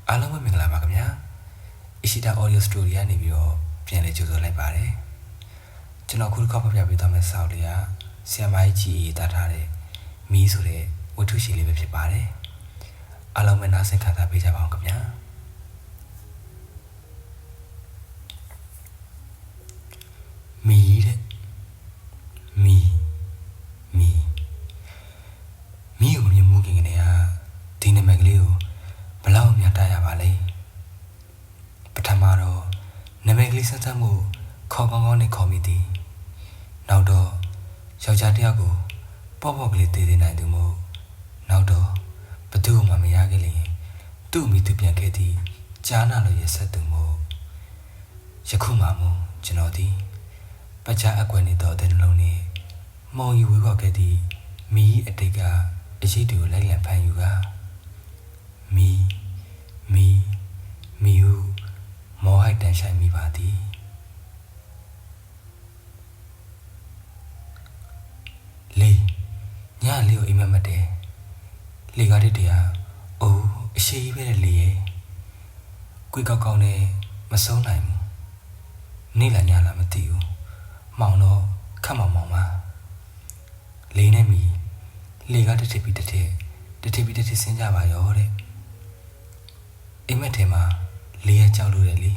အားလုံးပဲမင်္ဂလာပါခင်ဗျာ Ishida Audio Studio ကနေပြီးတော့ပြန်လည်ကြိုဆိုလိုက်ပါတယ်ကျွန်တော်ခုတစ်ခါဖတ်ပြပေးသွားမယ့်စာအုပ်လေးကဆရာမကြီးရေးသားထားတဲ့မီးဆိုတဲ့ဝတ္ထုရှည်လေးပဲဖြစ်ပါတယ်အားလုံးပဲနားဆင်ခံစားပေးကြပါအောင်ခင်ဗျာမီးတဲ့မီးကိုမြင်မှုခင်ကနေကဒီနာမည်ကလေးကိုဘယ်လောက်များတားရပါလဲပထမတော့နာမည်ကလေးစမ်းစမ်းမှုခေါ်ကောင်းကောင်းနဲ့ခေါ်မိသည်နောက်တော့ယောက်ျားတစ်ယောက်ကိုပေါ့ကလေးတည်တည်နိုင်သူမို့နောက်တော့ဘသူ့မှမရခဲ့လျင်သူ့မိသူပြန်ခဲ့သည်ကြားနာလို့ရဆက်သူမို့ယခုမှမကျွန်တော်သည်ပကြအကွယ်နေတော့တဲ့နှလုံးနဲ့မောင်ယူဝေးပေါက်ခဲ့သည်မီးအတိတ်ကအရေးတူလိုက်လံဖန်ယူကမီဟုမောဟိုက်တန်ဆိုင်မိပါသည်လေညလေးကိုအိမ်မက်မတဲလေကားတစ်တရားအိုးအရှိကြီးပဲလေရဲ့ကွေကောက်ကောက်နဲ့မဆုံးနိုင်ဘူးနေ့လာညလာမသိဘူးမောင်တော့ခတ်မောင်ပါလေးနဲ့မီလေကားတစ်ထစ်ပြီးတစ်ထစ်ဆင်းကြပါရောတဲ့အိမ်မက်ထဲမှာလေးရကြောက်လို့တယ်လေ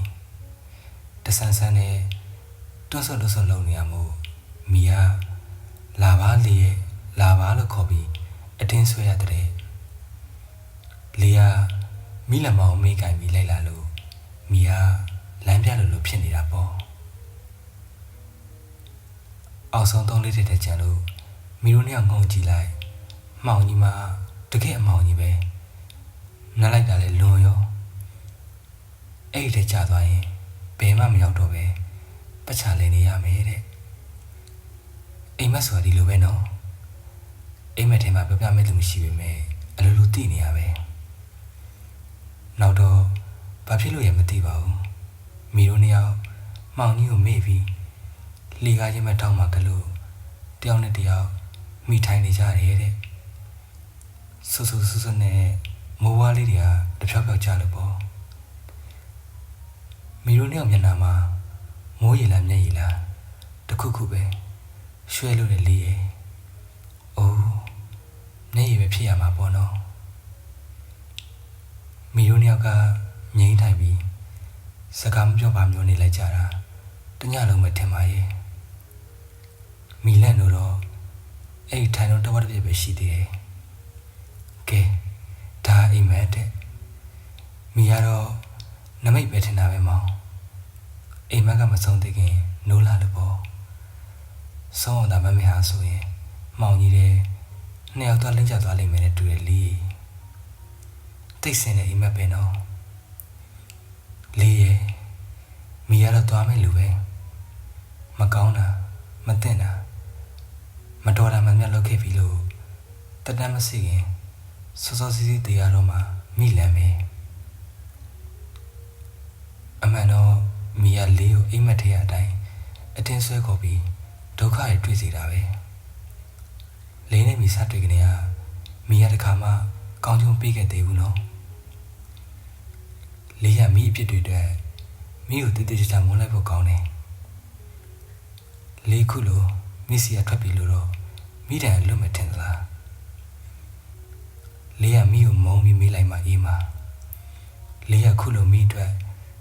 တဆန်းဆန်းနဲ့တွန်းဆော့လုံနေရမို့မီကလာပါလေရဲ့လာပါလို့ခေါ်ပြီးအတင်းဆွဲရတဲ့လေးကမိလမောင်မေးကင်ပြီးလိုက်လာလို့မီကလမ်းပြလို့ဖြစ်နေတာပေါ့အောက်ဆုံး3လေးတဲ့ကြံလို့မီတို့နှစ်ယောက်ငုံကြည့်လိုက်မှောင်ကြီးမှာတကယ်အမှောင်ကြီးပဲနားလိုက်တာလေလွန်ရောအဲ့ဒီကြာသွားရင်ဘယ်မှမရောက်တော့ပဲပတ်ချလဲနေရမယ်တဲ့အိမ်မက်ဆိုတာဒီလိုပဲနော်အိမ်မက်ထဲမှာပြောပြမဲ့လူမရှိပေမဲ့အလိုလိုသိနေရပဲနောက်တော့ဘာဖြစ်လို့ရမသိပါဘူးမိတို့နှစ်ယောက်မှောင်ကြီးကိုမေ့ပြီးလေကားချင်းမဲ့တောင်းမှကလို့တယောက်နဲ့တယောက်မိထိုင်နေကြတယ်တဲ့ဆူနဲ့မိုးဝါးလေးတွေကတဖြောက်ဖြောက်ကြလို့ပေါ့မီရိုနဲ့မျက်နှာမှာမိုးရီလားမျက်ရည်လားတခုခုပဲရွှဲလို့လေရဲ့အိုးမျက်ရည်ပဲဖြစ်ရမှာပေါ့နော်မီရိုနှစ်ယောက်ကငြိမ်းထိုင်ပြီးစကားမပြောပါမျိုးနေလိုက်ကြတာတညလုံးပဲထင်ပါရဲ့မီလက်လို့တော့အဲ့ဒီထိုင်တော့တဝက်တစ်ပြည့်ပဲရှိသေးတယ်ကဲဒါအိမ်မက်တဲ့မီကတော့နမိတ်ပဲထင်တာပဲမောင်အိမ်မက်ကမဆုံးသေးခင်နိုးလာလို့ပေါ့ဆုံးအောင်တာမမေ့ဟာဆိုရင်မောင်ကြီးတဲ့နှစ်ယောက်တော့လင်းကျသွားလိမ့်မယ်နဲ့တူတယ်လီတိတ်ဆင်တဲ့အိမ်မက်ပဲနော်လီရဲ့မီကတော့သွားမယ်လူပဲမကောင်းတာမသင့်တာမတော်တာမှမျက်လောက်ခဲ့ပြီလို့တတမ်းမစီခင်စောစီးတရားတော့မှမိလမ်းပဲအမှန်တော့မီယာလေးကိုအိမ်မက်ထဲအတိုင်းအတင်းဆွဲခေါ်ပြီးဒုက္ခတွေတွေ့စေတာပဲလေးနဲ့မီစတွေ့ကနေကမီယာတခါမှကောင်းကျိုးပေးခဲ့သေးဘူးနော်လေးရမီအဖြစ်တွေအတွက်မီကိုတိတိကျကျမွန်းလိုက်ဖို့ကောင်းတယ်လေးခုလိုမီစီယာထွက်ပြီးလို့တော့မိတန်လွတ်မထင်သလားလေးရမီကိုမုန်းပြီးမေးလိုက်မှအေးမှာလေးရခုလိုမီအတွက်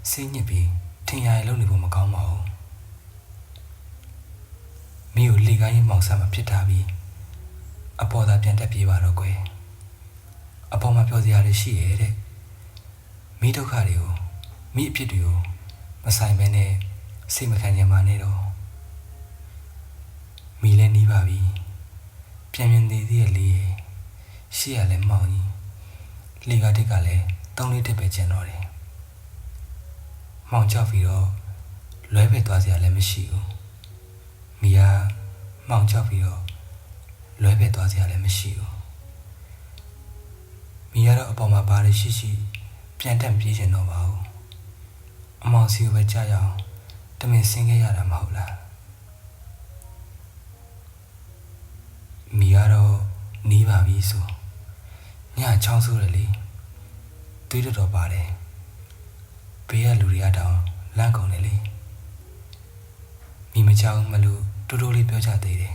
စိတ်ညစ်ပြီးထင်ရရလုံးနေဖို့မကောင်းပါဘူးမိကိုလေကားရင်မောင်ဆာမှာဖြစ်ထားပြီးအပေါ်သာပြန်တက်ပြေးပါတော့ကွယ်အပေါ်မှာပြောစရာတွေရှိရဲ့တဲ့မိဒုက္ခတွေကိုမိအဖြစ်တွေကိုမဆိုင်ဘဲနဲ့စိတ်မခံကြမှာနဲ့တော့မိလည်းနီးပါပြီပြန်သေးသေးရဲ့လေးရှိရလဲမောင်ကြီးလေကားတစ်ကလည်း3လေးတစ်ပဲကျန်တော့တယ်မောင်ကြောက်ပြီးတော့လွဲပဲသွားစရာလည်းမရှိဘူးမီယာမောင်ကြောက်ပြီးတော့လွဲပဲသွားစရာလည်းမရှိဘူးမီယာတော့အပေါ်မှာဘာတွေရှိပြန်တက်ပြေးချင်တော့ပါဘူးအမောင်စီကိုပဲကြားရအောင်တမင်ဆင်းခဲ့ရတာမဟုတ်လားမီယာတော့နီးပါပြီဆိုညချောင်းဆိုးတယ်လေ သွေးတော်ပါတယ်ဘေးကလူတွေကတောင်လန့်ကုန်တယ်လေမိမကြောက်မလို့တိုးတိုးလေးပြောကြသေးတယ်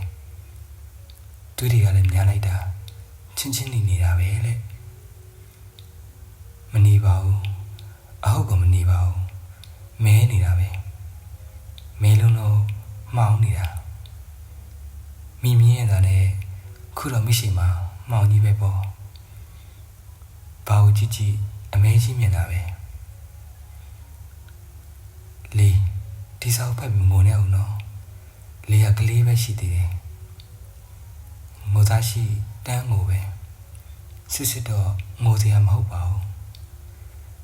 သွေးတွေကလည်းများလိုက်တာချင်းချင်းနေနေတာပဲလေမနေပါဘူးအဟုတ်ကမနေပါဘူးမဲနေတာပဲမဲလုံးလုံးမှောင်နေတာမိမြင်ရတာနဲ့ခုတော့မရှိမှမှောင်ကြီးပဲပေါ့ဘာကိုကြည့်ကြည့်အမဲကြီးမြင်တာပဲလေဒီစာအုပ်ဖတ်ပြီးငိုနေအောင်နော်လေကကလေးပဲရှိသေးတယ်ငိုသားရှိတန်းငိုပဲစစ်စစ်တော့ငိုစရာမဟုတ်ပါဘူး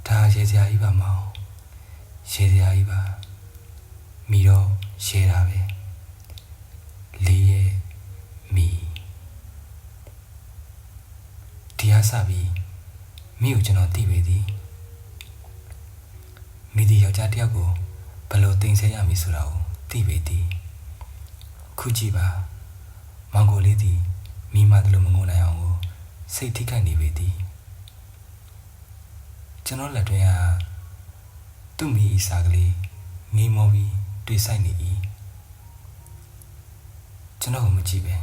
ဒါရေစရာကြီးပါမအောင်ရေစရာကြီးပါမိတော့ရေတာပဲလေးရဲ့မိတရားစပြီးမိကိုကျွန်တော်သိပေသည်မိဒီယောက်ျားတစ်ယောက်ကိုဘယ်လိုသိစေရမည်ဆိုတာကိုသိပေသည်ခုကြည့်ပါမောင်ကိုလေးသည်မိမတို့လိုမငိုနိုင်အောင်ကိုစိတ်ထိခိုက်နေပေသည်ကျွန်တော်လက်တွင်ကသူ့မိဤစားကလေးငိမောပြီးတွေ့ဆိုင်နေ၏ကျွန်တော်ကိုမကြည့်ပဲ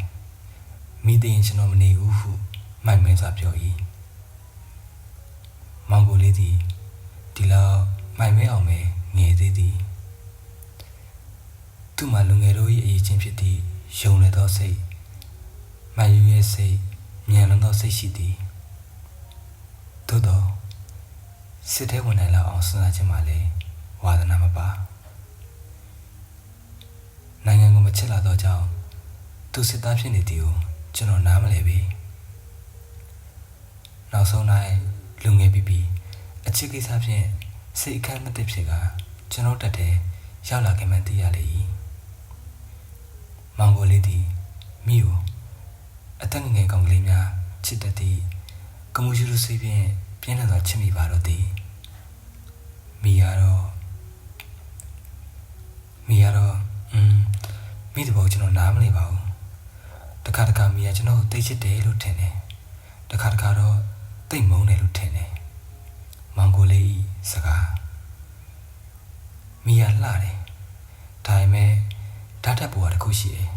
မိသိရင်ကျွန်တော်မနေဘူးဟုမိုက်မဲစွာပြော၏မောင်ကိုလေးသည်ဒီလောက်မိုက်မဲအောင်ပဲငယ်သေးသည်သူ့မှာလူငယ်တို့၏အရေးချင်းဖြစ်သည့်ယုံလေသောစိတ်မယူရဲ့စိတ်ဉာဏ်လုံးသောစိတ်ရှိသည်သို့သောစစ်ထဲဝင်နိုင်လောက်အောင်စဉ်းစားခြင်းမှလည်းဝါသနာမပါနိုင်ငံကိုမချစ်လာသောကြောင့်သူစစ်သားဖြစ်နေသည်ကိုကျွန်တော်နားမလည်ပြီနောက်ဆုံးတိုင်းလူငယ်ပြီးအချစ်ကိစ္စဖြင့်စိတ်အခမ်းမသိဖြစ်ကကျွန်တော်တက်တဲ့ရောက်လာခင်မှသိရလေ၏မောင်ကိုလေးသည်မိကိုအသက်ငယ်ကောင်ကလေးများချစ်တတ်သည့်ကမူယူလူစိဖြင့်ပြင်းထန်စွာချစ်မိပါတော့သည်မိကတော့မိတဘောကျွန်တော်နားမလည်ပါဘူးတခါတခါမိကကျွန်တော်ကိုသိချစ်တယ်လို့ထင်တယ်တခါတခါတော့သိမုန်းတယ်လို့ထင်တယ်မောင်ကိုလေးဤစကားမိကလှတယ်ဒါပေမဲ့ဓာတ်တက်ပေါ်ကတခုရှိတယ်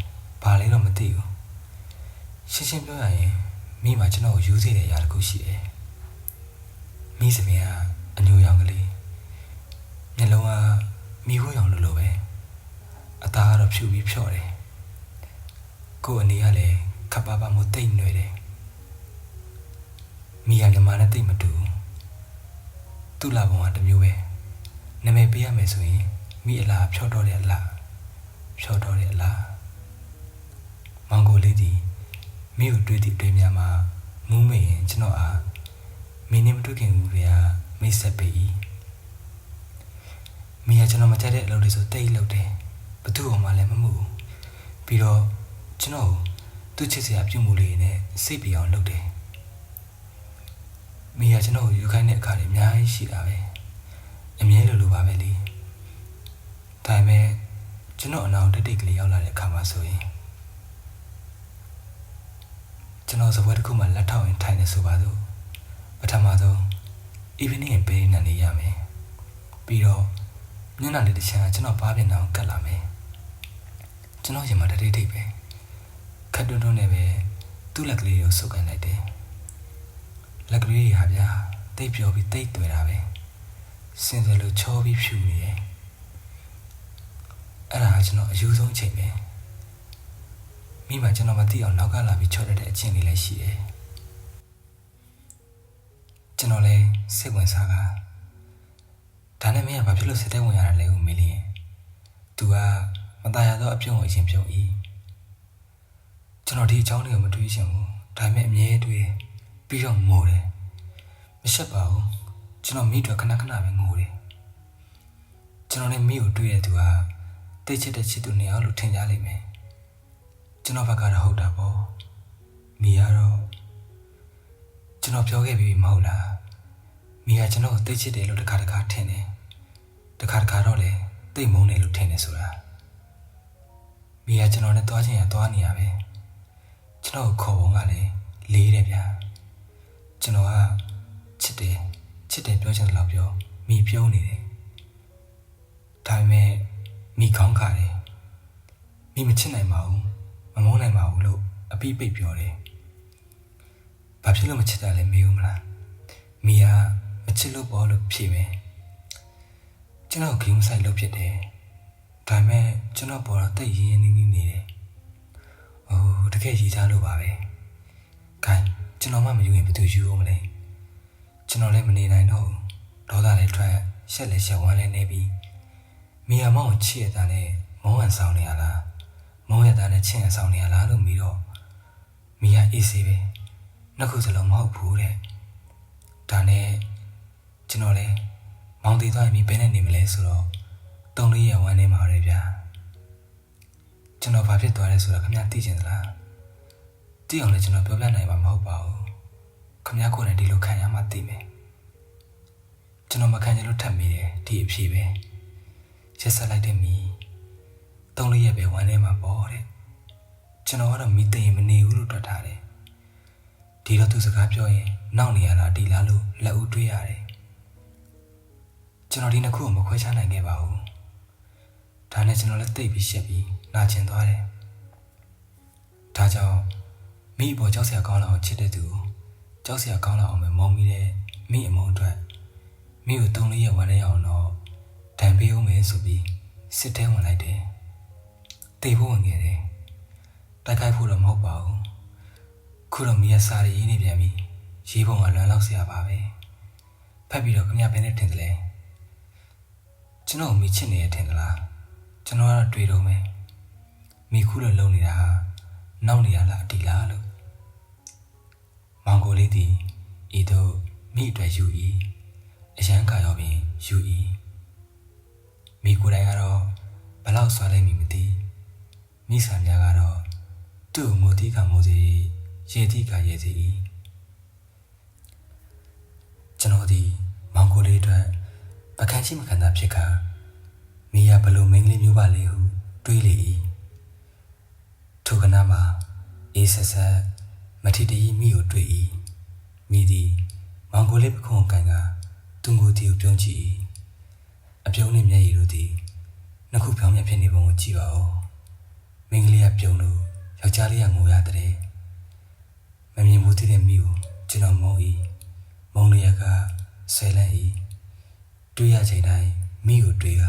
ဘာလဲတော့မသိဘူးရှင်းရှင်းပြောရရင်မိမှာကျွန်တော်ကိုယူစေတဲ့အရာတခုရှိတယ်မိစပင်ကအညိုရောင်ကလေးမျက်လုံးကမိခိုးရောင်လိုပဲအသားကတော့ဖြူပြီးဖြော့တယ်ကိုယ်အနေကလည်းခပ်ပါပါမို့တိတ်နှွေတယ်မိကညီမနဲ့တိတ်မတူသူ့လာပုံကတစ်မျိုးပဲနာမည်ပေးရမယ်ဆိုရင်မိအလားဖြော့တော့တဲ့အလားဖြော့တော့တဲ့အလားမောင်ကိုလေးဒီမိကိုတွေးသည့်တွေးများမှာမူးမေရင်ကျွန်တော်အားမင်းနဲ့မတွေ့ခင်ဘူးဗျာမိတ်ဆက်ပေး၏မိကကျွန်တော်မကြိုက်တဲ့အလုပ်တွေဆိုတိတ်လုပ်တယ်ဘသူ့အောင်မှလည်းမမှုဘူးပြီးတော့ကျွန်တော်သူ့ချစ်စရာပြုမှုလေးနဲ့စိတ်ပြေအောင်လုပ်တယ်မိကကျွန်တော်ကိုယူခိုင်းတဲ့အခါတွေအများကြီးရှိတာပဲအမြဲလိုပါပဲလေဒါပေမဲ့ကျွန်တော်အနာတိတ်တိတ်ကလေးရောက်လာတဲ့အခါမှာဆိုရင်ကျွန်တော်စပွဲတစ်ခုမှလက်ထောက်ရင်ထိုင်နေဆိုပါစို့ပထမဆုံး evening ပေးနေနေရမယ်ပြီးတော့ညနေလေးတစ်ချမ်းကျွန်တော်ဘားပြင်အောင်ကတ်လာမယ်ကျွန်တော်ရင်မှာတတိတ်တိတ်ပဲခက်တွန်းတွန်းနဲ့ပဲသူ့လက်ကလေးကိုစုပ်ကန်လိုက်တယ်လက်ကလေးတွေဟာဗျာတိတ်ပြောပြီးတိတ်တွေ့တာပဲစင်စယ်လို့ချောပြီးဖြူနေတယ်အဲ့ဒါကကျွန်တော်အယူဆုံးအချိန်ပဲမိမကျွန်တော်မသိအောင်နောက်ကလာပြီးချော့တဲ့အချင်းလေးလည်းရှိတယ်ကျွန်တော်လည်းစိတ်ဝင်စားတာဒါနဲ့မင်းကဘာဖြစ်လို့စိတ်ထဲဝင်ရတာလဲဦးမေးလျင်သူကမตายရသောအပြုံးကိုအရင်ပြုံး၏ကျွန်တော်ဒီအကြောင်းတွေကိုမတွေးချင်ဘူးဒါပေမဲ့အမြဲတွေးပြီးတော့ငိုတယ်မရှက်ပါဘူးကျွန်တော်မိတော့ခဏခဏပဲငိုတယ်ကျွန်တော်နဲ့မိကိုတွေးရတဲ့သူကတိတ်ချစ်တဲ့ချစ်သူနေအောင်လို့ထင်ကြလိမ့်မယ်ကျွန်တော်ဘက်ကတော့ဟုတ်တာပေါ့မိကတော့ကျွန်တော်ပြောခဲ့ပြီးမဟုတ်လားမိကကျွန်တော်ကိုတိတ်ချစ်တယ်လို့တခါတခါထင်တယ်တခါတခါတော့လေတိတ်မုန်းတယ်လို့ထင်တယ်ဆိုတာမိကကျွန်တော်နဲ့တွားချင်ရတွားနေရပဲကျွန်တော်ကိုခေါ်ပုံကလည်းလေးတယ်ဗျာကျွန်တော်ကချစ်တယ်ချ ချစ်တယ်ပြောချင်တယ်လို့ပြောမိပြုံးနေတယ်ဒါပေမဲ့မိခေါင်းခါတယ်မိမချစ်နိုင်ပါဘူးမမုန်းနိုင်ပါဘူးလို့အပိပိတ်ပြောတယ်ဘာဖြစ်လို့မချစ်တာလဲမေးဦးမလားမိကမချစ်လို့ပေါ့လို့ဖြေမယ်ကျွန်တော်ဂိမ်းဆိုင်လုပ်ဖြစ်တယ်ဒါပေမဲ့ကျွန်တော်ပေါ်တော့တိတ်ရင်းရင်းနှီးနှီးနေတယ်တကယ်ရည်သားလို့ပါပဲခိုင်းကျွန်တော်မှမယူရင်ဘယ်သူယူအောင်မလဲကျွန်တော်လည်းမနေနိုင်တော့ဒေါသလည်းထွက်ရှက်လည်းရှက်ဝမ်းလည်းနေပြီးမိယာမောင်ချစ်ရတာနဲ့မောင်းဟန်ဆောင်နေရလားမောင်းရတာနဲ့ချစ်ဟန်ဆောင်နေရလားလို့မိတော့မိယာအေးစေးပဲနှစ်ခုစလုံးမဟုတ်ဘူးတဲ့ဒါနဲ့ကျွန်တော်လည်းမောင်သေးသွားရင်မိဘယ်နဲ့နေမလဲဆိုတော့တုံးလေးရဝမ်းနေမှာရယ်ဗျာကျွန်တော်ဘာဖြစ်သွားလဲဆိုတော့ခင်ဗျားသိချင်သလားသိအောင်လည်းကျွန်တော်ပြောပြနိုင်မှာမဟုတ်ပါဘူးခင်ဗျားကိုယ်နဲ့ဒီလိုခံရမှသိမယ်ကျွန်တော်မခံချင်လို့ထပ်မိတယ်ဒီအဖြစ်ပဲရက်ဆက်လိုက်တဲ့မိတုံးလေးရပဲဝမ်းနေမှာပေါ့တဲ့ကျွန်တော်ကတော့မိသိရင်မနေဘူးလို့တွက်ထားတယ်ဒီတော့သူစကားပြောရင်နောက်နေရလားဒီလားလို့လက်ဦးတွေးရတယ်ကျွန်တော်ဒီနှစ်ခုကိုမခွဲခြားနိုင်ခဲ့ပါဘူးဒါနဲ့ကျွန်တော်လည်းတိတ်ပြီးရှက်ပြီးနာကျင်သွားတယ်ဒါကြောင့်မိအပေါ်ကြောက်စရာကောင်းလောက်အောင်ချစ်တဲ့သူကိုကြောက်စရာကောင်းလောက်အောင်ပဲမုန်းမိတဲ့မိအမုန်းအတွက်မိကိုတုံးလေးရဝမ်းနေအောင်တော့ဒဏ်ပေးဦးမယ်ဆိုပြီးစစ်ထဲဝင်လိုက်တယ်တေဖို့ဝင်ခဲ့တယ်တိုက်ခိုက်ဖို့တော့မဟုတ်ပါဘူးခုတော့မိရစားရည်နေပြန်ပြီရေးပုံကလွမ်းလောက်စရာပါပဲဖက်ပြီးတော့ခင်ဗျားဘယ်နဲ့ထင်တယ်လဲကျွန်တော်မိချစ်နေရထင်သလားကျွန်တော်ကတော့တွေ့တော့မယ်မိခုလိုလုံနေတာဟာနောက်နေရလားအတီလားလို့မောင်ကိုလေးတီဤတို့မိအတွက်ယူဤအရန်ကာရောပင်ယူဤမိကိုယ်တိုင်ကတော့ဘလောက်ဆွာလိုက်မိမသိမိဆာများကတော့သူ့ငိုတိကမိုးစီရေတိကရေစီကျွန်တော်ဒီမောင်ကိုလေးအတွက်ပကန်းရှိမခံတာဖြစ်ခါမိရဘလို့မင်းကလေးမျိုးပါလေဟုတွေးလေ၏ထိုကနာမှာအေးဆက်ဆက်မထီတကြီးမိကိုတွေ့၏မိသည်မောင်ကိုလေးပခုံးကန်ကသူ့ငိုတီကိုပြုံးကြည့်၏အပြုံးနဲ့မျက်ရည်တို့သည်နှစ်ခုပြောင်းပြန်ဖြစ်နေပုံကိုကြည့်ပါဦးမင်းကလေးကပြုံးလို့ယောက်ျားလေးကငိုရတဲ့မမြင်ဘူးတဲ့မိကိုကျွန်တော်မုန်း၏မုန်းလျက်ကဆဲလန့်၏တွေးရချိန်တိုင်းမိကိုတွေးက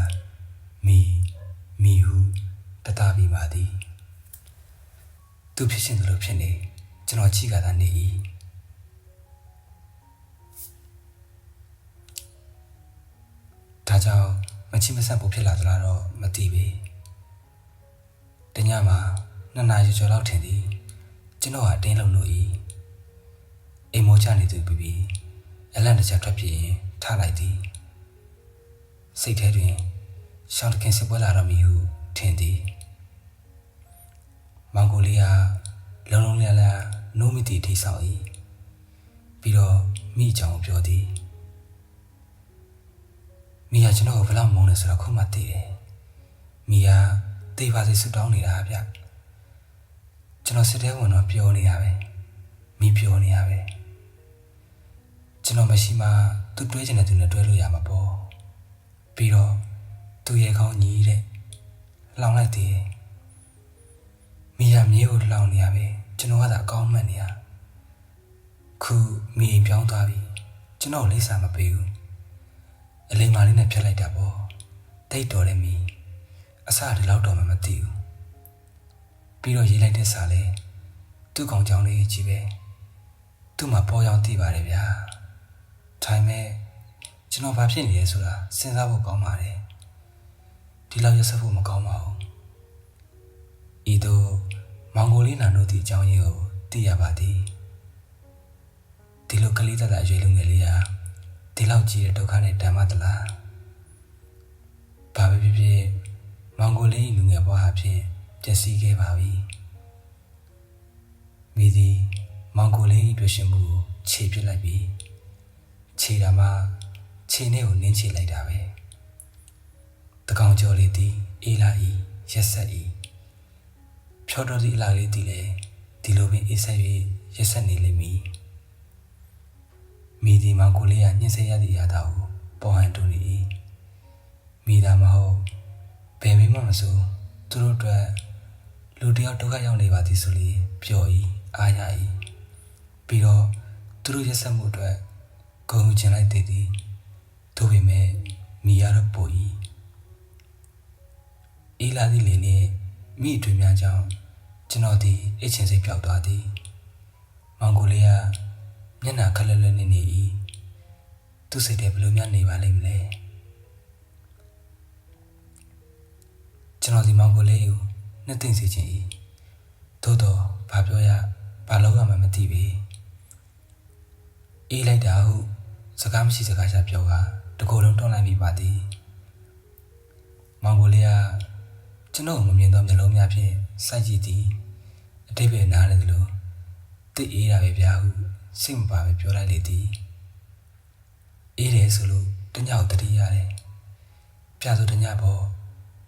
မိဟုတတပြီးပါသည်သူဖြစ်ရှင်သလိုဖြစ်နေကျွန်တော်ကြည့်ကသာနေ၏ဒါကြောင့်မချိမဆက်ဖို့ဖြစ်လာသလားတော့မသိပေတညမှာ2 နာရီကျော်လောက်ထင်သည်ကျွန်တော်ကအတင်းလုံးလို့၏အိမ်မောချနေသူပြီးအလန့်တကြားထွက်ပြေးရင်ထားလိုက်သည်စိတ်ထဲတွင်ရှောင်းတခင်စစ်ပွဲလာတော့မည်ဟုထင်သည်မောင်ကိုလေးကလုံလုံလည်လည်နိုးမိတီထိဆောင်၏ပြီးတော့မိအကြောင်းပြောသည်မိကကျွန်တော်ကိုဘယ်လောက်မုန်းလဲဆိုတော့ခုမှသိတယ်မိကသိပါစေဆွတောင်းနေတာဗျကျွန်တော်စစ်ထဲဝင်တော့ပြောနေရပဲမိပြောနေရပဲကျွန်တော်မရှိမှသူတွဲချင်တဲ့သူနဲ့တွဲလို့ရမှာပေါ့ပြီးတော့သူရဲ့ကောင်းကြီးတဲ့လောင်လိုက်သေးတယ်မိရမြေကိုလောင်နေရပဲကျွန်တော်ကသာအကောင်းမှတ်နေရခုမိအိမ်ပြောင်းသွားပြီကျွန်တော်လိပ်စာမပေးဘူးအလိမ်မာလေးနဲ့ဖြတ်လိုက်တာပေါ့တိတ်တော်တယ်မိအစဒီလောက်တော့မှမသိဘူးပြီးတော့ရေးလိုက်တဲ့စာလဲသူ့ကောင်ကြောင်လေးကြီးပဲသူ့မှာပေါ်ရောင်သိပါတယ်ဗျာထိုင်မဲ့ကျွန်တော်ဘာဖြစ်နေလဲဆိုတာစဉ်းစားဖို့ကောင်းပါတယ်ဒီလောက်ရဆက်ဖို့မကောင်းပါဘူးဤသို့မောင်ကိုလေးနာတို့ဒီအကြောင်းရင်းကိုသိရပါသည်ဒီလိုကလေးတတအရွယ်လူငယ်လေးဟာဒီလောက်ကြီးတဲ့ဒုက္ခနဲ့တမ်းမသလားဘာပဲဖြစ်ဖြစ်မောင်ကိုလေးလူငယ်ဘဝအဖြစ်ပျက်စီးခဲ့ပါပြီမိသည်မောင်ကိုလေးဤတွေ့ရှင်မှုကိုခြေပစ်လိုက်ပြီးခြေတာမှခြေနဲ့ကိုနင်းချလိုက်တာပဲတကောင်ကျော်လေးသည်အေးလာ၏ရက်ဆက်၏ဖြောတော်သည့်အလားလေးသည်လည်းဒီလိုပင်အေးဆက်၍ရက်ဆက်နေလိမ့်မည် ဒီမောင်ကိုလေးကညှင်းဆဲရသည့်အရာတော်ကိုပေါ်ဟန်တူနေ၏မိသားမဟုတ်ဘယ်မိမှမဆိုသူတို့အတွက်လူတယောက်ဒုက္ခရောက်နေပါသည်ဆိုလေပျော်၏အားရ၏ပြီးတော့သူတို့ရက်ဆက်မှုအတွက်ဂုဏ်ယူခြင်းလိုက်သေးသည်ထို့ပေမဲ့မိရတော့ပို၏အေးလာသည့်လေနှင့်မိအတွင်များကြောင့်ကျွန်တော်သည်အိတ်ချင်စိတ်ပြောက်သွားသည်မောင်ကိုလေးကမျက်နှာခက်လက်လက်နေ၏သူစိတ်ထဲဘယ်လိုများနေပါလိမ့်မလဲကျွန်တော်ဒီမောင်ကိုလေးကိုနှစ်သိမ့်စေချင်၏သို့တော့ဘာပြောရဘာလုပ်ရမှမသိပေအေးလိုက်တာဟုစကားမရှိစကားချပြောကတကိုယ်လုံးတွန်းလိုက်မိပါသည်မောင်ကိုလေးကကျွန်တော်မမြင်တော့မျိုးလုံးများဖြင့်စိုက်ကြည့်သည်အတိတ်ပဲနားလည်းသလိုတိတ်အေးတာပဲဗျာဟုစိတ်မပါပဲပြောလိုက်လေသည်အေးတယ်ဆိုလို့တညောက်တတိရတယ်ပြဆိုတညပေါ်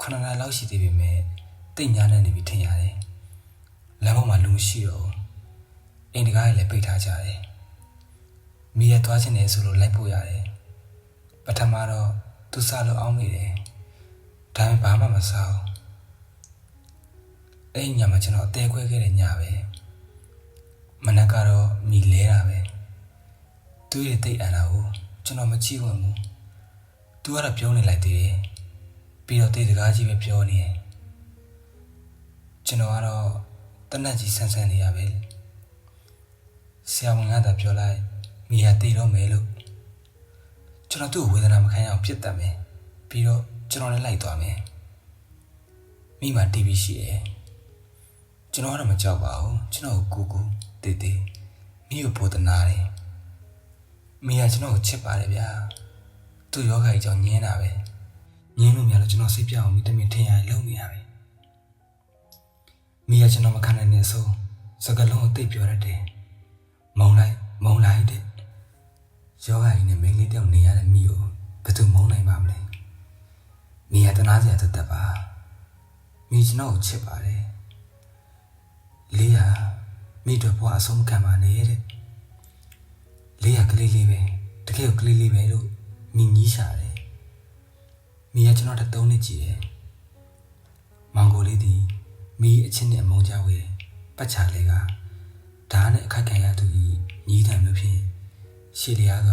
9နာရီလောက်ရှိသေးပေမဲ့တိတ်ညားနေပြီထင်ရတယ်လမ်းပေါ်မှာလူမရှိတော့အိမ်တကားလည်းပိတ်ထားကြတယ်မိရသွားခြင်းနဲ့ဆိုလို့လိုက်ပို့ရတယ်ပထမတော့သူစားလို့အောင်းမိတယ်ဒါပေမဲ့ဘာမှမစားဘူးအဲ့ညမှာကျွန်တော်အသေးခွဲခဲ့တဲ့ညပဲမနက်ကတော့မိလဲတာပဲသူရဲ့တိတ်အန်တာကိုကျွန်တော်မကြည့်ဝင်ဘူးသူကတော့ပြုံးနေလိုက်သေးတယ်ပြီးတော့တိတ်စကားကြီးပဲပြောနေတယ်ကျွန်တော်ကတော့တနက်ကြီးဆန်းဆန်းနေရပဲဆရာဝန်ကသာပြောလိုက်မိရတိတ်တော့မယ်လို့ကျွန်တော်သူ့ဝေဒနာမခံရအောင်ပြစ်တတ်မယ်ပြီးတော့ကျွန်တော်လည်းလိုက်သွားမယ်မိမှာ TV ရှိတယ်ကျွန်တော်ကတော့မကြောက်ပါဘူးကျွန်တော်ကိုကူတေးတေးမိကိုပိုတနာတယ်မိကကျွန်တော်ကိုချစ်ပါတယ်ဗျာသူ့ယောဂကြီးကြောင့်ညင်းတာပဲညင်းလို့များလို့ကျွန်တော်စိတ်ပြအောင်မိတမင်ထင်ရလုံနေရပဲမိကကျွန်တော်မခံနိုင်တဲ့အဆုံးစကားလုံးကိုသိပ်ပြောရတယ်မုံလိုက်တဲ့ယောဂကြီးနဲ့မင်းလေးတောင်နေရတဲ့မိကိုဘယ်သူမုံနိုင်ပါမလဲမိကတနာစရာတက်ပါမိကျွန်တော်ကိုချစ်ပါတယ်လေးဟာမိတို့ဘွားအဆုံးခံပါနေတဲ့လေးဟာကလေးလေးပဲတကယ်ကိုကလေးလေးပဲလို့မိကြီးရှာတယ်မိကကျွန်တော်တက်3နှစ်ကြီးတယ်မောင်ကိုလေးဒီမိအချင်းနဲ့အမုန်းကြဝေပတ်ချလေးကဓာတ်နဲ့အခက်ခံရသူကြီးညီးတယ်လို့ဖြစ်ရှေ့လျားက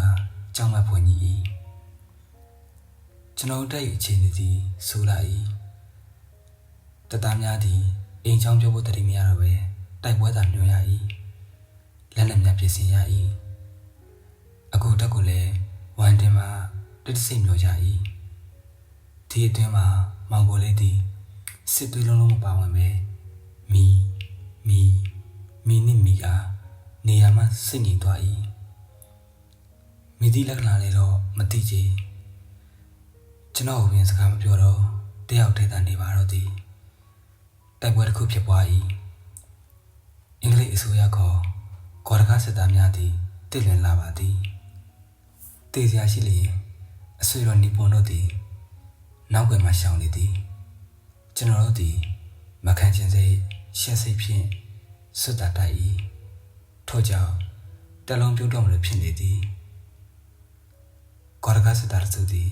ကြောင်မဖွင့်ကြီးကျွန်တော်တိုက်အချိန်ကြီးဆိုလိုက်တသားများသည်အိမ်ချောင်းပြောဖို့တတိမရတော့ပဲတိုက်ပွဲသာညွှန်ရ၏လက်လက်များပြင်ဆင်ရ၏အခုတက်ကိုလည်းဝမ်တင်မှာတစ်စိတ်မျိုးကြ၏ဒီအတွင်းမှာမောင်ကိုလေးသည်စစ်သွေးလုံးလုံးမပါဝင်ပဲမီနဲ့မီကနေရာမှာစိတ်ငြိမ်သွား၏မိသည့်လက္ခဏာလေးတော့မသိချေကျွန်တော်ဘယ်စကားမပြောတော့တယောက်ထိတာနေပါတော့သည်တိုက်ပွဲတစ်ခုဖြစ်ပွား၏အင်္ဂလိပ်အစိုးရခေါ်ဂေါ်ရကစစ်သားများသည်တည်လွင်လာပါသည်တည်စရာရှိလျင်အဆွေတော်နီပွန်တို့သည်နောက်ွယ်မှရှောင်နေသည်ကျွန်တော်တို့သည်မခံချင်စိတ်ရှက်စိတ်ဖြင့်စွတ်တာတိုက်၏ထို့ကြောင့်တလုံးပြုတ်တော့မလို့ဖြစ်နေသည်ဂေါ်ရကစစ်သားတို့သည်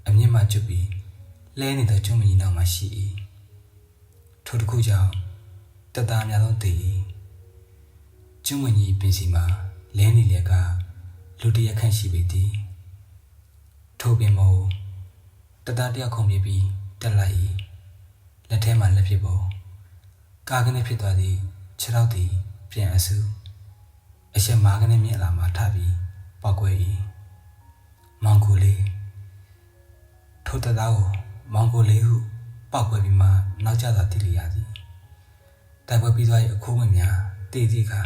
အမြင့်မှကျွတ်ပြီးလဲနေသောကျုံမကြီးနောက်မှရှိ၏ထို့တစ်ခုကြောင့်တပ်သားများသောတည်၏ကျုံမကြီးပင်စီမှာလဲနေလျက်ကလူတရက်ခန့်ရှိပေသည်ထို့ပင်မို့တပ်သားတယောက်ခုန်ပြီးတက်လိုက်၏လက်ထဲမှာလက်ဖြစ်ပုံကာကနေဖြစ်သွားသည့်ခြေထောက်သည်ပြန်အဆူအရှက်မာကနေမြင်လာမှထပြီးပောက်ကွဲ၏မောင်ကိုလေးထိုတပ်သားကိုမောင်ကိုလေးဟုပောက်ကွဲပြီးမှနောက်ကျသွားတည်လျာသည်တိုက်ပွဲပြီးသွား၏အခုဝင်များတည်သည့်အခါ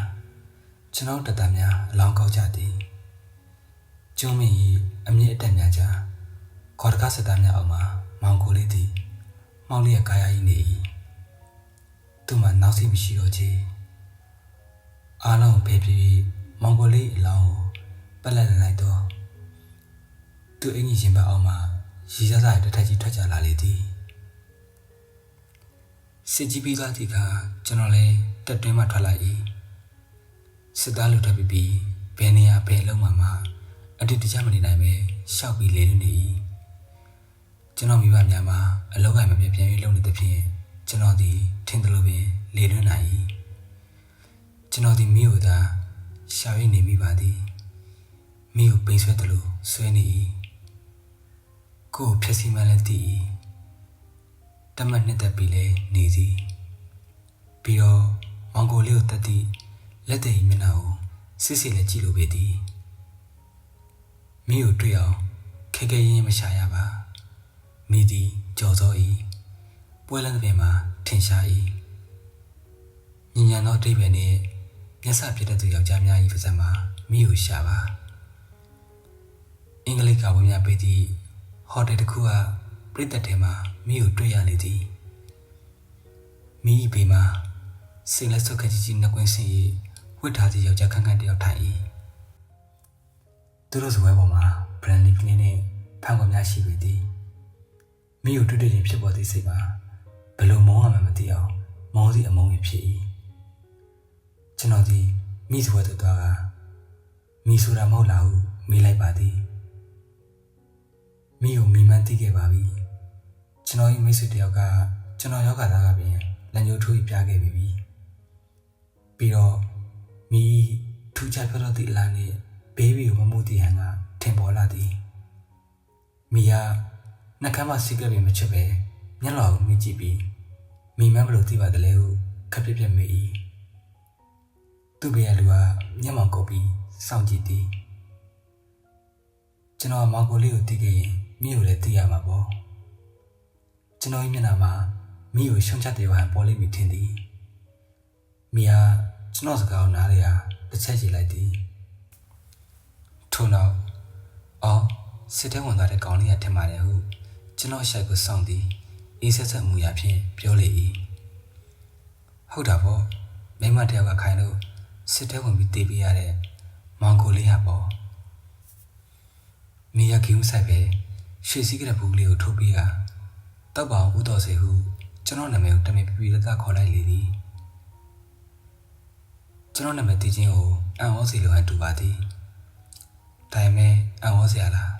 ကျွန်တော်တပ်သားများအလောင်းကောက်ကြသည်ကျုံးမင်း၏အမြင့်အတက်များကြားခေါ်တကားစစ်သားများအောက်မှာမောင်ကိုလေးသည်မောင်လေးရဲ့ကာယကြီးနေ၏သူ့မှာနောက်စိမရှိတော့ချေအားလုံးဖေးပြီးမောင်ကိုလေးအလောင်းကိုပက်လက်လိုက်တော့သူ့အင်ကြီးရှင်ဘက်အောက်မှာရီးစားစားတစ်ထက်ကြီးထွက်ကြလာလေသည်စစ်ကြီးပြီးသွားသည့်အခါကျွန်တော်လည်းတက်တွင်းမှထွက်လာ၏စစ်သားလူထပ်ပြီးဘယ်နေရာဘယ်လုံးမှ အတိတ်တခြားမနေနိုင်ပဲရှောက်ပြီးလေလွတ်နေ၏ကျွန်တော်မိဘများမှာအလောက်ကမပြည့်ပြည့်လုံနေတဲ့ဖြင့်ကျွန်တော်ဒီထင်တယ်လို့ပင်လေလွတ်နိုင်၏ကျွန်တော်ဒီမိကိုသာရှာ၍နေမိပါသည်မိကိုပိန်ဆွဲတယ်လို့ဆွဲနေ၏ကိုယ်ဖြည့်စီမှလည်းတည်၏တမတ်နှစ်သက်ပြီးလည်းနေသည်ပြီးတော့မောင်ကိုလေးကိုတတ်သည့်လက်သေးမျက်နှာကိုစစ်စစ်လည်းကြည့်လို့ပဲသည်မိကိုတွေ့အောင်ခဲခဲရင်းမရှာရပါမိသည်ကြော်စော၏ပွဲလန်းတဲ့ပင်မှာထင်ရှား၏ညဉ့်ညံသောအတိတ်ပဲနှင့်မျက်စပြတဲ့သူယောက်ျားများ၏ပါးစပ်မှာမိကိုရှာပါအင်္ဂလိပ်ကဝင်များပေးသည့်ဟိုတယ်တစ်ခုကပြည့်တဲ့ထဲမှာမိကိုတွေ့ရလေသည်မိ၏ဘေးမှာစိတ်လက်ဆုပ်ခက်ကြီးနှကွင်းစင်၏ဝတ်ထားသည့်ယောက်ျားခန်းခန်းတယောက်ထိုင်၏သူတို့စပွဲပေါ်မှာဘရန်လီကလင်းနှင့်ဖန်ခွန်များရှိပေသည်မိကိုတွေ့ရင်ဖြစ်ပေါ်သည့်စိတ်မှာဘယ်လိုမောင်းရမှမသိအောင်မောင်းသည့်အမုန်းဖြစ်၏ကျွန်တော်ဒီမိစပွဲသို့သွားကမိဆိုတာမဟုတ်လားဟုမေးလိုက်ပါသည်မိကိုမိမှန်းသိခဲ့ပါပြီကျွန်တော်၏မိတ်ဆွေတယောက်ကကျွန်တော်ယောဂသားကပင်လက်ညှိုးထိုးပြခဲ့ပြီပြီးတော့မိထူးခြားပြတော့သည့်အလားနှင့်ဘေးဘီကိုမမှုတည်ဟန်ကထင်ပေါ်လာသည်မိကနှက်ခမ်းမစီကပ်ပြီးမချစ်ပဲမျက်လောင်ကိုမြင်ကြည့်ပြီးမိမဘလို့သိပါသလဲဟုခက်ပြက်ပြက်မေး၏သူ့ဘေးကလူကမျက်မှောင်ကုပ်ပြီးစောင့်ကြည့်သည်ကျွန်တော်မောင်ကိုလေးကိုသိခဲ့ရင်မိကိုလည်းသိရမှာပေါ့ကျွန်တော်၏မျက်နှာမှာမိကိုရှုံချတဲ့ဝဟန်ပေါ်လိမ့်မည်ထင်သည်မိဟာကျွန်တော်စကားကိုနားရတစ်ချက်ကြည့်လိုက်သည်ထို့နောက်အော်စစ်တဲဝင်သွားတဲ့ကောင်လေးကထင်ပါတယ်ဟုကျွန်တော်အရှိုက်ကိုစောင့်သည်အေးဆက်ဆက်မူရဖြင့်ပြောလေ၏ဟုတ်တာပေါ့မိမတယောက်ကခိုင်းလို့စစ်တဲဝင်ပြီးတေးပေးရတဲ့မောင်ကိုလေးဟာပေါ့မိရကင်းဆိုင်ပဲရှေ့စည်းကတဲ့ဘူးလေးကိုထုတ်ပြီးကတောက်ပါအောင်ဦးတော်စေဟုကျွန်တော်နာမည်ကိုတမင်ပြပြလက်သားခေါ်လိုက်လေသည်ကျွန်တော်နာမည်သိချင်းကိုအံ့ဩစေလိုဟန်တူပါသည်ဒါပေမဲ့အံ့ဩစရာလား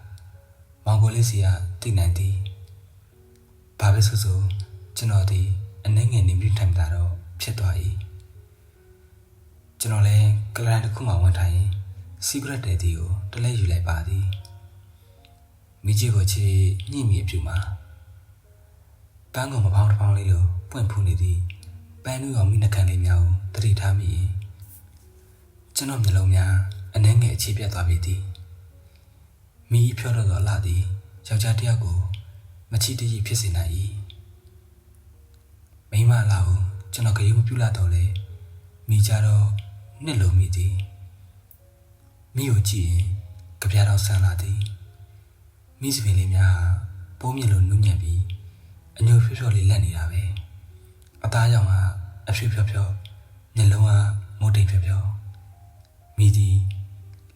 မောင်ကိုလေးစီကသိနိုင်သည်ဘာပဲဆိုဆိုကျွန်တော်ဒီအနှဲငယ်နေပြီးထိုင်တာတော့ဖြစ်သွား၏ကျွန်တော်လည်းကလန်တစ်ခုမှဝင်ထိုင်ရင်စီကရက်တဲတီကိုတလဲယူလိုက်ပါသည်မိကြီးကိုချီညှိမိအပြူမှာပန်းကောင်မပေါင်းတစ်ပေါင်းလေးလိုပွင့်ဖူးနေသည့်ပန်းနူးရောမိနှကန်းလေးများကိုတတိထားမိကျွန်တော်မျက်လုံးများအနှဲငယ်အခြေပြတ်သွားပြီသည်မိဖြောတော့သောအလှသည်ယောက်ျားတစ်ယောက်ကိုမချီတည်ဖြစ်စေနိုင်၏မိမအလှကိုကျွန်တော်ဂရုမပြုလာတော့လေမိကြတော့နှစ်လုံးမိသည်မိကိုကြည့်ရင်ကြပြတော်ဆန်းလာသည်မိစပင်လေးများပိုးမြင်လို့နူးညံ့ပြီးအညိုဖြောဖြောလေးလက်နေတာပဲအသားရောင်ကအဖြူဖြောဖြောမျက်လုံးကမိုးတိမ်ဖြောဖြောမိသည်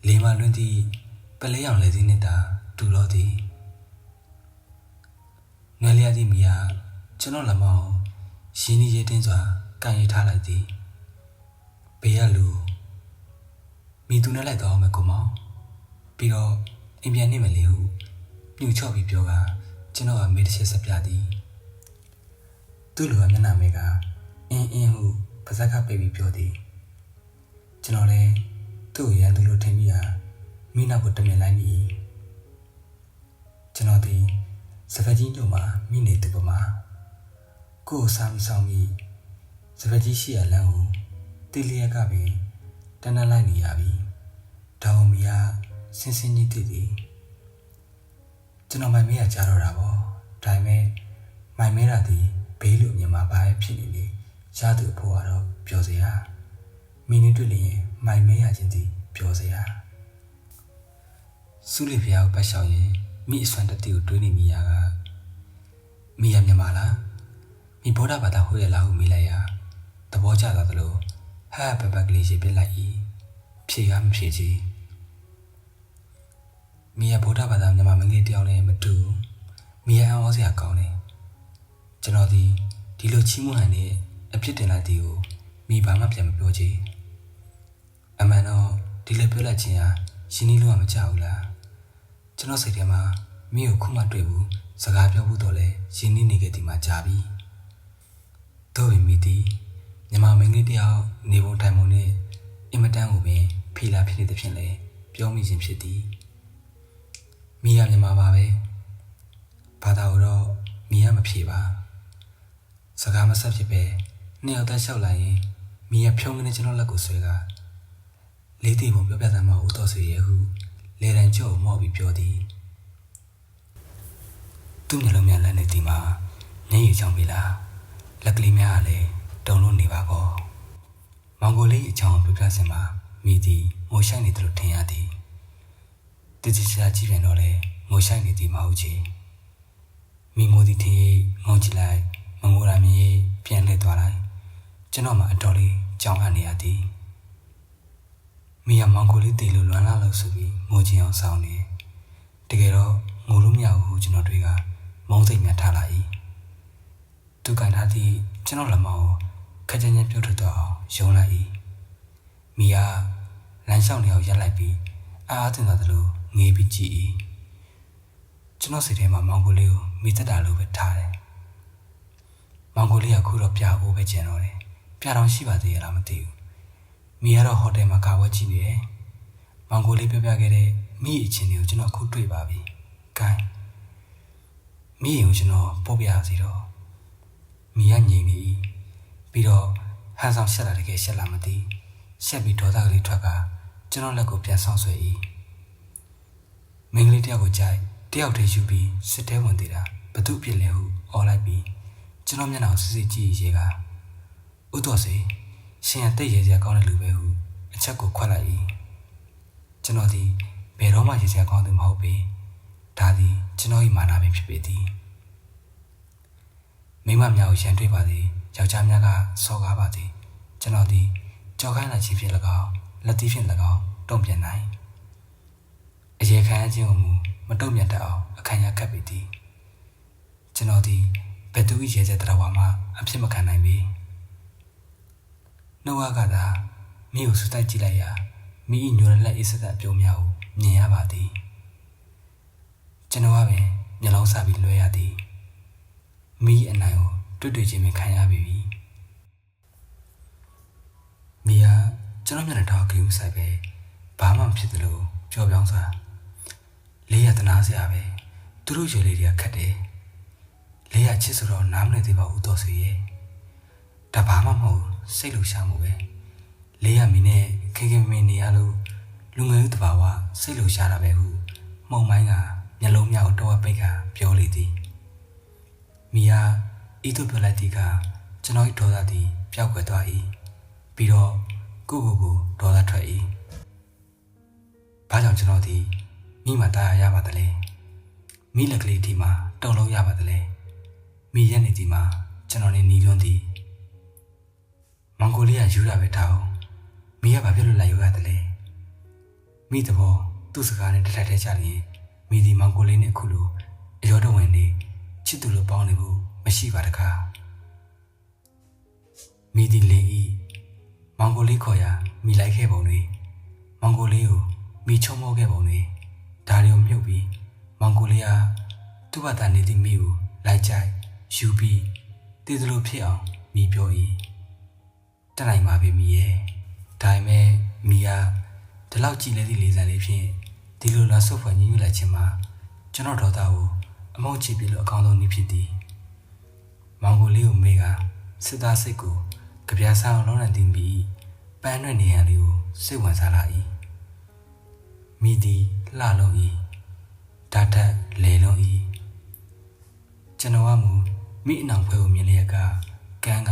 လေးမလွန်းသည့်ပလဲရောင်လက်စည်းနဲ့တာတူတော့သည်ငယ်လျက်သည့်မိကကျွန်တော်လက်မောင်းရင်းနှီးရဲတင်းစွာကန်ရထားလိုက်သည်ဘေးကလူမိသူနဲ့လိုက်တော့မယ်ကိုမောင်ပြီးတော့အိမ်ပြန်နေမယ်လေဟုညှို့ချော့ပြီးပြောကကျွန်တော်ကမေးတစ်ချက်ဆက်ပြသည်သူ့လူကမျက်နှာမေးကအင်းဟုပါးစပ်ကပိတ်ပြီးပြောသည်ကျွန်တော်လည်းသူ့ကိုရန်သူလိုထင်မိတာမိနောက်ကိုတမင်လိုက်မိကျွန်တော်ဒီစပက်ကြီးညို့မှာမိနေသူပမာကိုယ်စားမဆောင်မိစပက်ကြီးရှိရလမ်းကိုတီလျက်ကပင်တန်းတန်းလိုက်နေရပြီတောင်မီကစင်းစင်းကြီးတည်သည်ကျွန်တော်မိုင်မဲရကြားတော့တာပေါ့ဒါပေမဲ့မိုင်မဲတာဒီဘေးလူအမြင်မှာဘာဖြစ်နေလဲရသူအဖို့ကတော့ပြောစရာမိနစ်တွေ့လျင်မိုင်မဲရခြင်းဒီပြောစရာစုလီဖျားကိုပတ်လျှောက်ရင်မိအစွမ်းတတိကိုတွေးနေမိရကမိရမြန်မာလားမိဗုဒ္ဓဘာသာဟိုရလားဟုမေးလိုက်ရသဘောကျသွားသလိုဟာပပကလေးရှိပြလိုက်၏ဖြေကမဖြေချီမိရဗုဒ္ဓဘာသာမြန်မာမင်းလေးတယောက်နဲ့မတူမိရအောင်စရာကောင်းတယ်ကျွန်တော်ဒီလိုချီးမွမ်းဟန်နဲ့အဖြစ်တင်လိုက်သည်ကိုမိဘာမှပြန်မပြောချေအမှန်တော့ဒီလိုပြောလိုက်ခြင်းဟာရှင်းနေလို့မကြောက်ဘူးလား ကျွန်တော်စိတ်ထဲမှာမိကိုခုမှတွေ့ဘူးစကားပြောဖို့တော့လဲရင်းနှီးနေခဲ့ဒီမှာကြာပြီတို့ပင်မိသည်ညီမမင်းကြီးတယောက်နေပုံထိုင်ပုံနဲ့အင်မတန်ကိုပင်ဖိလာဖြစ်နေတဲ့ဖြစ်လဲပြောမိခြင်းဖြစ်သည်မိရညီမပါပဲဘာသာတော့မိရမဖြေပါစကားမဆက်ဖြစ်ပဲနှစ်ယောက်တည်းလျှောက်လိုက်ရင်မိရဖြုံးကနေကျွန်တော်လက်ကိုဆွဲကလေးတီပုံပြောပြသမှာဦးတော်ဆွေရဲ့ဟုလေတံကြော့မော့ပြီးပြောသည်သူ့မျက်လုံးများလန့်နေသည်မှာညင်ရီချောင်းပြီလားလက်ကလေးများကလည်းတုံလို့နေပါကောမောင်ကိုလေးအချောင်းပြောပြစင်မှာမိသည်ငိုရှိုက်နေတယ်လို့ထင်ရသည်တတိချာကြည့်ပြန်တော့လေငိုရှိုက်နေသည်မဟုတ်ချေမိငိုသည်ထင်ငုံကြည့်လိုက်မငိုရမည်ပြန်လှည့်သွားလိုက်ကျွန်တော်မှအတော်လေးကြောင်ကနေရသည်မိရမောင်ကိုလေးတီလို့လွမ်းလာလို့ဆိုပြီးငိုချင်အောင်ဆောင်နေတကယ်တော့ငိုလို့မရဘူးကျွန်တော်တွေကမုန်းစိတ်များထားလာ၏သူကန်ထားသည့်ကျွန်တော်လက်မောင်းခက်ကြမ်းကြမ်းပြုတ်ထွက်သွားအောင်ယုံလိုက်၏မိကလမ်းလျှောက်နေအောင်ရက်လိုက်ပြီးအားတင်သွားသလိုငေးပြီးကြည့်၏ကျွန်တော်စိတ်ထဲမှာမောင်ကိုလေးကိုမိသက်တာလိုပဲထားတယ်မောင်ကိုလေးကခုတော့ပြဖို့ပဲကျန်တော့တယ်ပြတော့ရှိပါသေးရလားမသိဘူးမိကတော့ဟိုတယ်မှာကာဝဲကြည့်နေတယ်မောင်ကိုလေးပြောပြခဲ့တဲ့မိအချင်းတွေကိုကျွန်တော်ခုတွေ့ပါပြီ။ဂိုင်းမိရင်ကိုကျွန်တော်ပို့ပြရစီတော့မိကငြိမ်နေ၏ပြီးတော့ဟန်ဆောင်ရှက်လာတကယ်ရှက်လာမသိရှက်ပြီးဒေါသကလေးထွက်ကကျွန်တော်လက်ကိုပြန်ဆောင်ဆွဲ၏မင်းကလေးတယောက်ကိုကြိုက်တယောက်တည်းယူပြီးစစ်တဲဝင်သေးတာဘသူဖြစ်လဲဟုအော်လိုက်ပြီးကျွန်တော်မျက်နှာကိုစစ်စစ်ကြည့်ရေကဥတော်စေရှင်ရတိတ်ရေစရာကောင်းတဲ့လူပဲဟုအချက်ကိုခွက်လိုက်၏ကျွန်တော်ဒီဘယ်တော့မှရေစရာကောင်းသူမဟုတ်ပေဒါသည်ကျွန်တော်၏မာနပင်ဖြစ်ပေသည်မိမများကိုရန်တွေ့ပါသည်ယောက်ျားများကစော်ကားပါသည်ကျွန်တော်သည်ကြောက်ခိုင်းလာခြင်းဖြင့်၎င်းလက်သီးဖြင့်၎င်းတုံ့ပြန်နိုင်အရေခံရခြင်းကိုမတုံ့ပြန်တတ်အောင်အခမ်းရခတ်ပေသည်ကျွန်တော်သည်ဘယ်သူ၏ရေစက်တရားဝါမှအဖြစ်မခံနိုင်ပေနှုတ်ကသာမိကိုစတိုက်ကြည့်လိုက်ရာမိ၏ညိုလက်အေးစက်အပြုံးများကိုမြင်ရပါသည်ကျွန်တော်ကပင်မျက်လုံးစပြီးလွှဲရသည်မိအနိုင်ကိုတွေ့ချင်းပင်ခံရပြီမိကကျွန်တော်မျက်နှာထောက်ကြည့်ဆိုင်ပဲဘာမှမဖြစ်သလိုပျော်ပြောင်းစွာလေးရတနာစရာပဲသူတို့ရွယ်လေးတွေကခတ်တယ်လေးရချစ်ဆိုတော့နားမလည်သေးပါဘူးတော်ဆွေရဲ့ဒါဘာမှမဟုတ်စိတ်လှရှားမှုပဲလေးရမင်းနဲ့ခင်ခင်မင်းနေရလို့လူငယ်ဦးတဘာဝစိတ်လှရှားတာပဲဟုမှုံမိုင်းကမျက်လုံးများကိုတော့ပိတ်ကပြောလေသည်မိယာဤသို့ပြောလိုက်သည်ကကျွန်တော်၏ဒေါသသည်ပျောက်ကွယ်သွား၏ပြီးတော့ကိုဒေါသထွက်၏ဘာကြောင့်ကျွန်တော်သည်မိမှတားရပါသလဲမိလက်ကလေးဒီမှာတုံလုံးရပါသလဲမိရက်နေဒီမှာကျွန်တော်နေနီးလွန်းသည်မောင်ကိုလေးကယူတာပဲထားအောင်မိကဘာဖြစ်လို့လိုက်ရသလဲမိသဘောသူ့စကားနဲ့တထက်ထဲချရင်မိဒီမောင်ကိုလေးနဲ့အခုလိုအရောတော်ဝင်နေချစ်သူလိုပေါင်းနေဖို့မရှိပါတကားမိဒီလေးဤမောင်ကိုလေးခေါ်ရမိလိုက်ခဲ့ပုံတွေမောင်ကိုလေးကိုမိချုံမောခဲ့ပုံတွေဒါတွေကိုမြုပ်ပြီးမောင်ကိုလေးကသူ့ဘာသာနေသည့်မိကိုလိုက်ကြိုက်ယူပြီးတည်သလိုဖြစ်အောင်မိပြော၏တနိုင်ပါပြီမိရဲ့ဒါပေမဲ့မိကဒီလောက်ကြည်လဲသည့်လေးစားလေးဖြင့်ဒီလိုလားဆုပ်ဖွယ်ညှိညူလိုက်ခြင်းမှာကျွန်တော်ဒေါသကိုအမုန်းချပြီးလို့အကောင်းဆုံးနည်းဖြစ်သည်မောင်ကိုလေးကိုမေးကစစ်သားစိတ်ကိုကြပြားဆောင်လုံးနိုင်သည်ပြီးပန်းရွက်နေရလေးကိုစိတ်ဝင်စားလာ၏မိသည်လှလုံး၏ဓာတ်ထက်လေလုံး၏ကျွန်တော်ကမူမိအနောင်ဖွဲကိုမြင်လျက်ကကန်းက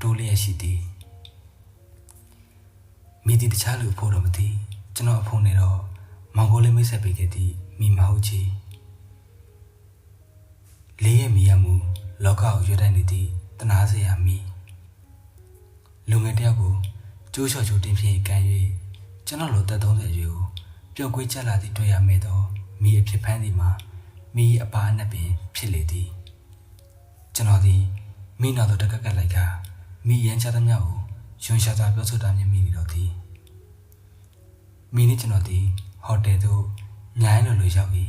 တိုးလျက်ရှိသည်မိသည်တခြားလူဖို့တော့မသိကျွန်တော်အဖို့နေတော့မောင်ကိုလေးမိတ်ဆက်ပေးခဲ့သည်မိမဟုတ်ချီလေးရဲ့မိရမှုလောကကိုရွတ်တိုက်နေသည့်တနာစရာမိလူငယ်တယောက်ကိုကျိုးလျှော်ချိုးတင်းဖြင့်ကန်၍ကျွန်တော်လိုသက်30အရွယ်ကိုပျော်ကွေးကျလာသည့်တွေ့ရမယ်သောမိအဖြစ်ဖမ်းသည်မှာမိအပါအနက်ပင်ဖြစ်လေသည်ကျွန်တော်သည်မိနောက်သို့တက်ကက်ကလိုက်ကမိရန်ချသမျှကိုရွှန်ရှာစွာပြောဆိုတာမြင်မိနေတော့သည်မိနှင့်ကျွန်တော်သည်ဟိုတယ်သို့ညိုင်းလိုရောက်၏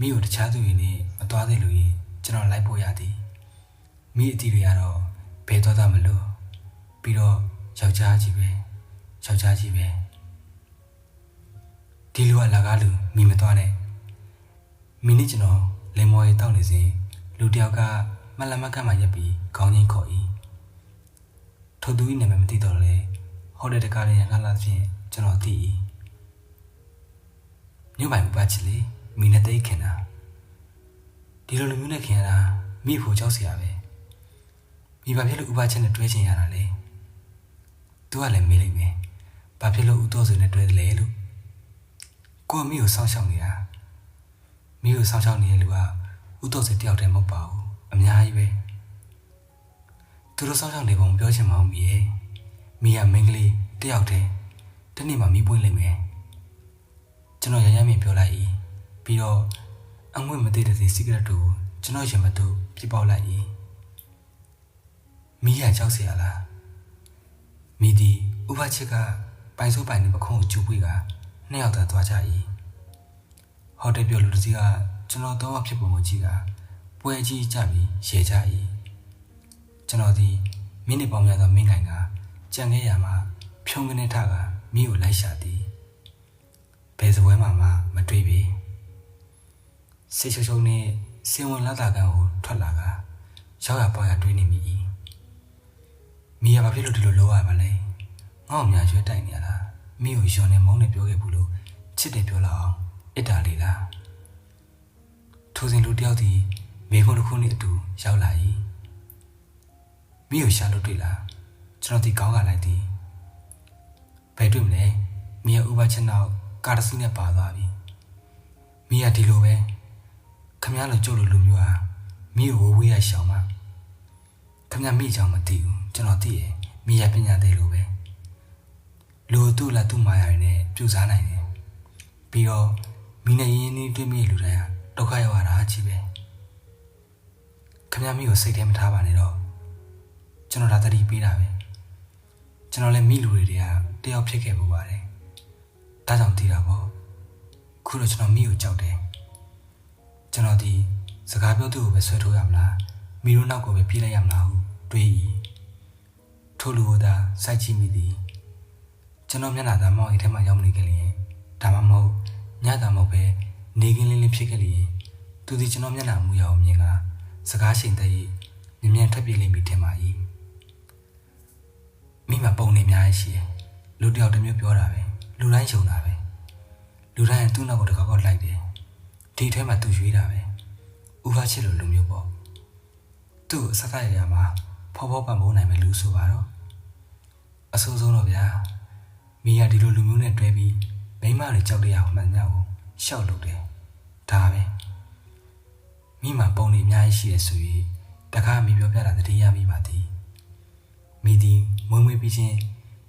မိကိုတခြားသူတွေနဲ့မသွားသေးလို့ကျွန်တော်လိုက်ဖို့ရသည်မိအတီတွေကတော့ဘယ်သွားတာမလို့ပြီးတော့ယောက်ျားကြီးပဲဒီလူကလာကားလူမိမသွားနဲ့မိနဲ့ကျွန်တော်လင်မော်ရီတောက်နေစဉ်လူတယောက်ကမလမကမှရက်ပြီးခေါင်းချင်းခေါ်၏ထိုသူ၏နာမည်မသိတော့လေဟိုတယ်တကားရန်ကလာဖြင့်ကျွန်တော်သိ၏မြို့ပိုင်ဥပချစ်လေမိနဲ့တိတ်ခင်တာဒီလိုလူမျိုးနဲ့ခင်ရတာမိဖို့ကြောက်စရာပဲမိဘာဖြစ်လို့ဥပချစ်နဲ့တွဲချင်ရတာလဲသူကလည်းမေးလိုက်မယ်ဘာဖြစ်လို့ဥတော်စုနဲ့တွဲတယ်လဲလို့ကိုကမိကိုစောင့်ရှောက်နေတာမိကိုစောင့်ရှောက်နေတဲ့လူကဥတော်စုတယောက်တည်းမဟုတ်ပါဘူးအများကြီးပဲသူတို့စောင့်ရှောက်နေပုံပြောချင်မအောင်မိရဲ့မိကမိန်းကလေးတယောက်တည်းတနေ့မှမိပွင့်လိမ့်မယ်ကျွန်တော်ရရမြင်ပြောလိုက်၏ပြီးတော့အငွေ့မသေးတဲ့စီကရက်တူကျွန်တော်ရင်မတူပြပေါက်လိုက်၏မိရကြောက်เสียလားမိဒီဥပချစ်ကပိုင်စိုးပိုင်နေပခုံးကိုကျူပွေးကနှစ်ယောက်သာသွားကြ၏ဟိုတယ်ပြောလူတစ်စီးကကျွန်တော်တော့ဖြစ်ပုံကိုကြည့်ကပွဲကြီးကြပြီးရေကြ၏ကျွန်တော်ဒီမိနစ်ပေါင်းများသောမိနိုင်ကကြံခဲ့ရမှာဖြုံကနေထကမိကိုလိုက်ရှာသည်ဘယ်စပွဲမှာမှမတွေ့ပြီဆေးချုံချုံနဲ့စင်ဝင်လာတာကန်ကိုထွက်လာကရောက်ရပေါ့ရတွေးနေမိ၏မိရဘာဖြစ်လို့ဒီလိုလုပ်ရမှာလဲငေါ့များရွှဲတိုက်နေရလားမိကိုယွန်နဲ့မုန်းနဲ့ပြောခဲ့ဘူးလို့ချစ်တယ်ပြောလောက်အောင်အစ်တာလေးလားထိုစဉ်လူတယောက်ဒီမိခွန်းတစ်ခုနဲ့အတူရောက်လာ၏မိကိုရှာလို့တွေ့လားကျွန်တော်ဒီကောင်းကလိုက်သည်ဘယ်တွေ့မလဲမိရဥပချစ်နောက်ကားတစ်စီးနဲ့ပါသွားပြီမိရဒီလိုပဲခမည်းလိုကြို့လိုလူမျိုးဟာမိကိုဝေးရရှောင်မှာခမည်းမိကြောင်မသိဘူးကျွန်တော်သိရဲ့မိရပညာသေးလို့ပဲလူသူ့လက်သူ့မာယာနဲ့ပြူစားနိုင်တယ်ပြီးတော့မိနဲ့ရင်းနှီးတွေ့မိလူတိုင်းဟာဒုက္ခရောက်ရတာကြီးပဲခမည်းမိကိုစိတ်ထဲမထားပါနဲ့တော့ကျွန်တော်ဒါတတိပေးတာပဲကျွန်တော်လည်းမိလူတွေကတယောက်ဖြစ်ခဲ့ပူပါတယ်ဒါကြောင့်သိတာပေါ့ခုတော့ကျွန်တော်မိကိုကြောက်တယ်ကျွန်တော်ဒီစကားပြောသူကိုပဲဆွဲထိုးရမလားမိတို့နောက်ကိုပဲပြေးလိုက်ရမလားဟုတွေး၏ထိုလူကသာစိုက်ကြည့်မိသည်ကျွန်တော်မျက်နှာသားမောင်းအိမ်ထဲမှာရောက်နေကြလျင်ဒါမှမဟုတ်ညတာမဟုတ်ပဲနေကင်းလေးဖြစ်ခဲ့လျင်သူဒီကျွန်တော်မျက်နှာမူရအောင်မြင်ကစကားရှိန်တဲ့မြင်ထွက်ပြေးလိမ့်မည်ထင်ပါ၏မိမပုံနေအများကြီးရှိတယ်လူတယောက်တစ်မျိုးပြောတာပဲလူတိုင်းယုံတာပဲလူတိုင်းသူ့နောက်ကိုတကောက်လိုက်တယ်ဒီထဲမှာသူရွေးတာပဲဥပချစ်လိုလူမျိုးပေါ့သူ့ကိုဆက်တိုက်ရမှာဖောပံ့ပိုးနိုင်မယ်လူဆိုပါတော့အဆိုးဆုံးတော့ဗျာမိရဒီလိုလူမျိုးနဲ့တွဲပြီးမိမတွေကြောက်တရားမှန်ညကိုရှောက်လုပ်တယ်ဒါပဲမိမပုံနေအများကြီးရှိရဆိုရင်တခါမိပြောပြတာတတိယမိပါသည်မိဒီမွေးမွေးပြီးချင်း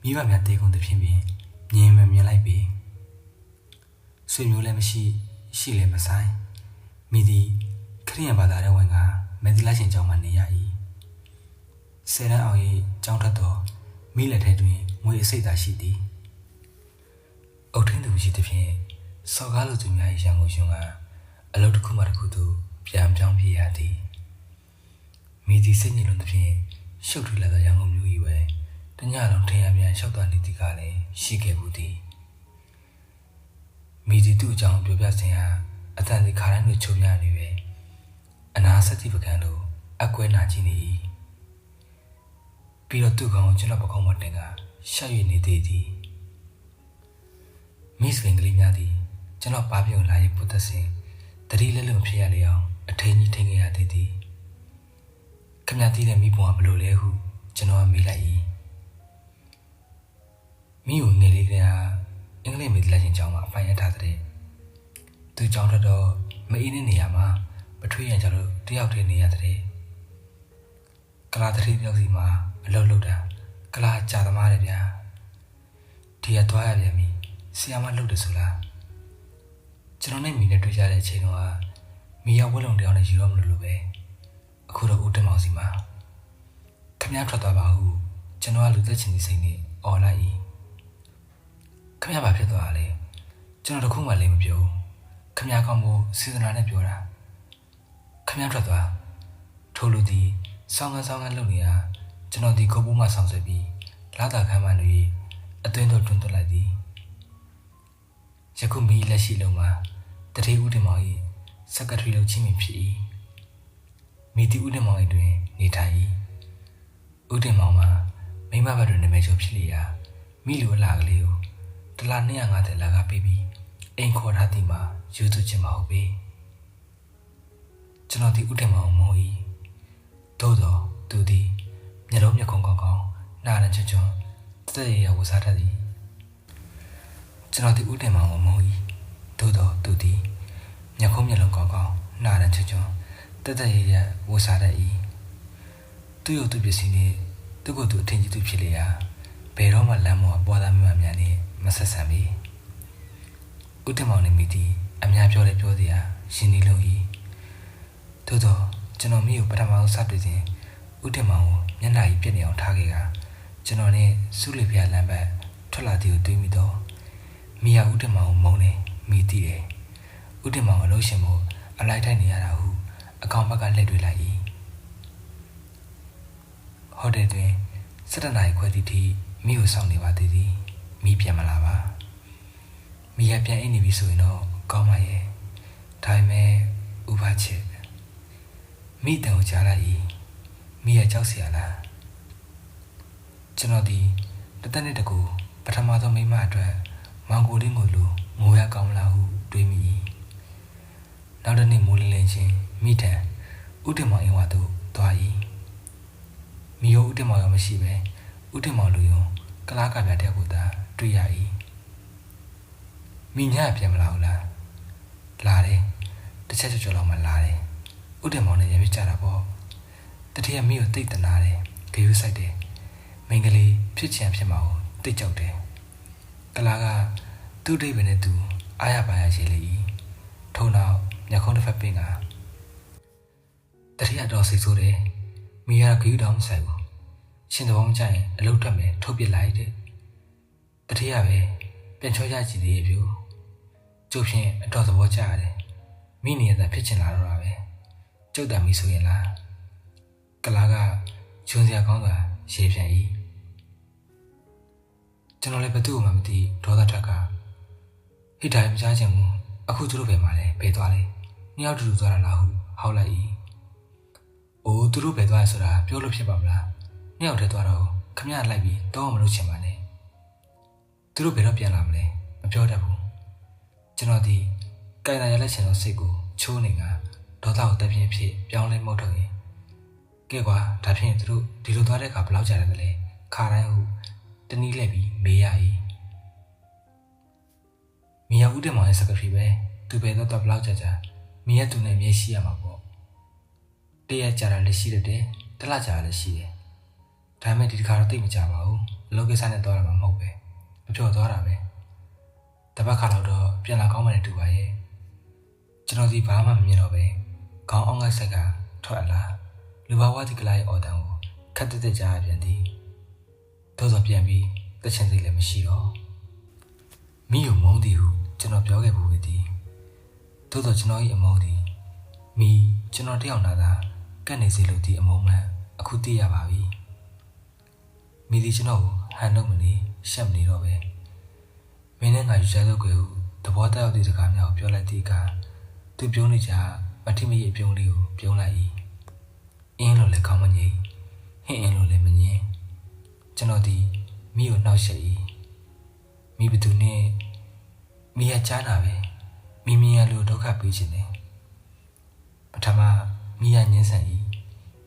မိဘများတေကုန်တဲ့ဖြစ်ပြီးမြင်လိုက်ပြီဆွေမျိုးလည်းမရှိရှိလည်းမဆိုင်မိဒီခရိယံဘာသာရဲ့ဝင်ကမေဒီလာရှင်ကျောင်းမှာနေရ၏ဆယ်တန်းအောင်၏ကျောင်းထက်တော့မိလက်ထဲတွင်ငွေအစိတ်သာရှိသည်အုတ်ထင်းသူရှိသည်ဖြင့်စော်ကားလူသူများ၏ရန်ကုန်ရှင်ကအလုပ်တစ်ခုမှတစ်ခုသို့ပြန်ပြောင်းပြေးရသည်မိဒီစိတ်ညစ်လွန်သည်ဖြင့်ရှုပ်ထွေးလာသောရန်ကုန်မြို့၏ပဲတညလုံးထင်ရမြန်လျှောက်သွားနေသည်ကလည်းရှိခဲ့ဘူးသည်မိဒီသူ့အကြောင်းပြောပြစဉ်ဟာအတန်ဒီခါတိုင်းလိုချုံရနေပဲအနာစတိပကံလိုအကွဲနာကြည့်နေ၏ပြီးတော့သူ့ကောင်ကိုကျွန်တော်ပကုံးမတင်ကရှက်ရည်နေသေးသည်မိစကင်ကလေးများသည်ကျွန်တော်ပါပြုံလာရေးပုတ်သက်စဉ်တတိလက်လုံးဖြစ်ရလေအောင်အထင်းကြီးထင်ခဲ့ရသေးသည်ခမရတီးတဲ့မိဘကဘလို့လဲဟုကျွန်တော်ကမေးလိုက်၏မိကိုငယ်လေးကအင်္ဂလိပ်မေဒီလာရှင်ကျောင်းမှာအပိုင်ရထားတဲ့သူကျောင်းထတော့မအေးတဲ့နေရာမှာပထွေးရံကြလို့တယောက်တည်းနေရတဲ့ကလာတတိတယောက်စီမှာအလုပ်လုပ်တာကလာကြာသမားတယ်ဗျာဒီကသွားရပြန်ပြီဆီယာမလုပ်တယ်ဆိုလားကျွန်တော်နဲ့မိနဲ့တွေ့ကြတဲ့အချိန်တော့မိရဝက်လုံးတယောက်နဲ့ယူတော့မလို့ပဲအခုတော့ဦးတင်မောင်စီမှာခမရထွက်သွားပါဟုကျွန်တော်ကလူသက်ချင်ဒီစိတ်နဲ့អော်လိုက်၏ခမရဘာဖြစ်သွားလဲကျွန်တော်တခုမှလည်းမပြောခ ခမရကောင်းဖို့စေတနာနဲ့ပြောတာခမရထွက်သွားထိုလူသည်ဆောင်းကန်းလုပ်နေတာကျွန်တော်ဒီခုတ်ပိုးမှဆောင်းဆွဲပြီးလာတာခမ်းမှတွေအသွင်းတို့တွန်းသွတ်လိုက်သည်ယခုမီလက်ရှိလုံးမှာတတိဦးတင်မောင်၏စက်ကထရီလုပ်ချင်းဖြစ်၏မိတီဦးတင်မောင်၏တွင်နေထိုင်၏ဦးတင်မောင်မှာမိမဘက်တွင်နာမည်ကျော်ဖြစ်လျာမိလူအလားကလေးကိုတလား250လာကပေးပြီးအိမ်ခေါ်ထားသည်မှာယူသွချင်းမဟုတ်ပေကျွန်တော်ဒီဦးတင်မောင်မို့၏သို့တော့သူသည်မျက်လုံးမျက်ခုံးကောင်းကောင်းနားနဲ့ချွတ်တက်ရဝစားတတ်သည်ကျွန်တော်ဒီဦးတင်မောင်မို့၏သို့တော့သူသည်မျက်ခုံးမျက်လုံးကောင်းကောင်းနားနဲ့ချွတ်တက်ရဝစားတတ်၏သူ့ရုပ်သူပစ္စည်းနဲ့သူ့ကိုယ်သူအထင်ကြီးသူဖြစ်လျာဘယ်တော့မှလမ်းမောပွားသားမြတ်များနဲ့မဆက်ဆံပြီဦးတင်မောင်နဲ့မိတီအများပြောတယ်ပြောစရာရှင်နေလို့ဤသို့တော့ကျွန်တော်မိကိုပထမဆုံးစတွေ့စဉ်ဦးတင်မောင်ကိုမျက်နှာကြီးပြစ်နေအောင်ထားခဲ့ကကျွန်တော်နဲ့စုလီဖျားလမ်းဘက်ထွက်လာသည်ကိုတွေးမိတော့မိရဦးတင်မောင်ကိုမုန်းတယ်မိတီတယ်ဦးတင်မောင်အလို့ရှင်မို့အလိုက်ထိုက်နေရတာဟုအကောင်ဘက်ကလှည့်တွေ့လိုက်၏ဟိုတယ်တွင်7 နာရီခွဲသည့်ထိမိကိုစောင့်နေပါသေးသည်မိပြန်မလာပါမိရပြန်အိမ်နေပြီဆိုရင်တော့ကောင်းပါရဲ့ဒါပေမဲ့ဥပချစ်မိတန်ကိုကြားလိုက်၏မိရကြောက်เสียလားကျွန်တော်ဒီတသက်နဲ့တကူပထမဆုံးမိမအတွက်မောင်ကိုလေးကိုလူငိုရကောင်းလားဟုတွေးမိ၏နောက်တစ်နေ့မိုးလင်းလင်းချင်းမိထံဦးတင်မောင်အိမ်ဝါသို့သွား၏မိရောဦးတင်မောင်ရောမရှိပဲဦးတင်မောင်လူယုံကလားကပြတဲ့ကိုသာတွေ့ရ၏မိညပြန်မလာဘူးလားလာတယ်တစ်ချက်ကြော်လောက်မှလာတယ်ဦးတင်မောင်နဲ့ရပြကြတာပေါ့တတိယမိကိုတိတ်တနာတယ်ဂေယူဆိုင်တယ်မိန်းကလေးဖြစ်ချင်ဖြစ်မှာကိုတိတ်ကြောက်တယ်ကလားကသူ့ဒိတ်ပဲနဲ့သူအားရပါရချေလေ၏ထုံတော့ညခုံးတစ်ဖက်ပင်ကတတိယတော့စိတ်ဆိုးတယ်မိရဂေယူတောင်းဆိုင်ဘူးရှင်တော်မကြရင်အလုပ်ထွက်မယ်ထုတ်ပစ်လိုက်တဲ့တတိယပဲပြန်ချောရကြည့်သေးရဲ့ပြူကျုပ်ဖြင့်အတော်သဘောကျရတယ်မိနေရတာဖြစ်ချင်လာတော့တာပဲကျုပ်တံမိဆိုရင်လားကလားကချွန်းစရာကောင်းစွာရှေ့ပြန်၏ကျွန်တော်လည်းဘသူ့မှမသိဒေါသထက်ကဟိတိုင်းမကြားချင်ဘူးအခုသူတို့ပဲမှာလဲဘယ်သွားလဲနှစ်ယောက်တူတူသွားတာလားဟုဟောက်လိုက်၏အိုးသူတို့ပဲသွားရဆိုတာပြောလို့ဖြစ်ပါမလားနှစ်ယောက်တည်းသွားတော့ခမရလိုက်ပြီးတော့မလို့ချင်ပါနဲ့သူတို့ဘယ်တော့ပြန်လာမလဲမပြောတတ်ဘူးကျွန်တော်ဒီကိုင်လာရလက်ချင်တော့စိတ်ကိုချိုးနေကဒေါသကိုတက်ပြင်းဖြစ်ပြောင်းလဲမှုတ်ထုတ်ရင်ကဲကွာဒါဖြင့်သူတို့ဒီလိုသွားတဲ့အခါဘယ်လောက်ကြာတယ်လဲခါတိုင်းဟုတနည်းလှည့်ပြီးမေးရ၏မိရဦးတင်မောင်ရဲ့စကားဖြေပဲသူပဲတော့ဘယ်လောက်ကြာမိရသူနဲ့အမြဲရှိရမှာပေါ့တရက်ကြာတာလည်းရှိတယ်တလကြာတာလည်းရှိတယ်ဒါပေမဲ့ဒီတစ်ခါတော့သိမကြပါဘူးအလုပ်ကိစ္စနဲ့သွားရမှာမဟုတ်ပဲအပြော့သွားတာပဲတပတ်ခါလောက်တော့ပြန်လာကောင်းမှလည်းတူပါရဲ့ကျွန်တော်ဒီဘာမှမမြင်တော့ပဲခေါင်းအောင်ငိုက်ဆက်ကထွက်လာလူဘာဝတိကလာရဲ့အော်တန်ကိုခက်တက်ကြားပြန်သည်သို့သောပြန်ပြီးတချင်စိတ်လည်းမရှိတော့မိယုံမုန်းသည်ဟုကျွန်တော်ပြောခဲ့ဘူးပဲသည်သို့သောကျွန်တော်၏အမုန်းသည်မိကျွန်တော်တယောက်နာသာကတ်နေစေလို့ဒီအမုန်းမှအခုသိရပါပြီမိဒီကျွန်တော်ကိုဟန်တော့မနေရှက်မနေတော့ပဲမင်းနဲ့ငါယူချတော့ကွယ်ဟုသဘောတရောက်သည့်စကားများကိုပြောလိုက်သည့်အခါသူပြုံးနေကြမထိမရအပြုံးလေးကိုပြုံးလိုက်၏အင်းလို့လည်းကောင်းမငြိမ်ဟင်းအင်းလို့လည်းမငြင်းကျွန်တော်ဒီမိကိုနှောက်ရှက်၏မိဘသူနဲ့မိရချားတာပဲမိမိရလို့ဒုက္ခပေးခြင်းနဲ့ပထမမိရညှင်းဆန်၏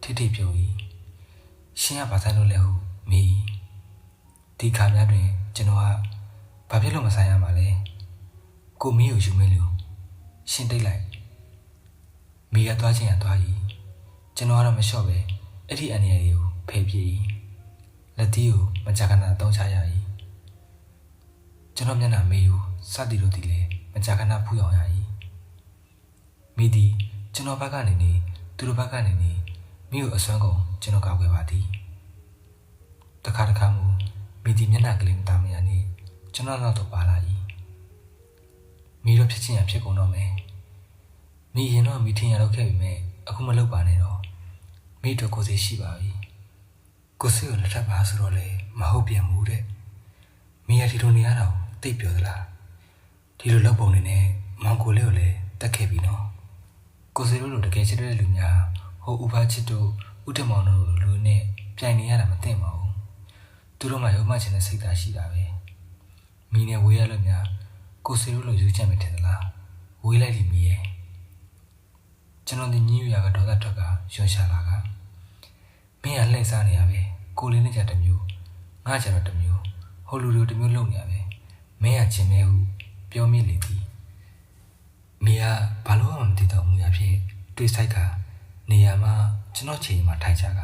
ထိထိပြုံး၏ရှင်ကဘာဆိုင်လို့လဲဟုမေးဒီခါများတွင်ကျွန်တော်ကဘာဖြစ်လို့မဆိုင်ရမှာလဲကိုမီးကိုယူမဲလို့ရှင်တိတ်လိုက်မိရသွားခြင်းရသွား၏ကျွန်တော်ကတော့မလျှော့ပဲအဲ့ဒီအနေအရာကိုဖယ်ပြ၏လက်သီးကိုမကြာခဏတောင်းချရ၏ကျွန်တော်မျက်နှာမေးကိုစသည်လို့ဒီလေမကြာခဏဖူးအောင်ရ၏မိသည်ကျွန်တော်ဘက်ကနေနေသူတို့ဘက်ကနေနေမိကိုအစွမ်းကုန်ကျွန်တော်ကောက်ခဲ့ပါသည်တခါတခါမူမိသည်မျက်နှာကလေးမသားမရနေကျွန်တော်နောက်တော့ပါလာ၏ မိတော့ဖြစ်ချင်းရဖြစ်ကုန်တော့မယ်မိရင်တော့မိထင်ရတော့ခဲ့ပြီမဲ့အခုမလုပ်ပါနဲ့တော့မိတို့ကိုယ်စီရှိပါပြီကိုစိကိုလက်ထပ်ပါဆိုတော့လေမဟုတ်ပြန်ဘူးတဲ့မိရဒီလိုနေရတာကိုသိပြောသလားဒီလိုလောက်ပုံနေနဲ့မောင်ကိုလေးကိုလည်းတက်ခဲ့ပြီနော်ကိုစိတို့လိုတကယ်ချစ်တဲ့လူများဟိုဥပါချစ်တို့ဥထမောင်တို့လိုလူနဲ့ပြိုင်နေရတာမသိပါဘူးသူတို့မှရုံမှချင်တဲ့စိတ်ဓာတ်ရှိတာပဲမိနဲ့ဝေးရလို့များကိုစိတို့လိုယူချင်မှထင်သလားဝေးလိုက်လိမ့်မည်ရဲ့ကျွန်တော်ဒီညယူရကဒေါသထွက်ကရွှန်ရှာလာကမင်းကလှည့်စားနေရပဲကိုလေးနဲ့ကြတစ်မျိုးငါကြတော့တစ်မျိုးဟိုလူတွေတစ်မျိုးလုံနေရပဲမင်းကချင်းမဲဟုပြောမိလေသည်မိကဘာလို့မှမသိတော့ဘူးရဖြစ်တွေ့ဆိုင်ကနေရာမှာကျွန်တော်ချိန်မှာထိုင်ကြက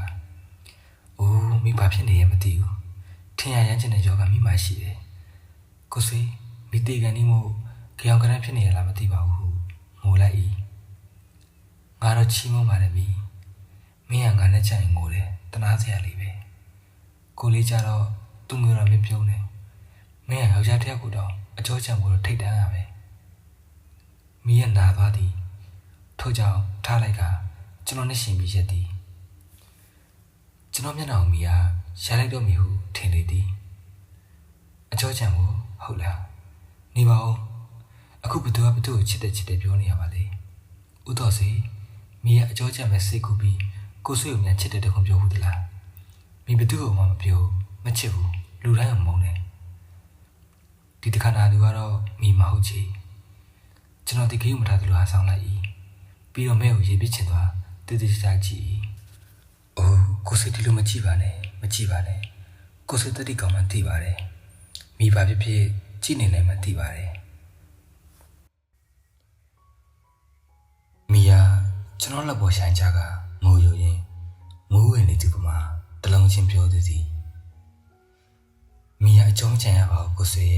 အိုးမိဘာဖြစ်နေရမသိဘူးထင်ရရမ်းချင်တဲ့ယောဂမိမှရှိတယ်ကိုစိမိတေကန်နေမို့ကြောင်ကရန်ဖြစ်နေရလားမသိပါဘူးငိုလိုက်၏ငါတော့ချီးမွမ်းပါတယ်မိမင်းကငါနဲ့ချိုင်ငိုတယ်တနာစရာလေးပဲကိုလေးကြတော့သူ့မျိုးတော်မင်းပြုံးတယ်မင်းကယောက်ျားတစ်ယောက်ကိုတော့အကျော်ချံကိုတော့ထိတ်တန်းရပဲမိရဲ့နာသွားသည်ထို့ကြောင့်ထားလိုက်ကကျွန်တော်နဲ့ရှင်ပြီးရက်သည်ကျွန်တော်မျက်နှာကိုမိကရှာလိုက်တော့မိဟုထင်လေသည်အကျော်ချံကိုဟုတ်လားနေပါဦးအခုဘသူကဘသူ့ကိုချစ်တယ်ပြောနေရပါလေဥတော်စီမိရဲ့အကျော်ချံပဲစိတ်ကူပြီးကိုဆွေကိုမြန်ချစ်တဲ့တခုပြောဘူးသလားမိဘသူ့ကိုမှမပြောမချစ်ဘူးလူတိုင်းကမုန်းတယ်ဒီတခါနာသူကတော့မိမဟုတ်ချီကျွန်တော်ဒီကိယူမထားသလိုအားဆောင်လိုက်၏ပြီးတော့မဲကိုရေးပစ်ချင်သွားတည်တည်ချာကြည့်အိုးကိုစိတ်ဒီလိုမကြည့်ပါနဲ့ကိုစိတ်တတိကောင်မှသိပါတယ်မိဘာဖြစ်ဖြစ်ကြည့်နေနိုင်မှသိပါတယ်မိယာကျွန်တော်လက်ပေါ်ဆိုင်ချကငိုယူရင်မိုးဝင်နေသူပမာတလုံးချင်းပြောသူစီမိယာအကျုံးချင်ရပါကိုဆွေ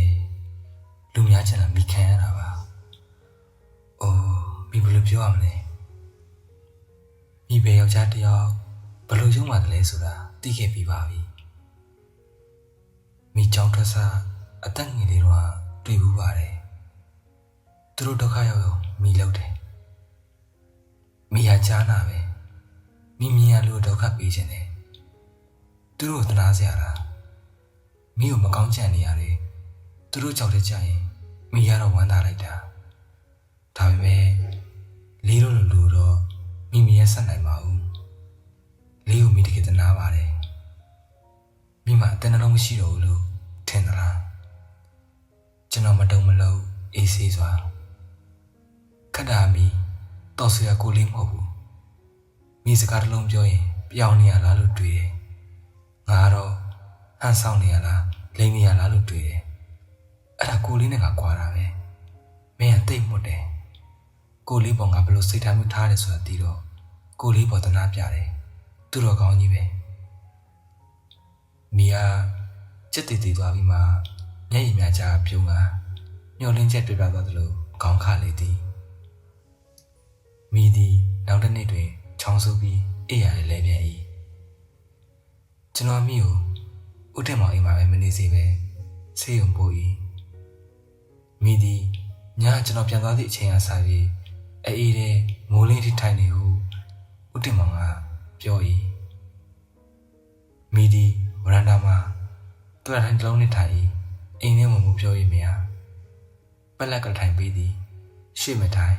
လူများချင်လာမိခံရတာပါအိုးမိဘယ်လိုပြောရမလဲမိပဲယောက်ျားတယောက်ဘယ်လိုရုံးမှတလဲဆိုတာသိခဲ့ပြီးပါပြီမိကြောင်ထွက်စားအသက်ငယ်လေးတော့တွေ့ဘူးပါတယ်သူတို့ဒုက္ခရောက်မိလောက်တယ်မိရချားနာပဲမိမြင်ရလို့ဒုက္ခပေးခြင်းနဲ့သူတို့သနာစရာလားမိကိုမကောင်းကြံ့နေရတယ်သူတို့ကြောက်တဲ့ကြရင်မိရတော့ဝမ်းသာလိုက်တာဒါပေမဲ့လေးတို့လူတော့မိမရဆက်နိုင်ပါဘူးလေးကိုမိတကယ်သနာပါတယ်မိမအတန်နှလုံးမရှိတော့ဘူးလို့ထင်သလားကျွန်တော်မတုံမလုံးအေးဆေးစွာခက်တာမိတော့ဆရာကိုလေးမဟုတ်ဘူးမိစကားတစ်လုံးပြောရင်ပြောင်းနေရလားလို့တွေးတယ်ငါကတော့ဟန်ဆောင်နေရလားလိမ့်နေရလားလို့တွေးတယ်အဲ့ဒါကိုလေးနဲ့ငါကွာတာပဲမင်းကတိတ်မှုတ်တယ်ကိုလေးပေါ်ငါဘယ်လိုစိတ်ထားမှုထားတယ်ဆိုတာသိတော့ကိုလေးပေါ်တနာပြတယ်သူတော်ကောင်းကြီးပဲမိကစက်တည်တည်သွားပြီးမှမျက်ရည်များကြားပြုံးကညှော်လင်းချက်ပြပြသွားသလိုခေါင်းခလေသည်မိသည်နောက်တစ်နေ့တွင်ချောင်းဆိုးပြီးအိပ်ရတယ်လဲပြန်၏ကျွန်တော်မိကိုဥထင်မောင်အိမ်မှာပဲမနေစေပဲဆေးရုံပို့၏မိသည်ညကျွန်တော်ပြန်သွားသည့်အချိန်အားစပြီးအေးတဲ့မိုးလင်းထိထိုင်နေဟုဥထင်မောင်ကပြော၏မိသည်ဝရန်တာမှာသူ့အထိုင်တစ်လုံးနဲ့ထိုင်၏အိမ်ထဲမှာမပြော၏မရပလက်ကထိုင်ပေးသည်ရှေ့မထိုင်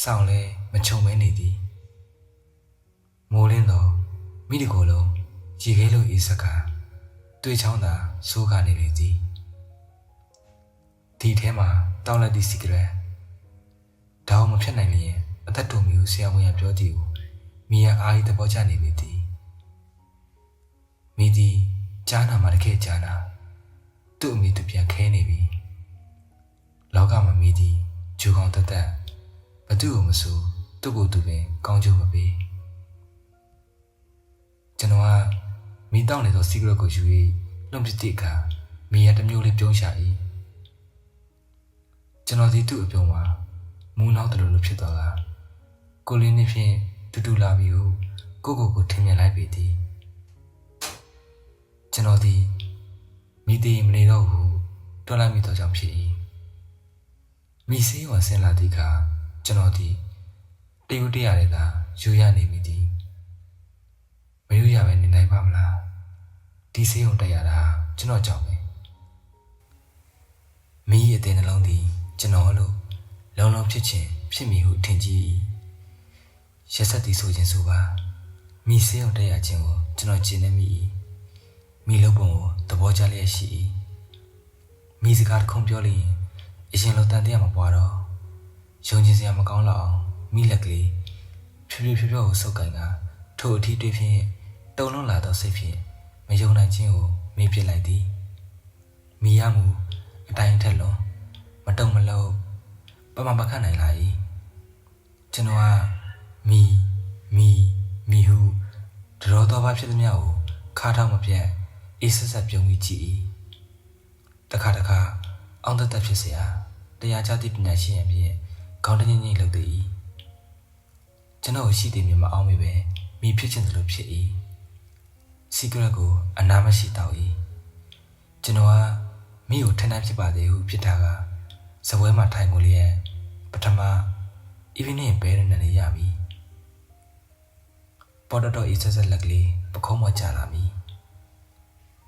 ဆောင်လဲမချုံမဲနေသည်မိုးလင်းတော့မိတကိုယ်လုံးရေခဲလိုအေးစကားတွေ့ချောင်းသာဆိုးကနေလေသည်ဒီထဲမှာတောင်းလိုက်သည့်စီဂရက်ဒါအောင်မဖြစ်နိုင်လျင်အသက်တူမျိုးဆရာဝန်ကပြောသည်ကိုမိရအားကြီးသဘောကျနေပြီသည်မိသည်ကြားနာမှတကယ်ကြားနာသူ့အမိသူပြန်ခဲနေပြီလောကမှာမိသည်ဂျူကောင်တက်ဘသူ့ကိုမဆိုသူ့ကိုယ်သူပင်ကောင်းကျိုးမပေးကျွန်တော်ကမိတောင်းနေသောစီဂရက်ကိုယူ၍လွန်ပစ်တဲ့အခါမိရတစ်မျိုးလေးပြုံးရှာ၏ကျွန်တော်ဒီသူ့အပြုံးမှာမူးနောက်တလူလိုဖြစ်သွားတာကိုလေးနဲ့ဖြင့်တူလာပြီဟုကိုထင်မြင်လိုက်ပြီသည်ကျွန်တော်ဒီမိသေးမနေတော့ဘူးတော်လိုက်မိတော့ကြောင့်ဖြစ်၏ မိစေးဝဆင်းလာသည့်အခါကျွန်တော်သည်တရုတ်တရတဲ့သာယူရနေမိသည်မယူရပဲနေနိုင်ပါမလားဒီစေးုံတက်ရတာကျွန်တော်ကြောင့်ပဲမိအသေးနှလုံးသည်ကျွန်တော်လို့လုံးလုံးဖြစ်ခြင်းဖြစ်မိဟုထင်ကြည်ရက်ဆက်သည်ဆိုခြင်းဆိုပါမိစေးုံတက်ရခြင်းကိုကျွန်တော်ကျင့်နေမိမိလုံးပုံကိုသဘောကျလျက်ရှိမိစကားတစ်ခုပြောလို့အရင်လိုတန်တရားမပွားတော့ယုံကြည်စရာမကောင်းတော့မိလက်ကလေးဖြည်းဖြည်းကိုစုပ်ကိုင်ကထိုအထီးတွေးဖြင့်တုံလုံးလာသောစိတ်ဖြင့်မယုံနိုင်ခြင်းကိုမေးပြလိုက်သည်မိရမှုအတိုင်းထက်လွန်မတုံမလို့ပမပခတ်နိုင်လာ၏ကျွန်တော်ကမိဟုတရောတော်ဘာဖြစ်သမျှကိုခါထောက်မပြတ်အေးဆက်ဆက်ပြုံးပြီးကြည့်၏တခါအောင်သက်ဖြစ်เสียတရားချသည့်ပညာရှိရင်ဖြင့်ခေါင်းတညင်ညင်လုပ်သည်ကျွန်တော်ရှိသည်မြင်မအောင်မိပဲမိဖြစ်ခြင်းသလိုဖြစ်၏စီကရက်ကိုအနာမရှိတော့၏ကျွန်တော်ကမိကိုထမ်းထမ်းဖြစ်ပါသေးဟုဖြစ်တာကစပွဲမှာထိုင်မှုလျက်ပထမ evening ဘဲရနေနေရပြီပေါ်တော်အေးဆက်ဆက်လက်ကလေးပခုံးမကြလာပြီ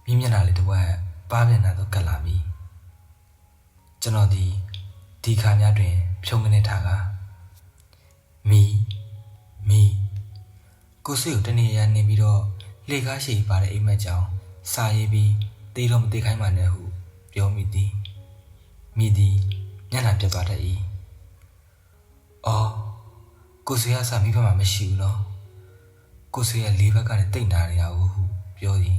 မိမျက်နှာလေးတစ်ဝက်ပါးပြန်လာတော့ကတ်လာပြီကျွန်တော်ဒီခါများတွင်ဖြုံကနေထားကမိကိုစိတ်ကိုတနေ့ရနေပြီးတော့လေကားရှိပါတဲ့အိမ်မက်ကြောင်စာရေးပြီးတေးတော့မတေးခိုင်းပါနဲ့ဟုပြောမိသည်မိသည်ညနာပြတ်သွားတတ်၏အော်ကိုဆွေရစာမိဘမှာမရှိဘူးနော်ကိုဆွေရလေးဘက်ကနေတိတ်နာနေရဟုပြောသည်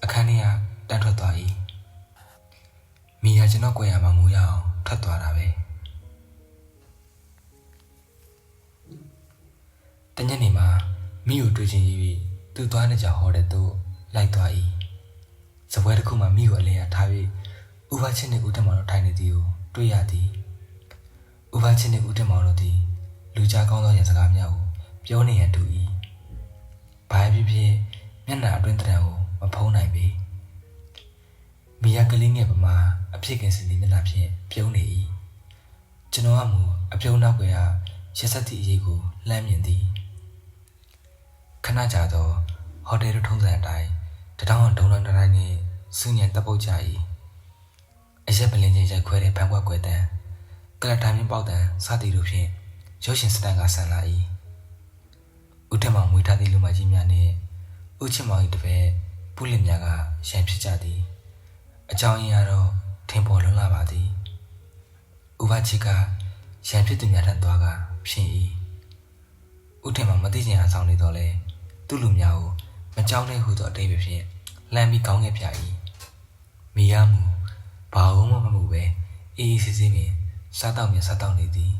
အခန်းထဲကတန်းထွက်သွား၏မိဟာကျွန်တော်ကြွယ်ရမှာငိုရအောင်ထွက်သွားတာပဲတညနေမှာမိကိုတွေ့ချင်းပြီးသူ့သွားနေကြဟောတဲ့သူ့လိုက်သွား၏စပွဲတစ်ခုမှာမိကိုအလဲရထားပြီးဥပချင်းနဲ့ဦးတက်မောင်တို့ထိုင်နေသည်ကိုတွေ့ရသည်ဥပချင်းနဲ့ဦးတက်မောင်တို့သည်လူကြားကောင်းသောရန်စကားများကိုပြောနေရန်တူ၏ဘာဖြစ်မျက်နှာအတွင်းတရံကိုမဖုံးနိုင်ပေမိရကလေးငယ်ပမာအဖြစ်ကင်စင်ဒီမျက်နှာဖြင့်ပြုံးနေ၏ကျွန်တော်ကမူအပြုံးနောက်ကရရက်ဆက်သည့်အရေးကိုလှမ်းမြင်သည်ခဏကြာသောဟိုတယ်ထုံးစံအတိုင်းတထောင်ဒုံတိုင်းနှင့်စူးညံတပ်ပုတ်ကြ၏အရက်ပလင်းချင်းရိုက်ခွဲတဲ့ဖန်ကွက်ကွယ်တန်းကလတိုင်းမြပေါက်တန်းစသည်တို့ဖြင့်ရုပ်ရှင်စတန်ကဆန်လာ၏ဦးထမောင်မွေထားသည့်လူမကြီးများနှင့်ဦးချစ်မောင်၏တပည့်ပုလင်များကရန်ဖြစ်ကြသည်အကြောင်းရင်းကတော့ထင်ပေါ်လွန်းလာပါသည်ဥပချစ်ကရန်ဖြစ်သူများထံသွားကဖြစ်၏ဦးထင်မောင်မသိချင်အားဆောင်နေတော့လေသူ့လူများကိုမကြောက်တဲ့ဟုသောအတိတ်ပဲဖြင့်လှမ်းပြီးကောင်းခဲ့ပြ၏မိရမှုဘာဝမှမမှုပဲအေးအေးဆေးဆေးပင်စားတောက်နေသည်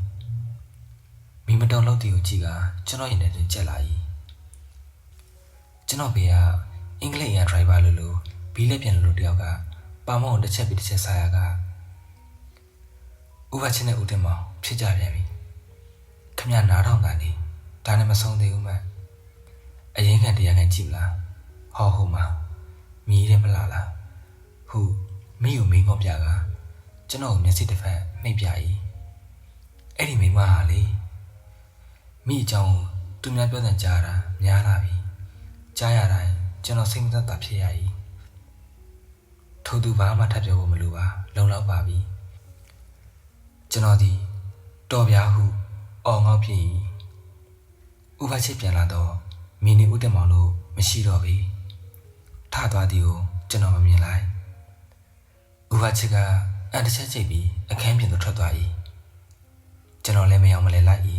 မိမတုံလို့တီကိုကြည့်ကကျွန်တော်ရင်ထဲတွင်ကြက်လာ၏ကျွန်တော်ဘေးကအင်္ဂလိပ်ရန်ဒရိုင်ဘာလို့ဘီးလက်ပြန်လို့တယောက်ကပါမောင်းတစ်ချက်ပြီးတစ်ချက်စားရကဥပချင်းနဲ့ဦးတင်မောင်ဖြစ်ကြပြန်ပြီခမရနားထောင်ကနေဒါနဲ့မဆုံးသေးဘူးမအရင်ခံတရားခံကြည့်မလားဟောမှာမီးတယ်မလားဟုမိကိုမိငေါပြကကျွန်တော်မျက်စိတစ်ဖက်နှိပ်ပြ၏အဲ့ဒီမိမဟာလေမိအကြောင်းသူများပြောတဲ့ကြားတာများလာပြီကြားရတိုင်းကျွန်တော်စိတ်မသက်သာဖြစ်ရ၏ထို့သူဘာမှထပ်ပြောဖို့မလိုပါလုံလောက်ပါပြီကျွန်တော်ဒီတော်ပြားဟုအော်ငေါဖြစ်၏ဥပချစ်ပြန်လာတော့မိနေဦးတက်မောင်တို့မရှိတော့ပြီထသွားသည်ကိုကျွန်တော်မမြင်လိုက်ဥပချစ်ကအန်တချက်ချိတ်ပြီးအခန်းပြင်သို့ထွက်သွား၏ကျွန်တော်လည်းမရောက်မလဲလိုက်၏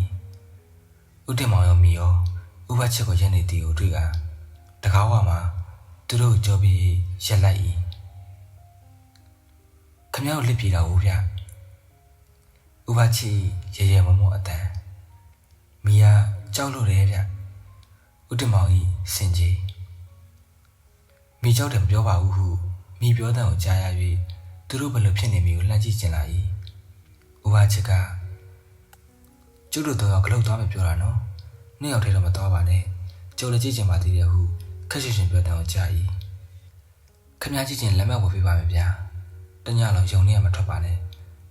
ဦးတက်မောင်ရောမိရောဥပချစ်ကိုရက်နေသည်ကိုတွေ့ကတကားဝမှာသူတို့ကိုကြောပြီးရက်လိုက်၏ခမရကိုလစ်ပြေတာဟုတ်ဗျဥပချစ်ရေမမောအတန်မိကကြောက်လို့တယ်ဗျဦးတင်မောင်ကြီးစင်ကြီးမိကြောက်တယ်မပြောပါဘူးဟုမိပြောတဲ့ကိုကြားရ၍သူတို့ဘယ်လိုဖြစ်နေမိကိုလှမ်းကြည့်ကျင်လာ၏ဥပချစ်ကကျုပ်တို့တော့ဂလုတ်သွားမယ်ပြောတာနော်နှစ်ယောက်တည်းတော့မသွားပါနဲ့ကျုပ်လည်းကြည့်ကျင်ပါသေးတယ်ဟုခက်ရှင်ပြောတဲ့ကိုကြား၏ခမရကြည့်ကျင်လက်မှတ်ဝယ်ပေးပါမယ်ဗျာတညလုံးယုံနေရမထွက်ပါနဲ့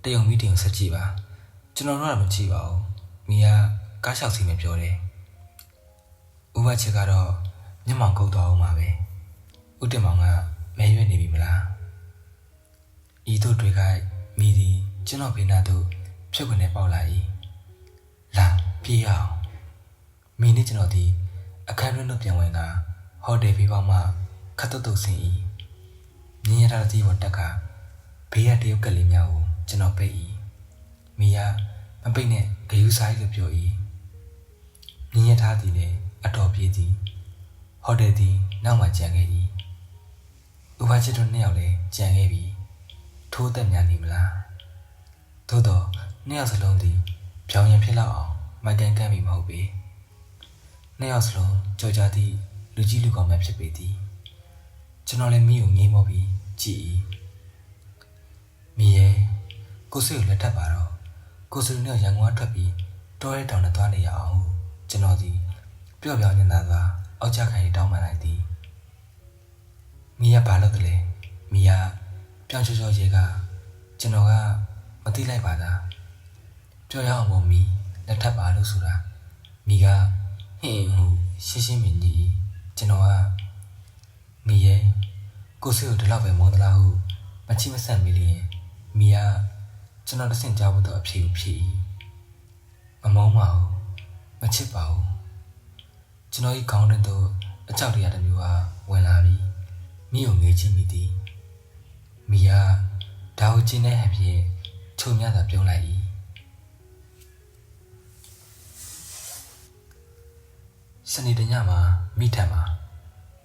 တ တယုံမိတယုံဆက်ကြည့်ပါကျွန်တော်တို့ကမကြည့်ပါဘူးမိကကားလျှောက်စီမယ်ပြောတယ်ဥပချစ်ကတော့မျက်မှောင်ကုတ်သွားအောင်ပါပဲဦးတင်မောင်ကမဲရွက်နေပြီမလားဤတို့တွေခိုက်မိသည်ကျွန်တော်ဘေးနာသို့ဖြုတ်ကနေပေါက်လာ၏လာပြေးအောင်မိနဲ့ကျွန်တော်ဒီအခန်းတွင်းသို့ပြန်ဝင်ကဟိုတယ်ဘေးပေါက်မှခတ်တုတ်တုတ်ဆင်း၏မြင်းရထားသည့်ပေါ်တက်ကဘေးရတရုတ်ကလေးများကိုကျွန်တော်ပိတ်၏မိကမပိတ်နဲ့ဂယုဆိုင်လို့ပြော၏မြင်းရထားသည်လည်းအတော်ပြေးသည်ဟိုတယ်သည်နောက်မှကြံခဲ့၏ဥပချစ်တို့နှစ်ယောက်လည်းကြံခဲ့ပြီထိုးသက်များနေမလားသို့တော့နှစ်ယောက်စလုံးသည်ပြောင်းရင်ဖြစ်လောက်အောင်မိုက်ကန်ကန့်ပြီမဟုတ်ပေနှစ်ယောက်စလုံးကြော်ကြသည့်လူကြီးလူကောင်းများဖြစ်ပေသည်ကျွန်တော်လည်းမိကိုငေးမောပြီးကြည်၏မိရဲ့ကိုစိတ်ကိုလက်ထပ်ပါတော့ကိုစိတ်နဲ့ရန်ကုန်ကထွက်ပြီးတောရဲတောင်နဲ့သွားနေရအောင်ကျွန်တော်ဒီပျော့ပြောင်းနေတာသာအောက်ကျခိုင်တောင်းပန်လိုက်သည်မိရဘာလို့တလဲမိရပြောင်းချောချောရေကကျွန်တော်ကမသိလိုက်ပါလားပြောရအောင်မို့မိလက်ထပ်ပါလို့ဆိုတာမိကဟင်းဟုရှင်းရှင်းမြင်ကြီးကျွန်တော်ကမိရဲ့ကိုစိတ်ကိုဒီလောက်ပဲမောသလားဟုမချိမဆန့်မိလျင်မိကကျွန်တော်တဆင့်ကြားဖို့တော့အဖြေကိုဖြေ၏မမောင်းပါဘူးမချစ်ပါဘူးကျွန်တော်ဤခေါင်းထဲသို့အကြောက်တရားတစ်မျိုးဟာဝင်လာပြီးမိကိုငေးကြည့်မိသည်မိကဒါကိုကျင်းတဲ့ဟန်ဖြင့်ချုံမြသာပြုံးလိုက်၏စနေတညမှာမိထံမှာ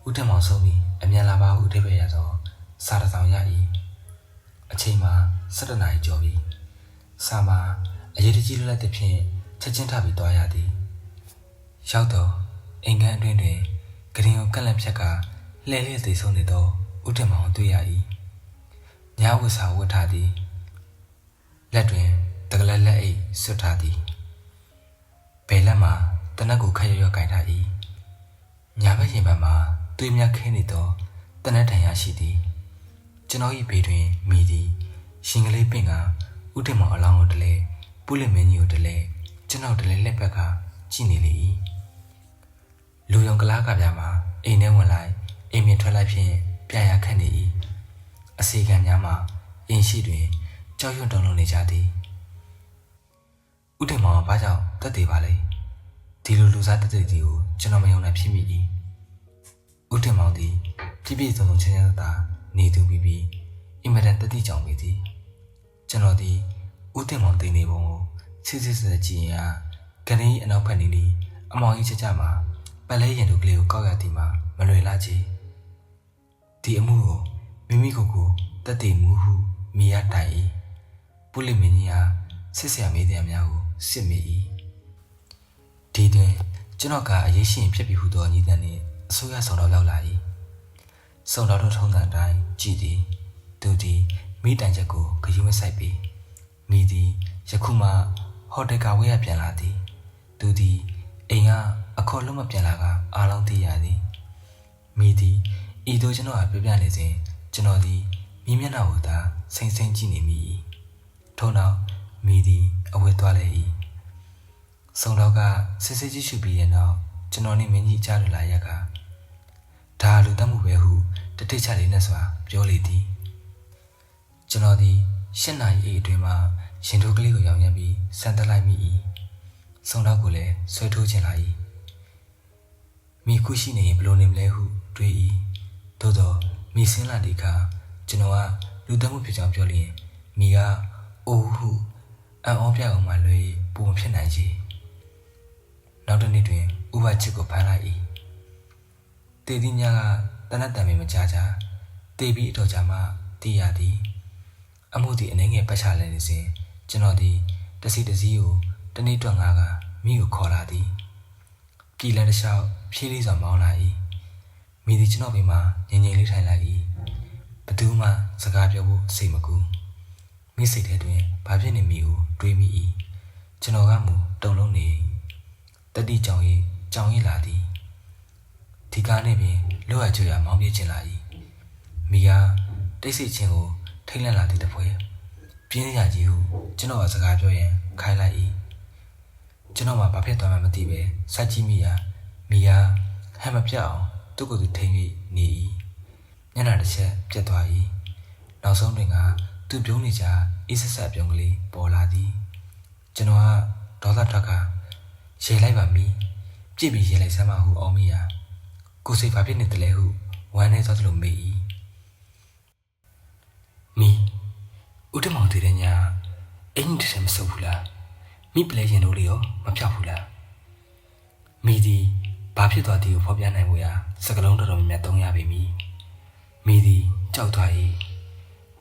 ဦးတင်မောင်ဆုံးပြီးအမြန်လာပါဟုအထိပ္ပယ်ရသောစာတစ်စောင်ရ၏အချိန်မှာ17 နာရီကျော်ပြီစာမှာအရေးတကြီးလွတ်လပ်တဲ့ဖြင့်ချက်ချင်းထပြီးသွားရသည်ရောက်တော့အိမ်ခန်းအတွင်းတွင်ဂရင်ကိုကန့်လန့်ဖြတ်ကလှဲလျက်သိဆုံးနေသောဦးတင်မောင်တွေ့ရ၏ညဝတ်စာဝတ်ထားသည်လက်တွင်တကလက်လက်အိတ်ဆွတ်ထားသည်ဘယ်လက်မှာတနက်ကိုခက်ရွရွကင်ထား၏ညာဘက်ရင်ဘက်မှာသွေးမြခင်းနေသောတနက်တန်ရရှိသည်ကျွန်တော်၏ဘေးတွင်မိသည်ရှင်ကလေးပင်ကဦးတင်မောင်အလောင်းကိုတလဲပုလိမင်းကြီးကိုတလဲကျွန်တော်တလဲလက်ဘက်ကကြည့်နေလေ၏လူယုံကလားကပြမှာအိမ်ထဲဝင်လိုက်အိမ်မြင်ထွက်လိုက်ဖြင့်ပြရခတ်နေ၏အစီကံများမှာအင်းရှိတွင်ကြောက်ရွံ့တုန်လှုပ်နေကြသည်ဦးတင်မောင်ကဘာကြောင့်တက်သေးပါလဲဒီလိုလူစားတက်သေးသည်ကိုကျွန်တော်မယုံနိုင်ဖြစ်မိ၏ဦးတင်မောင်သည်ပြည့်ပြည့်စုံစုံချမ်းချမ်းသာနေသူပြီးအင်မတန်တတိကြောင်ပေသည်ကျွန်တော်သည်ဦးတင်မောင်တင်နေပုံကိုစစ်စစ်ဆက်ကြည့်ရင်ကနေအနောက်ဘက်နေသည်အမောင်ကြီးချက်ချမှာပလဲရင်တို့ကလေးကိုကောက်ရသည်မှာမလွယ်လားချေဒီအမှုကိုမိမိကိုယ်ကိုတက်တည်မှုဟုမိရတိုင်၏ပုလိမင်းကြီးဟာစစ်ဆရာမေးတဲ့အများကိုစစ်မိ၏ဒီတွင်ကျွန်တော်ကအရေးရှိရင်ဖြစ်ပြီးဟုသောညီတန်နှင့်အစိုးရဆောင်တော်ရောက်လာ၏ဆောင်တော်တို့ထုံးစံတိုင်းကြည်သည်သူသည်မိတိုင်ချက်ကိုဂရုမစိုက်ပြီးမိသည်ယခုမှဟိုတယ်ကဝေးရပြန်လာသည်သူသည်အိမ်ကအခေါ်လုံးမပြန်လာကအားလုံးသိရသည်မိသည်ဤသို့ကျွန်တော်အားပြပြနေစဉ်ကျွန်တော်သည်မိမျက်နှာကိုသာစိမ့်စိမ့်ကြည့်နေမိ၏ထို့နောက်မိသည်အဝတ်သွားလေ၏ဆောင်တော်ကစစ်စစ်ကြည့်ရှုပြီးတဲ့နောက်ကျွန်တော်နှင့်မင်းကြီးကြားလိုလာရက်ကဒါလူတတ်မှုပဲဟုတတိချလေးနဲ့စွာပြောလေသည်ကျွန်တော်သည်7 နာရီအိမ်အတွင်းမှာရင်ထိုးကလေးကိုရောင်ရမ်းပြီးဆန်တက်လိုက်မိ၏ဆောင်တော်ကိုလည်းဆွဲထိုးချင်လာ၏မိခုရှိနေရင်ဘယ်လိုနေမလဲဟုတွေး၏သို့တော့မိစင်းလာတဲ့အခါကျွန်တော်ကလူတတ်မှုဖြစ်ကြောင်းပြောလျင်မိကအိုးဟုအံ့ဩပြအောင်မှလွေပုံမဖြစ်နိုင်ချေနောက်တစ်နေ့တွင်ဥပချစ်ကိုဖမ်းလိုက်၏တေသီးများကတနတ်တံမင်မကြားကြတေးပြီးအတော်ကြာမှသိရသည်အမှုသည်အနေငယ်ပတ်ချလဲနေစဉ်ကျွန်တော်သည်တစီကိုတနေ့တွက်ငါကမိကိုခေါ်လာသည်ပြည်လန်တစ်လျှောက်ဖြည်းလေးစွာမောင်းလာ၏မိသည်ကျွန်တော်ဘေးမှာငြိမ်ငြိမ်လေးထိုင်လိုက်၏ဘသူမှစကားပြောဖို့စိတ်မကူမိစိတ်ထဲတွင်ဘာဖြစ်နေမိကိုတွေးမိ၏ကျွန်တော်ကမူတုံလုံးနေတတိကြောင်၏လာသည်ဒီကားနဲ့ပင်လောရကျွရမောင်းပြေးချင်လာ၏မိကတိတ်ဆိတ်ခြင်းကိုထိတ်လန့်လာသည့်တပွဲ ပြင်းရကြီးဟုကျွန်တော်ကစကားပြောရင်ခိုင်းလိုက်၏ကျွန်တော်မှဘာဖြစ်သွားမှမသိပဲစိုက်ကြည့်မိရာမိယာဟမ်မပြတ်အောင်သူ့ကိုယ်သူထိန်၍နေ၏ညနာတစ်ချက်ပြတ်သွား၏နောက်ဆုံးတွင်ကသူပြုံးနေကြအေးဆက်ဆက်ပြုံးကလေးပေါ်လာသည်ကျွန်တော်ကဒေါသထွက်ကရေလိုက်ပါမိပြစ်ပြီးရေလိုက်စမ်းမဟုအော်မိရာကိုစိတ်ဘာဖြစ်နေတယ်လဲဟုဝမ်းနေသောသလိုမေး၏မိဦးတမောင်တည်တဲ့ညာအင်းတစ်ချက်မစုပ်ဘူးလားမိပလဲရင်တို့လေးရောမဖြောက်ဘူးလားမိသည်ဘာဖြစ်သွားသည်ကိုဖော်ပြနိုင်ဖို့ရာစကလုံးတော်တော်များများသုံးရပြီမိသည်ကြောက်သွား၏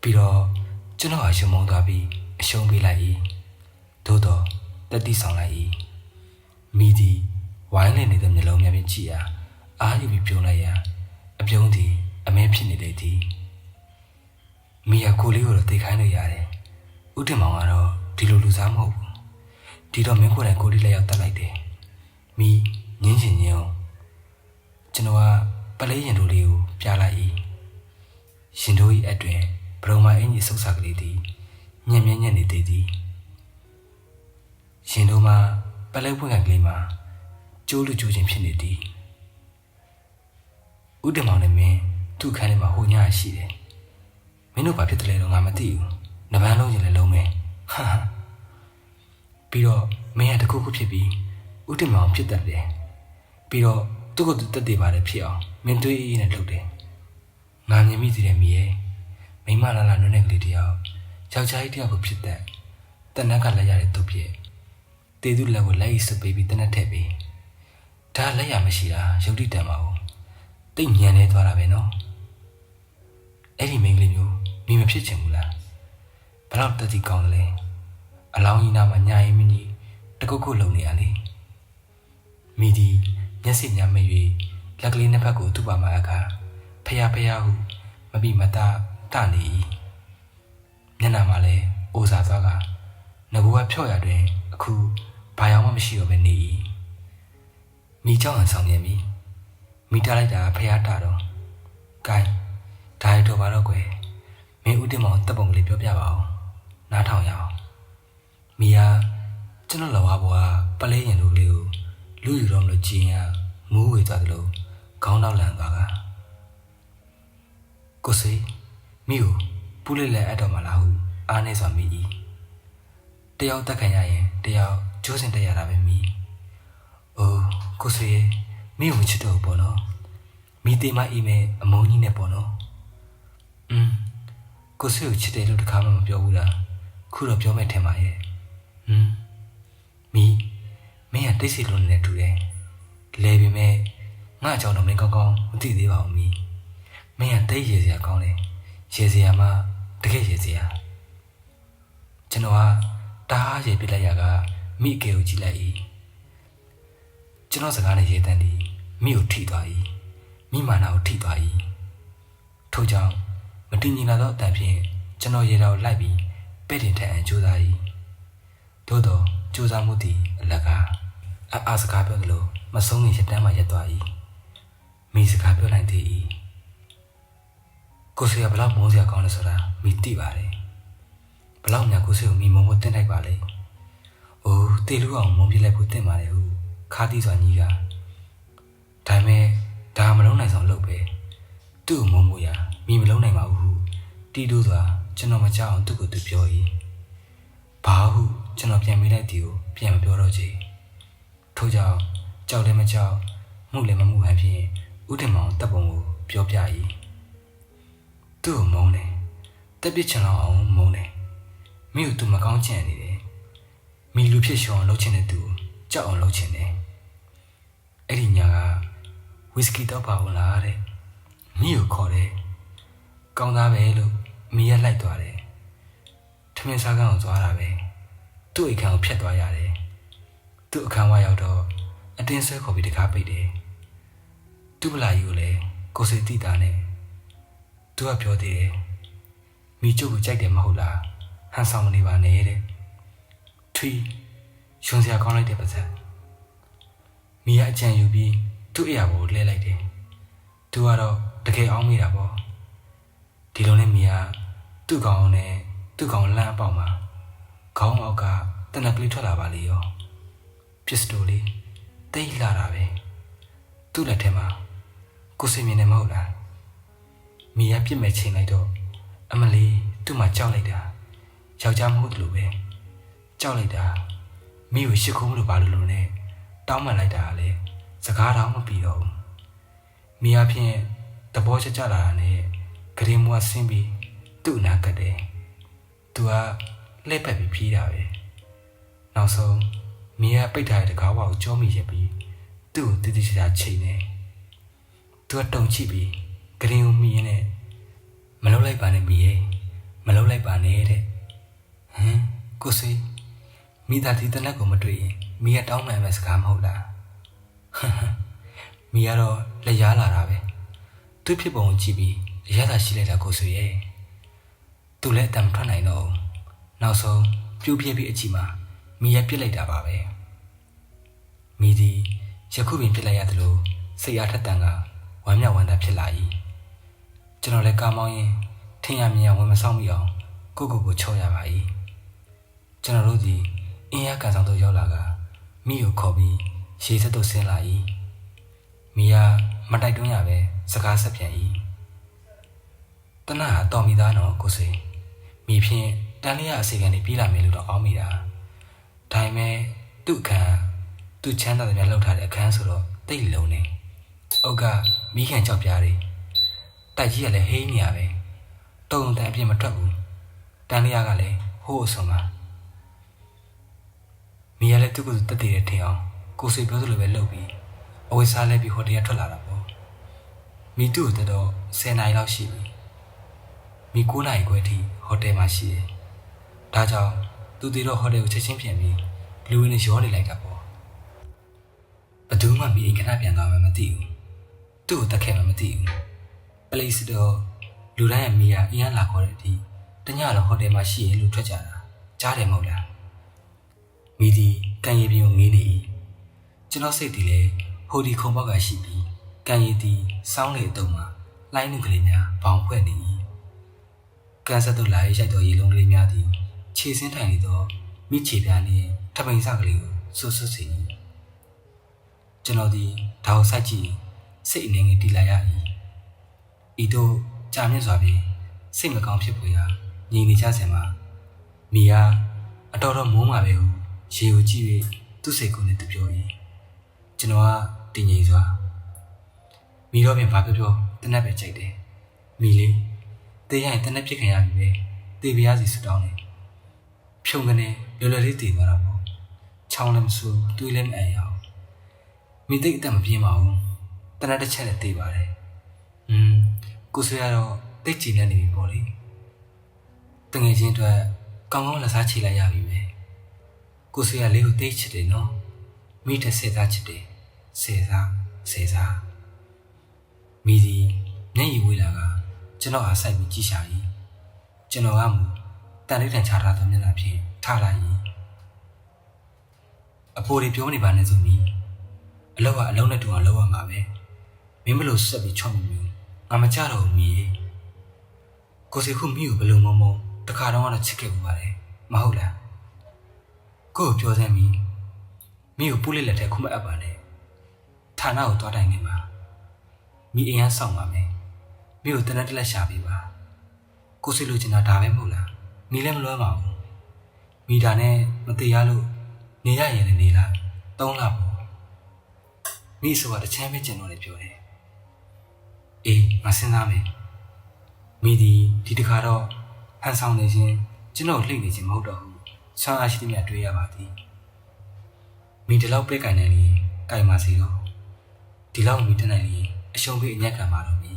ပြီးတော့ကျွန်တော်အရှုံးမုန်းသွားပြီးအရှုံးပေးလိုက်၏သို့တော့တက်တိဆောင်လိုက်၏မိသည်ဝိုင်းလည်နေတဲ့မျက်လုံးများဖြင့်ကြည့်ရာအားယူပြီးပြုံးလိုက်ရာအပြုံးသည်အမဲဖြစ်နေလေသည်မိရကိုလေးကိုတော့သိခိုင်းလို့ရတယ်ဦးတင်မောင်ကတော့ဒီလိုလူစားမဟုတ်ဘူးဒီတော့မင်းကိုယ်တိုင်ကိုလေးလက်ရောက်တက်လိုက်တယ်မိငင်းချင်အောင်ကျွန်တော်ကပလေးရင်တို့လေးကိုပြလိုက်၏ရှင်တို့၏အတွင်ဘရုံမအင်ကြီးဆုပ်စာကလေးသည်ညံ့ညံ့နေသေးသည်ရှင်တို့မှာပလဲပွင့်ကန်ကလေးမှာကျိုးလူကျိုးချင်းဖြစ်နေသည်ဦးတင်မောင်နဲ့မင်းသူ့ခန်းထဲမှာဟိုညရှိတယ်မင်းတို့ဘာဖြစ်တယ်လဲတော့ငါမသိဘူးနဗန်းလုံးရင်လည်းလုံးမယ်ဟာပြီးတော့မင်းကတခုခုဖြစ်ပြီးဦးတင်မောင်ဖြစ်တတ်တယ်ပြီးတော့သူ့ကိုယ်သူတက်တည်ပါတယ်ဖြစ်အောင်မင်းတွေးအေးနဲ့လုပ်တယ်ငါမြင်မိသေးတယ်မိရဲ့မိမလာလာနွနဲ့ကလေးတယောက်ယောက်ျားကြီးတယောက်ကိုဖြစ်တဲ့တနက်ကလက်ရတဲ့သူဖြစ်တေသူလက်ကိုလက်ရစ်စပေးပြီးတနက်ထည့်ပြီးဒါလက်ရမရှိတာရုပ်တိတန်ပါဘူးတိတ်ညံနေသွားတာပဲနော်အဲ့ဒီမိန်းကလေးမျိုးမိမဖြစ်ချင်ဘူးလားဘလောက်တက်တီကောင်းလဲအလောင်းကြီးနာမှာညာရင်မင်းကြီးတကုတ်ကုတ်လုံနေရလေမိဒီမျက်စိညာမိတ်၍လက်ကလေးနှစ်ဖက်ကိုသူ့ပါမှာအခါဖျားဖျားဟုမပြီးမသားတနေ၏မျက်နှာမှာလည်းအိုစာသွားကငကူကဖြော့ရတွင်အခုဘာရောင်မှမရှိတော့ပဲနေ၏မိเจ้าဟန်ဆောင်ပြန်ပြီမိထားလိုက်တာဖျားတာတော့ဂိုင်းဒါရတော့ပါတော့ကွယ်မင်းဦးတင်မောင်တပ်ပုံကလေးပြောပြပါအောင်နားထောင်ရအောင်မိယာကျွန်တော်လောဘဘွားပလဲရင်တို့ကလေးကိုလူယူတော့မလို့ကြည်ရမူးဝေသွားတယ်လို့ခေါင်းတော့လန်သွားကကိုစိမိကိုပူးလေးလက်အပ်တော်မလားဟုအားနေစွာမိ၏တယောက်တက်ခံရရင်တယောက်ကျိုးစင်တက်ရတာပဲမိအိုးကိုစိမိကိုမချစ်တော့ဘူးပေါ့နော်မိသေးမအေးမဲ့အမုန်းကြီးနဲ့ပေါ့နော်ကိုစိကိုချစ်တယ်လို့တခါမှမပြောဘူးလားခုတော့ပြောမယ်ထင်ပါရဲ့မိမင်းကတိတ်ဆိတ်လုံးနဲ့တူတယ်လဲပေမဲ့ငါ့အကြောင်းတော့မင်းကောင်းကောင်းမသိသေးပါဘူးမင်းကတိတ်ရေစရာကောင်းတယ်ရေစရာမှတကယ်ရေစရာကျွန်တော်ကတအားရေပြစ်လိုက်ရကမိအကေကိုကြည့်လိုက်၏ကျွန်တော်စကားနဲ့ရေတန်းသည်မိကိုထိသွား၏မိမာနာကိုထိသွား၏ထို့ကြောင့်မတင်ညီလာသောအတန်ဖြင့်ကျွန်တော်ရေတော်လိုက်ပြီးပဲ့တင်ထက်အန်ကြိုးစား၏သို့တော့ကြိုးစားမှုသည်အလကားအားစကားပြောသလိုမဆုံးခင်ရတန်းမှရက်သွား၏မိစကားပြောနိုင်သေး၏ကိုဆွေကဘလောက်မုန်းစရာကောင်းလဲဆိုတာမိသိပါတယ်ဘလောက်များကိုဆွေကိုမိမုန်းဖို့တင်လိုက်ပါလေအိုးတေလူအောင်မုန်းပြလိုက်ဖို့တင်ပါလေဟုခါတီးစွာညီးကဒါမဲ့ဒါမလုံးနိုင်ဆောင်လုပ်ပဲသူ့ကိုမုန်းဖို့ရမိမလုံးနိုင်ပါဘူးဟုတီးတိုးစွာကျွန်တော်မကြောက်အောင်သူ့ကိုသူပြော၏ဘာဟုကျွန်တော်ပြန်မေးလိုက်သည်ကိုပြန်မပြောတော့ချေထို့ကြောင့်ကြောက်လည်းမကြောက်မှုလည်းမမှုဟန်ဖြင့်ဦးတင်မောင်တပ်ပုံကိုပြောပြ၏သူ့ကိုမုန်းတယ်တက်ပြစ်ချင်အောင်မုန်းတယ်မိကိုသူမကောင်းချင်နေတယ်မိလူဖြစ်ရှောင်လှုပ်ချင်တဲ့သူကိုကြောက်အောင်လှုပ်ချင်တယ်အဲ့ဒီညာကဝီစကီတော့ပါဦးလားတဲ့မိကိုခေါ်တယ်ကောင်းသားပဲလို့မိရလိုက်သွားတယ်ထမင်းစားကန်းကိုသွားတာပဲသူ့အိမ်ခန်းကိုဖျက်သွားရတယ်သူ့အခန်းဝါရောက်တော့အတင်းဆွဲခေါ်ပြီးတကားပိတ်တယ်သူ့ဗလာကြီးကိုလည်းကိုစိတ်တိတာနဲ့သူကပြောသေးတယ်မိကျုပ်ကိုကြိုက်တယ်မဟုတ်လားဟန်ဆောင်မနေပါနဲ့တဲ့ထွီရွှန်စရာကောင်းလိုက်တဲ့ပါစက်မိကအကြံယူပြီးသူ့အရာကိုလဲလိုက်တယ်သူကတော့တကယ်အောင်းမိတာပေါ့ဒီလိုနဲ့မိကသူ့ကောင်နဲ့တ သူ့ကောင်လန့်အပေါက်မှာခေါင်းအောက်ကတနက်ကလေးထွက်လာပါလေရောပစ္စတိုလေးတိတ်လာတာပဲသူ့လက်ထဲမှာကိုစိတ်မြင်နေမဟုတ်လားမိရပြစ်မဲ့ချိန်လိုက်တော့အမလီသူ့မှာကြောက်လိုက်တာယောက်ျားမဟုတ်လို့ပဲကြောက်လိုက်တာမိကိုရှစ်ခုံးလို့ပါလို့နဲ့တောင်းပန်လိုက်တာလေစကားတော့မပြီးတော့ဘူးမိအဖြစ်သဘောကျကျလာတာနဲ့ဂရင်မွားဆင်းပြီးသူ့အနာကတ်တယ်သူကလှည့်ပတ်ပြီးဖြီးတာပဲနောက်ဆုံးမိကပိတ်ထားတဲ့တကားဝါကိုကြောမိရပြီးသူ့ကိုတိတိကျကျချိန်နေသူကတုံချိပြီးဂရင်ကိုမိရင်းနဲ့မလုပ်လိုက်ပါနဲ့မိရဲ့မလုပ်လိုက်ပါနဲ့တဲ့ဟမ်ကိုစိမိသားဒီတနက်ကိုမတွေ့ရင်မိကတောင်းပန်မဲ့စကားမဟုတ်လားမိကတော့လက်ရားလာတာပဲသူ့ဖြစ်ပုံကိုကြည့်ပြီးအရသာရှိလိုက်တာကိုဆိုရဲ့သူလည်းအတံထွက်နိုင်တော့နောက်ဆုံးပြိုးပြဲပြီးအချီမှာမိရပြစ်လိုက်တာပါပဲမိဒီယခုပင်ပြစ်လိုက်ရသလိုစိတ်အားထက်တန်ကဝမ်းမြောက်ဝမ်းသာဖြစ်လာ၏ကျွန်တော်လည်းကားမောင်းရင်ထင်ရမြင်ရဝင်မဆောင်မိအောင်ကိုချော့ရပါ၏ကျွန်တော်တို့ဒီအင်းရကန်ဆောင်တို့ရောက်လာကမိကိုခေါ်ပြီးရေစက်တို့ဆင်းလာ၏မိကမတိုက်တွန်းရပဲစကားဆက်ပြန်၏တနဟာတော်မိသားနော်ကိုစိမိဖြင့်တန်လျာအစီကန်နေပြေးလာမယ်လို့တော့အောင်းမိတာဒါပေမဲ့သူ့အခန်းသူ့ချမ်းသာတဲ့များလှုပ်ထားတဲ့အခန်းဆိုတော့တိတ်လုံးနေအုတ်ကမိခင်ကြောက်ပြားတွေတိုက်ကြီးကလည်းဟိန်းနေရပဲတုံတန်အပြစ်မထွက်ဘူးတန်လျာကလည်းဟိုးအဆုံးပါမိရလည်းသူ့ကိုတက်တည်တဲ့ထင်အောင်ကိုစိပြောသလိုပဲလှုပ်ပြီးအဝိစားလဲပြီးဟိုတရထွက်လာတာပေါ့မိသူ့ကိုတော့10 နာရီလောက်ရှိပြီမိ9 နာရီခွဲထိဟိုတယ်မှာရှိတယ်ဒါကြောင့်သူတည်တော့ဟိုတယ်ကိုချက်ချင်းပြန်ပြီးလူဝင်နေရောနေလိုက်တာပေါ့ဘယ်သူမှမိအိမ်ခဏပြန်သွားမှမသိဘူးသူ့ကိုတက်ခဲ့မှမသိဘူးပလိစတော့လူတိုင်းရဲ့မိကအင်းရလာခေါ်တဲ့အထိတညလုံးဟိုတယ်မှာရှိရလို့ထွက်ကြတာကြားတယ်မဟုတ်လားမိဒီကန်ရည်ပြင်ကိုငေးနေ၏ကျွန်တော်စိတ်တည်လေဟိုဒီခုံပေါက်ကရှိပြီးကန်ရည်တီစောင်းလေအတုံးမှာလိုင်းနှုတ်ကလေးများဘောင်ဖွဲ့နေ၏ကန်ဆက်တို့လာရိုက်တော်ရေလုံးကလေးများသည်ခြေစင်းထိုင်နေသောမိချေပြားနှင့်ထပိန်စကလေးကိုဆွတ်ဆွတ်စေ၏ကျွန်တော်သည်ဒါကိုစိုက်ကြည့်စိတ်အနေငယ်တီလာရ၏ဤသို့ကြာမြင့်စွာဖြင့်စိတ်မကောင်းဖြစ်ပေါ်ရာငြိမ်နေကြစင်မှာမိကအတော်တော်မိုးမှာပဲဟုရေကိုကြည့်၍သူ့စိတ်ကိုယ်နဲ့သူပြော၏ကျွန်တော်ကတည်ငြိမ်စွာမိတော့ပြန်ဘာပြောတနက်ပဲကြိုက်တယ်မိလေးတေးရရင်တနက်ပြစ်ခံရပြီပဲတေးပြရစီဆူတောင်းတယ်ဖြုံကနေလွယ်လွယ်လေးတည်သွားတာပေါ့ချောင်းလည်းမဆူတွေးလည်းမအံ့ရအောင်မိသိအသက်မပြင်းပါဘူးတနက်တစ်ချက်နဲ့တည်ပါတယ်ကိုဆွေကတော့တိတ်ကြည်နေပြီပေါ့လေတငယ်ချင်းအတွက်ကောင်းကောင်းလက်စားချေလိုက်ရပြီပဲကိုဆွေကလေးကိုတိတ်ချစ်တယ်နော်မိတဲ့စေသားချစ်တယ်စေသားမိဒီမျက်ရည်ဝေးလာကကျွန်တော်အားစိုက်ပြီးကြည့်ရှာ၏ကျွန်တော်ကမူတန်လေးတန်ချထားသောမျက်နှာဖြင့်ထားလိုက်၏အဖိုးတွေပြောနေပါနဲ့ဆိုပြီးအလောက်ကအလုံးနဲ့တူအောင်လုပ်ရမှာပဲမင်းဘလို့ဆက်ပြီးချော့မှုမျိုးငါမကြတော့ဘူးမိကိုစီခုမိကိုဘလို့မတခါတော့ချစ်ခဲ့ဘူးပါတယ်မဟုတ်လားကို့ကိုပြောစမ်းပြီးမိကိုပူးလေးလက်ထဲခုမအပ်ပါနဲ့ဌာနကိုသွားတိုင်နေပါမိအိမ်ကစောင့်ပါမယ်မိကိုတနက်တလက်ရှာပေးပါကိုစိလိုချင်တာဒါပဲမဟုတ်လားမိလည်းမလွှဲပါဘူးမိဒါနဲ့မတရားလို့နေရရင်လည်းနေလား3 လပေါ့မိဆိုတာတချမ်းပဲကျင်တော့လည်းပြောတယ်အေးငါစဉ်းစားမယ်မိဒီတခါတော့ဟန်ဆောင်နေခြင်းကျွန်တော်လှိမ့်နေခြင်းမဟုတ်တော့ဘူးဆောင်းအားရှိသမျှတွေးရပါသည်မိဒီလောက်ပဲကင်နေရင်ကင်ပါစီတော့ဒီလောက်မိတက်နိုင်ရင်အရှုံးပေးအညက်ခံပါတော့မိ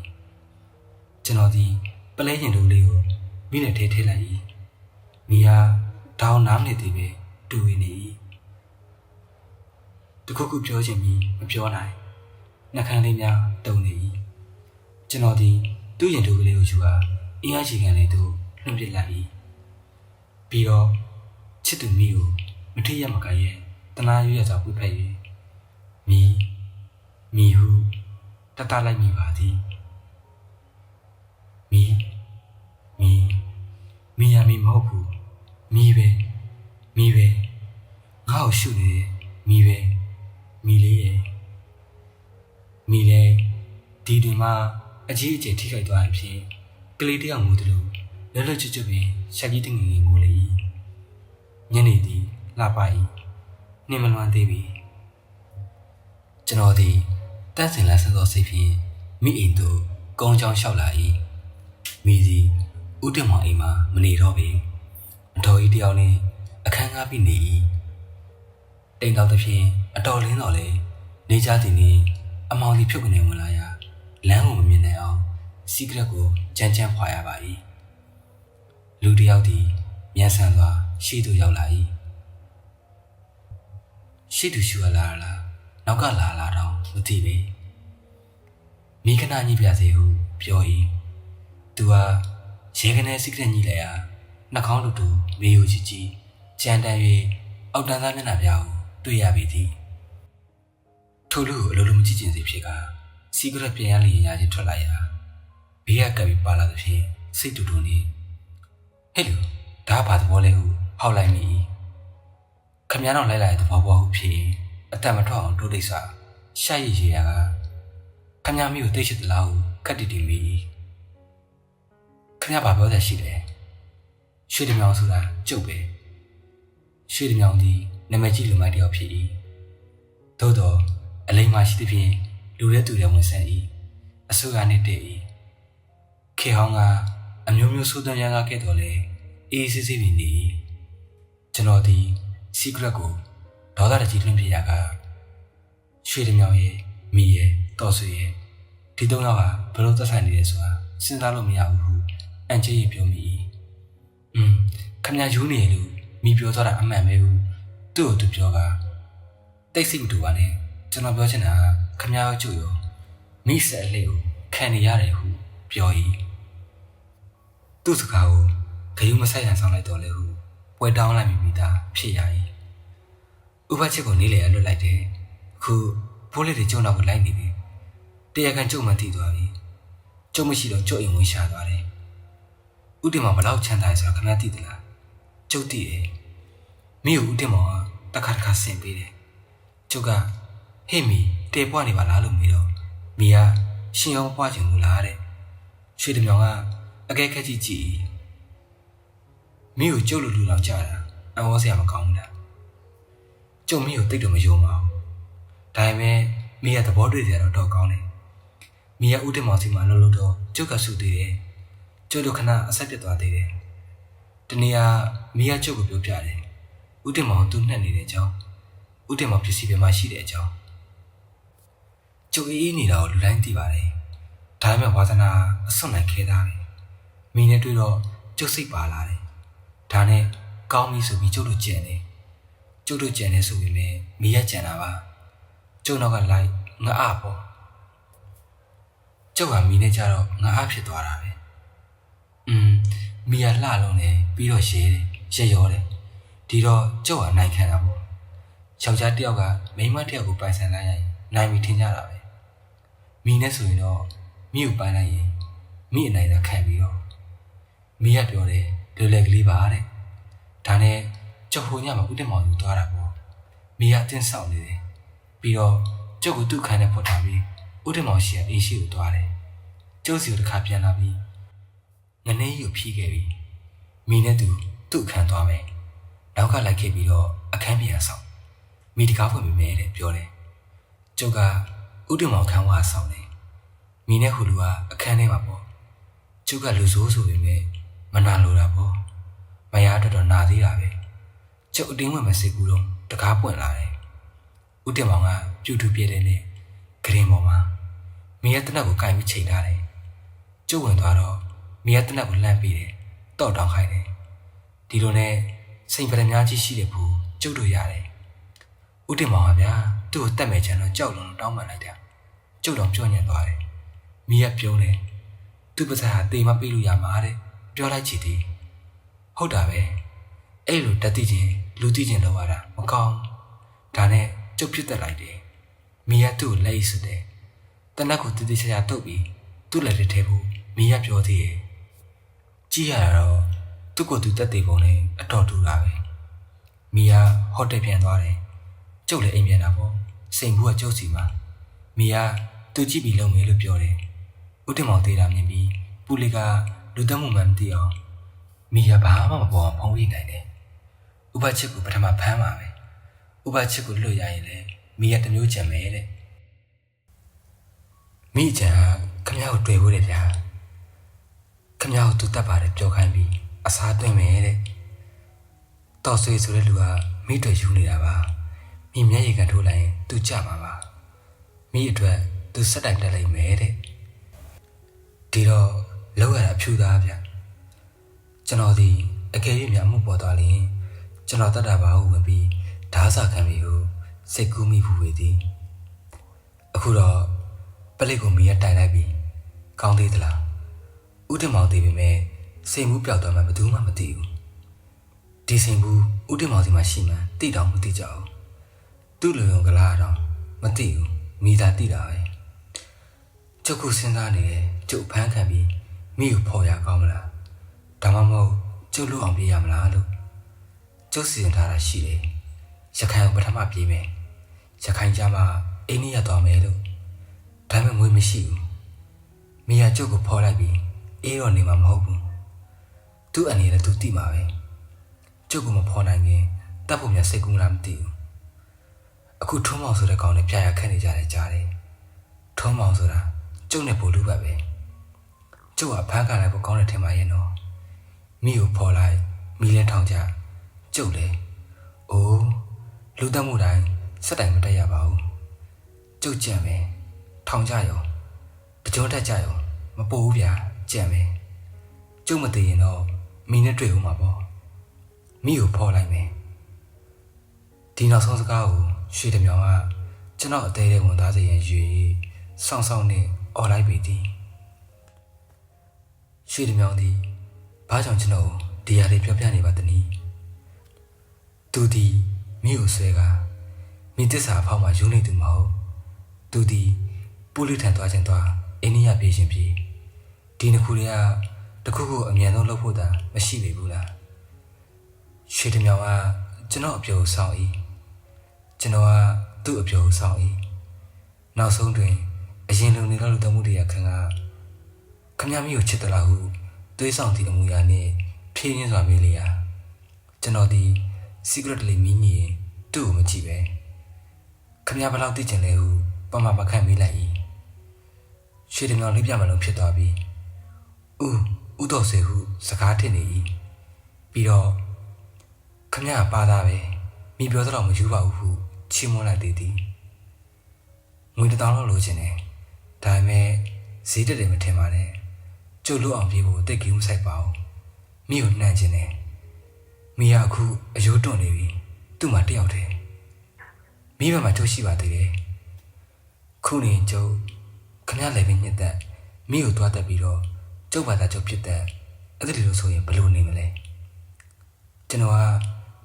ကျွန်တော်ဒီပလဲရင်တို့လေးကိုမိနဲ့ထဲလိုက်၏မိဟာဒေါင်းနားနေသေးပဲတူဝေနေ၏တခုခုပြောချင်ပြီးမပြောနိုင်နှက်ခမ်းလေးများတုံနေ၏ကျွန်တော်ဒီသူ့ရင်တို့ကလေးကိုယူဟာအင်းအားချီကန်လေးတို့လွှင့်ပစ်လိုက်၏ပြီးတော့ချစ်သူမိကိုမထိရမကရဲ့တနာရွရစွာပြဖက်၍မိဟုတတလိုက်မိပါသည်မိ ရမီမဟုတ်ဘူးမီပဲငါ့ကိုရှုနေတယ်မီပဲမီလေးရဲ့မီလေဒီတွင်မှအကြီးအကျယ်ထိခိုက်သွားရင်ဖြင့်ကလေးတယောက်ငိုတယ်လို့လွတ်လွတ်ကျွတ်ကျွတ်ပင်ရှာကြီးတငယ်ငိုလေညနေသည်လှပ၏နှင်းမလွမ်းသေးပြီကျွန်တော်သည်တန်းစင်လာဆန်းသောစိတ်ဖြင့်မိအိမ်သို့ကုန်းချောင်းလျှောက်လာ၏မိစီဦးတင်မောင်အိမ်မှာမနေတော့ပေအတော်ကြီးတယောက်နဲ့အခန်းကားပြီးနေ၏တိမ်တောက်တစ်ဖြင့်အတော်လင်းတော်လေနေကြသည်နှင့်အမောင်သည်ဖြုတ်ကနေဝင်လာရာလမ်းကိုမမြင်နိုင်အောင်စီကရက်ကိုကြမ်းကြမ်းဖွာရပါ၏လူတယောက်သည်မြန်ဆန်စွာရှေ့သို့ရောက်လာ၏ရှေ့သူရှူလာလားနောက်ကလာတော့မသိပေမိခဏညှိပြစေဟုပြော၏သူဟာရေကနေစီကရက်ညှိလိုက်ရာနှာခေါင်းတူမေယိုကြီးကြမ်းတမ်း၍အောက်တန်းသားမျက်နှာပြားကိုတွေ့ရပေသည်ထိုလူကိုအလိုလိုမကြည့်ကျင်စေဖြစ်ကစီကရက်ပြန်ရလျင်ရချင်းထွက်လာရာဘေးကကပ်ပြီးပါလာသဖြင့်စိတ်တူတူနေဟဲ့လူဒါဘာသဘောလဲဟုဟောက်လိုက်မိခမည်းတော်လိုက်လာတဲ့သဘောပေါ်ဟုဖြစ်အတန်မထွက်အောင်တိုးတိတ်စွာရှာရည်ရရာကခမည်းမိကိုသိရှိသလားဟုခက်တီတီမိခမည်းဘာပြောသက်ရှိတယ်ရွှေတမြောင်ဆိုတာကျုပ်ပဲရွှေတမြောင်ဒီနာမည်ကြီးလူမိုက်တယောက်ဖြစ်၏သို့တော့အလိမ္မာရှိသဖြင့်လူရဲသူရဲဝင်ဆန်း၏အဆိုးကနေတည့်၏ခေဟောင်းကအမျိုးမျိုးဆိုးသွမ်းရကားခဲ့တော်လဲအေးစစ်စစ်ပင်နေ၏ကျွန်တော်ဒီစီကရက်ကိုဒေါသတကြီးလွှင့်ပြရကရွှေတမြောင်ရဲ့မိရဲ့တော်ဆွေရဲ့ဒီသုံးယောက်ကဘယ်လိုသက်ဆိုင်နေလဲဆိုတာစဉ်းစားလို့မရဘူးဟုအန်ချေကြီးပြောမိ၏ခမညာယူနေလို့မိပြောသွားတာအမှန်ပဲဟုသူ့ကိုသူပြောကတိတ်ဆိတ်မတူပါနဲ့ကျွန်တော်ပြောချင်တာခမညာကျုပ်ရောမိဆက်အလေးကိုခံနေရတယ်ဟုပြော၏သူ့စကားကိုဂယုမဆိုင်ရန်ဆောင်လိုက်တော့လေဟုပွဲတောင်းလိုက်မိသားဖြစ်ရ၏ဥပချစ်ကိုနေလေအလွတ်လိုက်တယ်ခုဖိုးလေးတွေကျုံတော့ကိုလိုက်နေပြီတရားခံကျုံမှထိသွားပြီကျုံမရှိတော့ကျုံအိမ်ဝင်ရှာသွားတယ်ဥတင်မောင်ဘလောက်ချမ်းသာလဲဆိုတော့ခမသိသလားကျုပ်သိတယ်မိကိုဥတင်မောင်ကတခါဆင်ပေးတယ်ကျုပ်ကဟေ့မီတေပွားနေပါလားလို့မေးတော့မိကရှင်ရောပွားချင်ဘူးလားတဲ့ရွှေတမြောင်ကအကဲခက်ကြီးမိကိုကျုပ်လိုလူလောက်ကြတာအဝေါ်ဆရာမကောင်းဘူးလားကျုပ်မိကိုတိတ်တော့မယုံပါဘူးဒါပေမဲ့မိကသဘောတွေ့ကြတော့ကောင်းတယ်မိကဥတင်မောင်စီမှာလှုပ်လို့တော့ကျုပ်ကဆုသေးတယ်ကျုပ်တို့ခဏအဆက်ပြတ်သွားသေးတယ်တနေ့ကမိကကျုပ်ကိုပြောပြတယ်ဥတင်မောင်သူ့နှက်နေတဲ့အကြောင်းဥတင်မောင်ပစ္စည်းပဲမှရှိတဲ့အကြောင်းကျုပ်အေးနေတာကိုလူတိုင်းသိပါတယ်ဒါပေမဲ့ဝါသနာအစွန့်နိုင်ခဲသားပဲမိနဲ့တွေ့တော့ကျုပ်စိတ်ပါလာတယ်ဒါနဲ့ကောင်းပြီဆိုပြီးကျုပ်တို့ကြံတယ်ကျုပ်တို့ကြံတယ်ဆိုပေမဲ့မိရကြံတာပါကျုပ်နောက်ကလိုက်ငါအပေါ့ကျုပ်ကမိနဲ့ကြတော့ငါအဖြစ်သွားတာပဲမိရလှလုံးတယ်ပြီးတော့ရဲတယ်ရဲရောတယ်ဒီတော့ကျုပ်ကနိုင်ခံတာပေါ့ယောက်ျားတယောက်ကမိန်းမတယောက်ကိုပိုင်ဆိုင်လိုက်ရင်နိုင်ပြီထင်ကြတာပဲမိနဲ့ဆိုရင်တော့မိကိုပိုင်လိုက်ရင်မိအနိုင်သာခံပြီးတော့မိရပြောတယ်လွယ်လက်ကလေးပါတဲ့ဒါနဲ့ကျုပ်ဟိုညမှာဥတင်မောင်ယူသွားတာပေါ့မိရအတင်းဆောက်နေတယ်ပြီးတော့ကျုပ်ကိုသူ့ခံနဲ့ဖွက်ထားပြီးဥတင်မောင်ရှိရအေးရှိကိုသွားတယ်ကျုပ်စီကိုတစ်ခါပြန်လာပြီးငနေကြီးကိုဖြီးခဲ့ပြီးမိနဲ့သူ့အခန်းသွားမယ်နောက်ကလိုက်ခဲ့ပြီးတော့အခန်းပြန်ဆောင်မိတကားဖွင့်မိမယ်တဲ့ပြောတယ်ကျုပ်ကဥတင်မောင်ခန်းဝါဆောင်တယ်မိနဲ့ဟူလူကအခန်းထဲမှာပေါ့ကျုပ်ကလူဆိုးဆိုပေမဲ့မနာလိုတာပေါ့မရတော့နာသေးတာပဲကျုပ်အတင်းဝင်မစစ်ဘူးတော့တကားပွင့်လာတယ်ဥတင်မောင်ကပြူတူပြဲတယ်နဲ့ဂရင်ပေါ်မှာမိရဲ့တနက်ကိုကင်ပြီးချိန်ထားတယ်ကျုပ်ဝင်သွားတော့မိရဲ့တနက်ကိုလှမ်းပြီးတယ်တော့တောင်းခိုင်းတယ်ဒီလိုနဲ့စိန်ပရမများကြီးရှိတဲ့ဘူးကျုပ်တို့ရတယ်ဥတင်မောင်ကဗျာသူ့ကိုတတ်မဲ့ချင်တော့ကြောက်လုံးတောင်းပန်လိုက်တယ်ကျုပ်တော့ပြောညံ့သွားတယ်မိရဲ့ပြုံးတယ်သူ့ပါးစပ်ဟာတေမပေးလို့ရမှာတဲ့ပြောလိုက်ချီသေးဟုတ်တာပဲအဲ့လိုတတိချင်းလူတိချင်းလောက်ရတာမကောင်းဒါနဲ့ကျုပ်ဖြစ်သက်လိုက်တယ်မိရသူ့ကိုလက်ရစ်တယ်တနက်ကိုတိတိကျကျတုတ်ပြီးသူ့လက်ထဲဖို့မိရပြောသေးတယ်ကြည့်ရတာတော့ သူ့ကိုယ်သူတက်သေးပုံနဲ့အတော်တူတာပဲမီယာဟိုတယ်ပြန်သွားတယ်ကျုပ်လည်းအိမ်ပြန်တာပေါ့စိန်ဘူးကကျုပ်စီမှာမီယာသူကြည့်ပြီးလုံမယ်လို့ပြောတယ်ဦးတင်မောင်သေးတာမြင်ပြီးပူလီကလူသက်မှုမှန်မသိအောင်မီယာဘာမှမပေါ်အောင်ဖုံးပြီးနိုင်တယ်ဥပချစ်ကိုပထမဖမ်းပါပဲဥပချစ်ကိုလွတ်ရရင်လေမီယာတစ်မျိုးကြံမယ်တဲ့မိချန်ခမ ्या ကိုတွေ့ဖို့တယ်ဗျာခမ ्या ကိုသူတတ်ပါတယ်ပြောခိုင်းပြီးအစားသွင်းမယ်တဲ့တော်ဆွေဆိုတဲ့လူကမိတွေ့ယူနေတာပါမိမျက်ရည်ကထိုးလိုက်ရင်သူကြမှာပါမိအတွက်သူစက်တိုင်တက်လိုက်မယ်တဲ့ဒီတော့လောက်ရတာဖြူသားဗျကျွန်တော်ဒီအကယ်၍များမှုပေါ်သွားရင်ကျွန်တော်တတ်တာပါဟုဝင်ပြီးဓာစာခံပြီးဟုစိတ်ကူးမိဘူးဝေသည်အခုတော့ပလိတ်ကိုမိရတိုင်လိုက်ပြီးကောင်းသေးသလားဦးတင်မောင်သေးပေမဲ့စိတ်မှုပျောက်သွားမှဘယ်သူမှမသိဘူးဒီစိတ်မှုဦးတင်မောင်စီမှာရှိမှတိတောင်မသိကြဘူးသူ့လူယုံကလားတော့မသိဘူးမိသားသိတာပဲကျုပ်ကစဉ်းစားနေတယ်ကျုပ်ဖမ်းခံပြီးမိကိုဖော်ရကောင်းမလားဒါမှမဟုတ်ကျုပ်လူအောင်ပြေးရမလားလို့ကျုပ်စီရင်ထားတာရှိတယ်ရခိုင်ကိုပထမပြေးမယ်ရခိုင်ကြမှာအိန္ဒိယသွားမယ်လို့ဒါပေမဲ့ငွေမရှိဘူးမိရကျုပ်ကိုဖော်လိုက်ပြီးအေးတော့နေမှာမဟုတ်ဘူးသူ့အနေနဲ့သူသိမှာပဲကျုပ်ကမဖော်နိုင်ရင်တတ်ဖို့များစိတ်ကူးလားမသိဘူးအခုထုံးမောင်ဆိုတဲ့ကောင်နဲ့ပြရခက်နေကြတယ်ကြားတယ်ထုံးမောင်ဆိုတာကျုပ်နဲ့ပို့လူပါပဲကျုပ်ကဖမ်းခံလိုက်ဖို့ကောင်းတယ်ထင်ပါရဲ့နော်မိကိုဖော်လိုက်မိလဲထောင်ကြကျုပ်လေအိုးလူတက်မှုတိုင်းစက်တိုင်မတက်ရပါဘူးကျုပ်ကြံမယ်ထောင်ကြရောတကြုံတက်ကြရောမပို့ဘူးဗျာကြံမယ်ကျုပ်မသိရင်တော့မိနဲ့တွေ့ဦးမှာပေါ့မိကိုဖော်လိုက်မယ်ဒီနောက်ဆုံးစကားကိုရွှေတမြောင်ကကျွန်တော်အသေးလေးဝင်သားစေရင်ရွေစောင့်ဆောင်နဲ့អော်လိုက်ပြီသည်ရွှေတမြောင်သည်ဘာကြောင့်ကျွန်တော်ဒီရလေးပြောပြနေပါသနည်းသူသည်မိကိုဆွဲကမိတစ္ဆာအဖောက်မှာယူနေသူမဟုတ်သူသည်ပူလိထန်သွားခြင်းသွားအိန္ဒိယပြည်ရှင်ပြည်ဒီနှစ်ခုတွေကတခုခုအမြန်ဆုံးလုပ်ဖို့သာမရှိပေဘူးလားရွှေတမြောင်ကကျွန်တော်အပြုံဆောင်၏ကျွန်တော်ကသူ့အပြုံဆောင်၏နောက်ဆုံးတွင်အရင်လုံနေတော့လူတမှုတွေကခမည်းကိုချစ်သလားဟုတွေးဆောင်သည့်အမူအရာနှင့်ဖြည့်ရင်းစွာမေးလေရာကျွန်တော်ဒီ secretly မီးနေရင်သူ့ကိုမကြည့်ပဲခမည်းဘယ်လောက်သိချင်လဲဟုပမာပခန့်မေးလိုက်၏ရွှေတမြောင်လေးပြမလုံးဖြစ်သွားပြီးဦးတော်စေဟုစကားထင်နေ၏ပြီးတော့ခမည်းပါသားပဲမိပြောတော့မယူပါဘူးဟုချီးမွမ်းလိုက်သေးသည်ငွေ1000လောက်လိုချင်တယ်ဒါပေမဲ့ဈေးတက်တယ်မထင်ပါနဲ့ကျုပ်လို့အောင်ပြေးဖို့တိတ်ကြီးမဆိုင်ပါဘူးမိကိုနှမ်းချင်တယ်မိကအခုအယိုးတွန့်နေပြီသူ့မှာတယောက်တည်းမိဘမှာကျုပ်ရှိပါသေးတယ်ခုနေကျုပ်ခမည်းလည်းပဲညစ်သက်မိကိုသွားတက်ပြီးတော့ကျုပ်ဘာသာကျုပ်ဖြစ်တဲ့အဲ့ဒီလိုဆိုရင်ဘယ်လိုနေမလဲကျွန်တော်က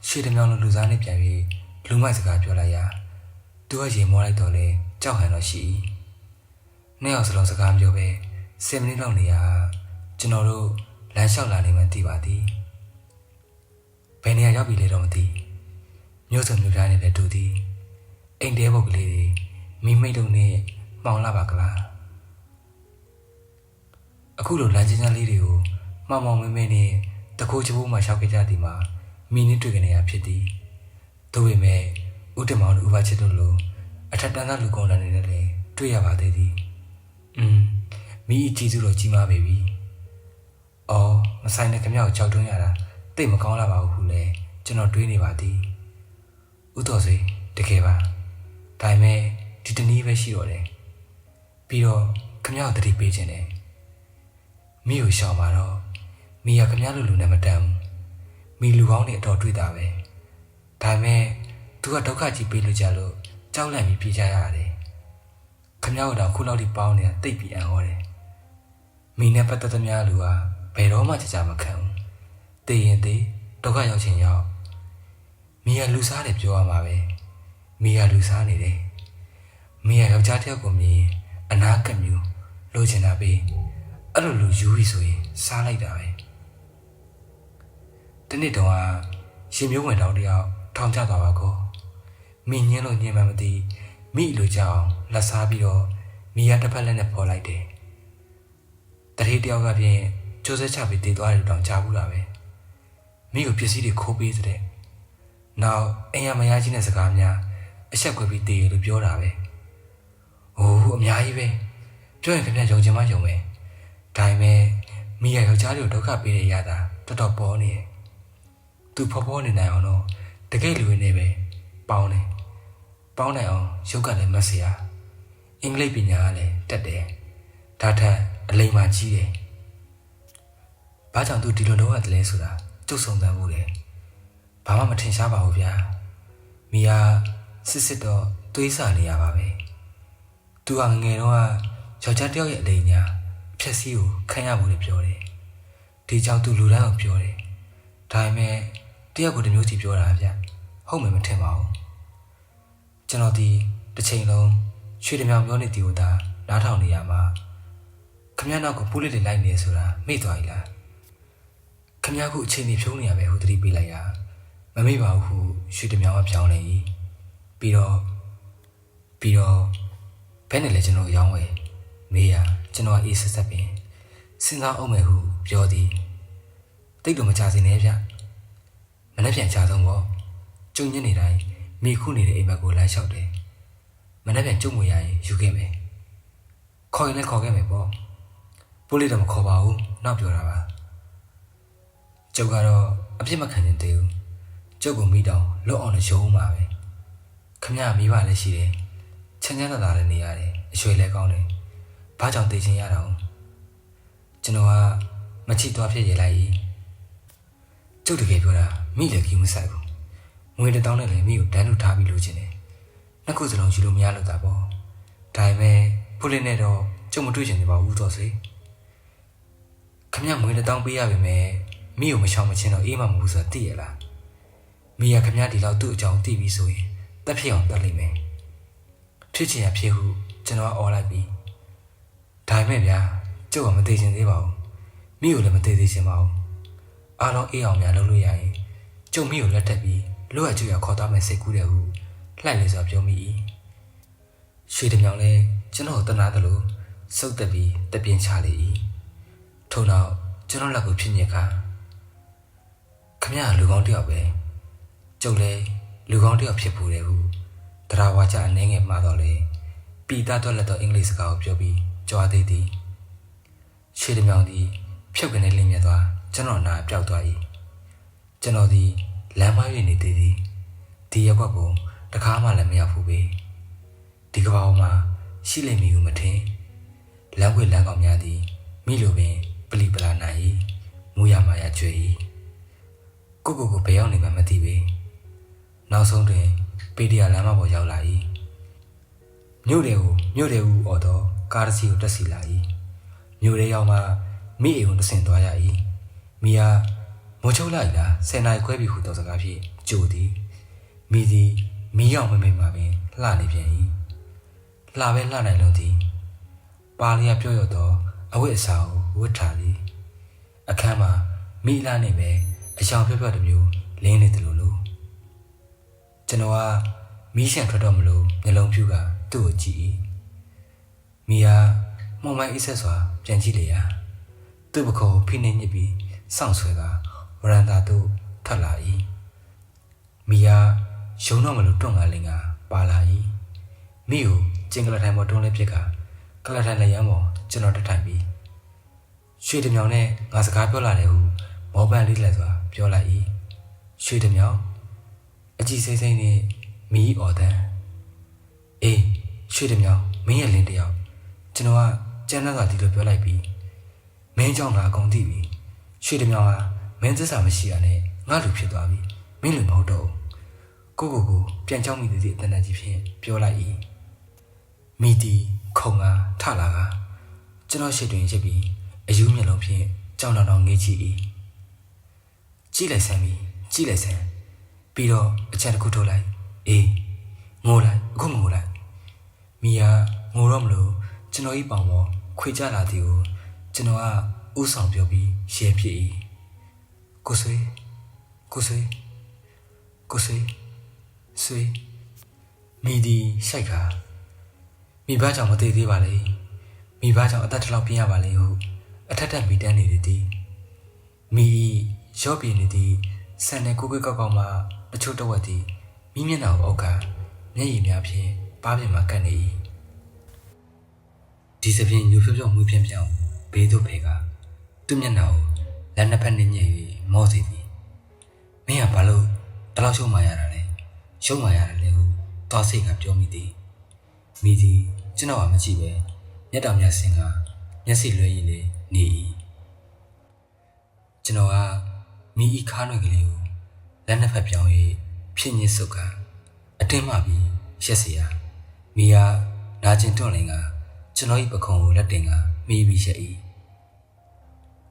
ရွှေတမြောင်လိုလူစားနဲ့ပြန်ပြီးလူမိုက်စကားပြောလိုက်ရာသူကရေမောလိုက်တော့လေကြောက်ဟန်တော့ရှိနှစ်ယောက်စလုံးစကားပြောပဲ10မိနစ်လောက်နေရကျွန်တော်တို့လမ်းလျှောက်လာနေမှသိပါသည်ဘယ်နေရာရောက်ပြီလဲတော့မသိမြို့စုံမြို့သားနဲ့လည်းတူသည်အိမ်တဲပုတ်ကလေးတွေမိမိတ်တို့နဲ့မှောင်လာပါကလားအခုလိုလမ်းချင်းချင်းလေးတွေကိုမှောင်မဲမဲနဲ့တကိုးချိုးမှရှောက်ခဲ့ကြသည်မှာမိနစ်တွေ့ကနေရဖြစ်သည်သို့ပေမဲ့ဦးတင်မောင်တို့ဥပချစ်တို့လိုအထက်တန်းသားလူကောင်းတဲ့နေနဲ့လည်းတွေ့ရပါသေးသည်မိအကြည့်စုတော့ကြီးမားပေပြီအော်မဆိုင်တဲ့ခမရကိုကြောက်တွန်းရတာတိတ်မကောင်းလာပါဘူးဟုလဲကျွန်တော်တွေးနေပါသည်ဦးတော်စေတကယ်ပါဒါပေမဲ့ဒီတနည်းပဲရှိတော့တယ်ပြီးတော့ခမရကိုတတိပေးခြင်းတယ်မိကိုရှောင်ပါတော့မိကခမရလူနဲ့မတန်ဘူးမိလူကောင်းတွေအတော်တွေ့တာပဲဒါပေမဲ့သူကဒုက္ခကြီးပေးလို့ကြလို့ကြောက်လန့်ပြီးပြေးကြရတယ်ခမရတို့ခုလောက်ထိပေါင်းနေတာတိတ်ပြီးအံ့ဩတယ်မိနဲ့ပတ်သက်သမျှလူကဘယ်တော့မှကြမခံဘူးတည်ရင်တည်ဒုက္ခရောက်ခြင်းရောက်မိကလူစားတယ်ပြောရမှာပဲမိကလူစားနေတယ်မိကယောက်ျားတစ်ယောက်ကိုမြင်အနာကမျိုးလိုချင်တာပဲအဲ့လိုလူယူပြီးဆိုရင်စားလိုက်တာပဲ တနေ့တုန်းကရှင်မျိုးဝင်တောင်တယောက်ထောင်ကျသွားပါကောမိညင်းလို့ညင်မှမသိမိလိုကြောင်လက်စားပြီးတော့မိရတစ်ဖက်လက်နဲ့ပေါ်လိုက်တယ်တတိတယောက်ကဖြင့်ကျိုးစက်ချပြီးတည်သွားတယ်တောင်ကြားဘူးလားပဲမိကိုပစ္စည်းတွေခိုးပေးတဲ့နောက်အိမ်ရမယားကြီးနဲ့စကားများအဆက်ကွယ်ပြီးတည်ရလို့ပြောတာပဲဟိုးအများကြီးပဲပြောရင်ခင်ဗျယုံချင်မှယုံမယ်ဒါပေမဲ့မိရယောက်ျားတွေကိုဒုက္ခပေးတဲ့ရတာတော်တော်ပေါ်နေတယ်သူဖော်ဖော်နေနိုင်အောင်တော့တကယ်လူရင်းနေပဲပေါင်းနိုင်အောင်ရုပ်ကလည်းမဆရာအင်္ဂလိပ်ပညာကလည်းတက်တယ်ဒါထက်အလိမ္မာကြီးတယ်ဘာကြောင့်သူဒီလိုလုပ်ရတယ်လဲဆိုတာကျုပ်ဆုံးသမ်းမှုတယ်ဘာမှမထင်ရှားပါဘူးဗျာမိကစစ်တော့တွေးဆနေရပါပဲသူကငယ်တော့ယောက်ျားတယောက်ရဲ့အလိမ်ညာဖြက်စီးကိုခံရဖို့ပြောတယ်ဒီကြောင့်သူလူတန်းကိုပြောတယ်ဒါပေမဲ့တယောက်ကိုတမျိုးစီပြောတာဗျဟုတ်မယ်မထင်ပါဘူးကျွန်တော်ဒီတစ်ချိန်လုံးရွှေတမြောင်ပြောနေတီကိုသာနားထောင်နေရမှာခမရနောက်ကိုပူးလေးတွေလိုက်နေဆိုတာမေ့သွားပြီလားခမရခုအချိန်ကြီးဖြုံးနေရပဲဟိုတတိပေးလိုက်ရမမေ့ပါဘူးဟုရွှေတမြောင်ကပြောင်းနေပြီးတော့ဘယ်နဲ့လဲကျွန်တော်ရောင်းဝယ်မေးရကျွန်တော်အေးဆက်ဆက်ပင်စဉ်းစားအောင်မယ်ဟုပြောသည်တိတ်တော့မကြစင်နဲ့ဗျမနေ့ပြန်ချဆုံးပေါ့ကျုံညနေတိုင်းမိခုနေတဲ့အိမ်ဘက်ကိုလမ်းလျှောက်တယ်မနေ့ပြန်ကျုံမွေရရင်ယူခဲ့မယ်ခေါ်ရင်လည်းခေါ်ခဲ့မယ်ပေါ့ပိုးလေးတော့မခေါ်ပါဘူးနောက်ပြောတာပါကျုပ်ကတော့အပြစ်မခံနိုင်သေးဘူးကျုပ်ကိုမိတောင်လွတ်အောင်လည်းရုံးမှာပဲခမရမိဘလည်းရှိတယ်ချမ်းချမ်းသာသာလည်းနေရတယ်အရွှေလည်းကောင်းတယ်ဘာကြောင့်သိချင်ရတာကျွန်တော်ကမချိသွားဖြစ်ရလိုက်ကျုပ်တကယ်ပြောတာမိလည်းကြီးမဆိုင်ဘူးငွေ1000နဲ့လည်းမိကိုတန်းလို့ထားပြီးလို့ချင်တယ်နှစ်ခုစလုံးယူလို့မရလို့တာပေါ့ဒါပေမဲ့ဖိုးလေးနဲ့တော့ကျုပ်မတွေ့ချင်သေးပါဘူးတော့စေခမရငွေ1000ပေးရပါမယ်မိကိုမချောင်မချင်းတော့အေးမှမဟုတ်ဆိုတာသိရလားမိရခမရဒီလောက်သူ့အကြောင်းသိပြီးဆိုရင်တက်ဖြစ်အောင်တက်လိမ့်မယ်ဖြစ်ချင်ရဖြစ်ဟုကျွန်တော်အော်လိုက်ပြီးဒါပေမဲ့ဗျာကျုပ်ကမသိချင်သေးပါဘူးမိကိုလည်းမသိသေးချင်ပါဘူးအားလုံးအေးအောင်များလုပ်လို့ရရင်ကျုပ်မိကိုလက်ထပ်ပြီးလွတ်ရကျွရခေါ်သွားမယ်စိတ်ကူးတယ်ဟုလှိုက်လေစွာပြောမိ၏ရွှေတမြောင်လည်းကျွန်တော်တနာတယ်လို့စုပ်တက်ပြီးတပြင်းချလေ၏ထို့နောက်ကျွန်တော်လက်ကိုဖြစ်ညက်ခါခမရလူကောင်းတယောက်ပဲကျုပ်လည်းလူကောင်းတယောက်ဖြစ်ဖို့တယ်ဟုတရားဝါကြအနေငယ်မှာတော့လေပီတာတော့လက်တော့အင်္ဂလိပ်စကားကိုပြောပြီးကြွားသေးသည်ရွှေတမြောင်သည်ဖြုတ်ကနေလင်းမြသွားကျွန်တော်နာပျောက်သွား၏ကျွန်တော်သည်လမ်းမရွေနေသေးသည်ဒီရက်ကွက်ကိုတကားမှလည်းမရောက်ဘူးပဲဒီကဘာပေါ်မှာရှိလိမ့်မည်ဟုမထင်လမ်းဝဲလမ်းကောင်များသည်မိလိုပင်ပလီပလာနိုင်၏မူရမာရကျွေ၏ကိုဘယ်ရောက်နေမှမသိပေနောက်ဆုံးတွင်ပေဒီယာလမ်းမပေါ်ရောက်လာ၏မြို့တယ်ဟုအော်တော့ကားတစ်စီးကိုတက်စီလာ၏မြို့ရဲရောက်မှမိအိမ်ကိုတဆင်သွားရ၏မိဟာမိုးချုပ်လိုက်လား10နာရီခွဲပြီဟုတော်စကားဖြင့်ကြိုသည်မိသည်မီးရောက်မမိမှာပင်လှနေပြန်၏လှပဲလှနိုင်လို့သည်ပါလျာပြောရတော့အဝတ်အစားကိုဝတ်ထားသည်အခန်းမှာမိလှနေပဲအရှောင်ဖြော့တမျိုးလင်းနေတယ်လို့ကျွန်တော်ကမီးရှံထွက်တော့မလို့မျက်လုံးဖြူကသူ့ကိုကြည့်၏မိဟာမှုံမိုင်းအိဆက်စွာပြန်ကြည့်လေရာသူ့ပခုံးဖိနှိမ့်ညစ်ပြီးစောင့်ဆွဲကဝရန်တာသို့ထွက်လာ၏မိဟာရုံတော့မလို့တွန့်ငါလင်းကပါလာ၏မိကိုကျင်ကလထိုင်ပေါ်တွန်းလေးပြစ်ကကလထိုင်လက်ရမ်းပေါ်ကျွန်တော်တက်ထိုင်ပြီးရွှေတမြောင်နဲ့ငါစကားပြောလာတယ်ဟုမောပန်းလေးလက်စွာပြောလိုက်၏ရွှေတမြောင်အကြည့်စိမ့်စိမ့်နဲ့မီးအော်တန်းအေးရွှေတမြောင်မင်းရဲ့လင်းတယောက်ကျွန်တော်ကကျန်းသာဒီလိုပြောလိုက်ပြီးမင်းကြောင့်ငါအကုန်သိပြီရွှေတမြောင်ဟာမင်းသစ္စာမရှိရနဲ့ငါလူဖြစ်သွားပြီမင်းလူမဟုတ်တော့ကိုပြန်ချောင်းမိသည်အတန်တကြီးဖြင့်ပြောလိုက်၏မိတီခုံကထလာကကျွန်တော်ရှစ်တွင်ရစ်ပြီးအယူမျက်လုံးဖြင့်ကြောင်တောင်ငေးကြည့်၏ကြည့်လိုက်စမ်းပြီးတော့အချက်တစ်ခုထုတ်လိုက်အေးငိုလိုက်အခုငိုလိုက်မိယာငိုတော့မလို့ကျွန်တော်ဤပေါင်ပေါ်ခွေကြလာသည်ကိုကျွန်တော်ကဥဆောင်ပြောပြီးရှယ်ဖြစ်၏ကိုဆွေ ကိုဆွေဆွေမိဒီရှိုက်ခါမိဘကြောင့်မသေးသေးပါလေမိဘကြောင့်အသက်တစ်လောက်ပြင်းရပါလေဟုအထက်ထက်မိတန်းနေသည်မိရော့ပြင်းနေသည်ဆန်တဲ့ကိုကောက်မှတချို့တဝက်သည်မိမျက်နှာကိုအောက်ကမျက်ရည်များဖြင့်ပါးပြင်မှာကပ်နေ၏ဒီစပြင်းညိုဖြောဖြောမွေးပြင်းပြောင်းဘေးသို့ဖေကသူ့မျက်နှာကိုလက်နှစ်ဖက်နှင်းညက်၍မောစေသည်မင်းကဘာလို့တလောက်ရှုံးမှရတာလဲရှုံးမှရတယ်လေဟုသွားစိတ်ကပြောမိသည်မိသည်ကျွန်တော်ကမကြည့်ပဲမျက်တောင်မျက်စင်ကမျက်စိလွှဲရည်လေနေ၏ကျွန်တော်ကမိဤခါးနွယ်ကလေးကိုလက်နှစ်ဖက်ပြောင်း၍ဖြစ်ညစ်စုပ်ကအတင်းမှပြီးရက်စီရမိကနာကျင်တွန့်လင်ကကျွန်တော်ဤပခုံးကိုလက်တင်ကမိပြီးရက်၏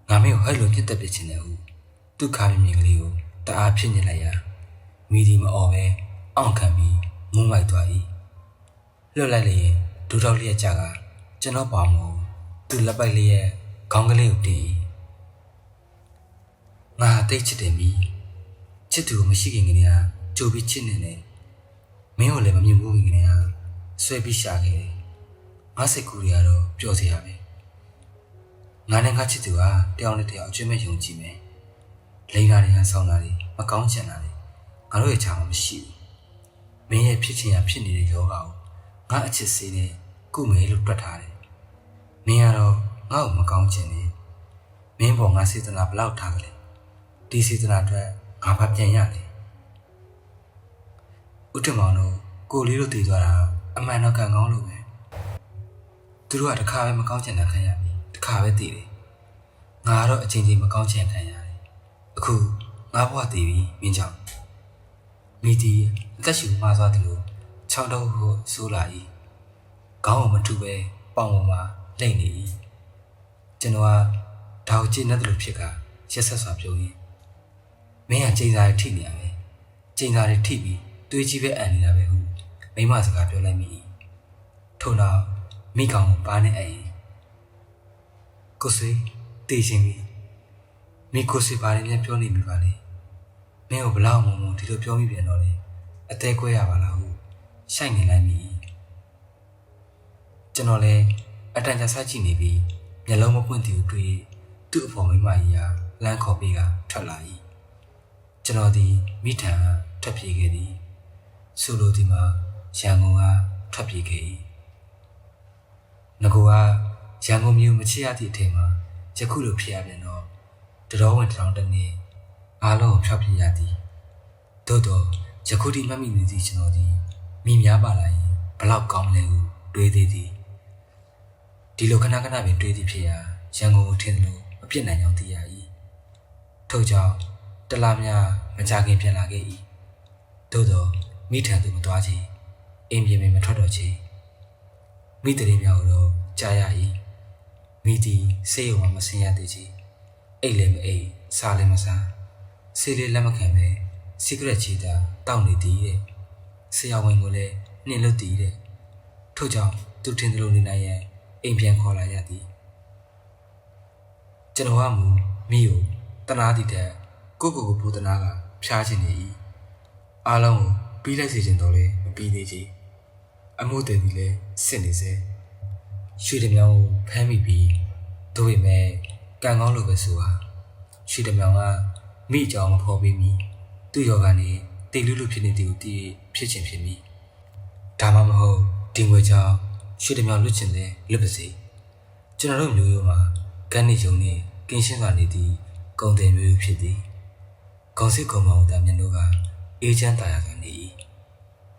ငါမင်းကိုဟဲ့လိုပြစ်တက်ပြချင်တယ်ဟုသူ့ခါမြင်ကလေးကိုတအားဖြစ်ညစ်လိုက်ရမိဒီမအော်ပဲအောင့်ခံပြီးမုန်းလိုက်သွား၏လွတ်လိုက်လျင်ဒူးတော့လျက်ကြကကျွန်တော်ပါမို့သူ့လက်ပိုက်လေးရဲ့ခေါင်းကလေးကိုတီးငါတိတ်ချစ်တယ်မိချစ်သူကိုမရှိခင်ကလေးကကြိုပြီးချစ်နေတယ်မင်းကိုလည်းမမြင်ဘူးခင်ဗျာဆွဲပြီးရှာခဲ့တယ်ငါစိတ်ကူတွေကတော့ပျော်စရာပဲငါနဲ့ငါချစ်သူကတယောက်နဲ့တယောက်အကျွမ်းမဲ့ယုံကြည်မယ်လိန်နာတွေဟန်ဆောင်တာတွေမကောင်းချင်တာတွေငါတို့ရဲ့ချာမှမရှိဘူးမင်းရဲ့ဖြစ်ချင်ရဖြစ်နေတဲ့ယောဂကိုငါအချစ်စေးနဲ့ကုမယ်လို့တွက်ထားတယ်မင်းကတော့ငါ့ကိုမကောင်းချင်နေမင်းပေါ်ငါစေတနာဘလောက်ထားကြလဲဒီစေတနာအတွက်ငါဘာပြန်ရလဲဦးတင်မောင်တို့ကိုလေးတို့တည်သွားတာအမှန်တော့ကံကောင်းလို့ပဲသူတို့ကတစ်ခါပဲမကောင်းချင်တာခံရပြီတစ်ခါပဲတည်တယ်ငါကတော့အချိန်ချင်းမကောင်းချင်ခံရတယ်အခုငါဘဝတည်ပြီမင်းကြောင့်မိတီအသက်ရှူမှားသွားတယ်လို့ချောင်းတော့ကိုဆိုးလာ၏ခေါင်းကိုမထူပဲပေါင်ပေါ်မှာလိမ့်နေ၏ကျွန်တော်ကဒါကိုကြည့်နေတယ်လို့ဖြစ်ကရက်ဆက်စွာပြောရင်းမင်းကချိန်စာတွေထိနေရမယ်ချိန်စာတွေထိပြီးတွေးကြည့်ပဲအန်နေတာပဲဟုမိမစကားပြောလိုက်မိထို့နောက်မိကောင်ဘာနဲ့အရင်ကိုဆွေတည်ရှင်ပြီမိကိုဆွေဘာတွေများပြောနေမိပါလဲမင်းကိုဘလောက်မှဒီလိုပြောမိပြန်တော့လေအသေးကွဲရပါလားဟုရှိုက်နေလိုက်မိကျွန်တော်လည်းအတန်ကြာစားကြည့်နေပြီးမျက်လုံးမပွင့်သေးဘူးတွေ့သူ့အဖေမိမကြီးကလမ်းခေါ်ပြီးကထွက်လာ၏ကျွန်တော်ဒီမိထံထွက်ပြေးခဲ့သည်ဆိုလိုဒီမှာရန်ကုန်ကထွက်ပြေးခဲ့၏ငါကရန်ကုန်မြို့မချစ်ရသည့်အထက်မှာယခုလိုဖြစ်ရပြန်တော့တော်ဝင်တောင်တနေ့အားလုံးဖြောက်ပြရသည်သို့တော့ယခုဒီမှတ်မိနေသည်ကျွန်တော်ဒီမိများပါလာရင်ဘလောက်ကောင်းလဲဟုတွေးသေးသည်ဒီလိုခဏခဏပင်တွေးသည်ဖြစ်ရာရန်ကုန်ကိုထင်လို့မပြစ်နိုင်ကြောင်းသိရ၏ထို့ကြောင့်တလားများမကြခင်ပြန်လာခဲ့၏သို့တော့မိထံသို့မသွားချေအိမ်ပြင်မထွက်တော့ချေမိတရင်များတော့ကြားရ၏မိသည်ဆေးရုံမှာမဆင်းရသေးချေအိတ်လည်းမအိတ်စားလည်းမစားဆေးလေးလက်မခံပဲစီဂရက်ချီတာတောက်နေသည်တဲ့ဆရာဝန်ကလည်းနှင်လို့တည်တဲ့ထို့ကြောင့်သူထင်တယ်လို့နေနိုင်ရဲ့အိမ်ပြန်ခေါ်လာရသည်ကျွန်တော်ကမူမိကိုတနာသည်တဲ့ကိုဘုဒ္ဓနာကဖျားခြင်းနေ၏အားလုံးကိုပြီးလိုက်စေခြင်းတော့လေမပြီးသေးချေအမှုတည်သည်လဲစစ်နေစေရွှေတမြောင်ကိုဖမ်းမိပြီးတို့ပေမဲ့ကံကောင်းလို့ပဲဆိုဟာရွှေတမြောင်ကမိအကြောင်းမဖော်ပေးမီသူ့ယောဂနဲ့တိတ်လူလူဖြစ်နေသည်ကိုတည်ဖြစ်ခြင်းဖြစ်မီဒါမှမဟုတ်ဒီငွေကြောင့်ရွှေတမြောင်လွတ်ချင်တယ်လွတ်ပါစေကျွန်တော်တို့မျိုးရိုးမှာကန်းနေုံနဲ့ကင်းရှင်းစွာနေသည့်ဂုံတယ်မျိုးဖြစ်သည်ဂုံစစ်ဂုံမောင်တာမျက်နှာကအေးချမ်းသာယာကနေ၏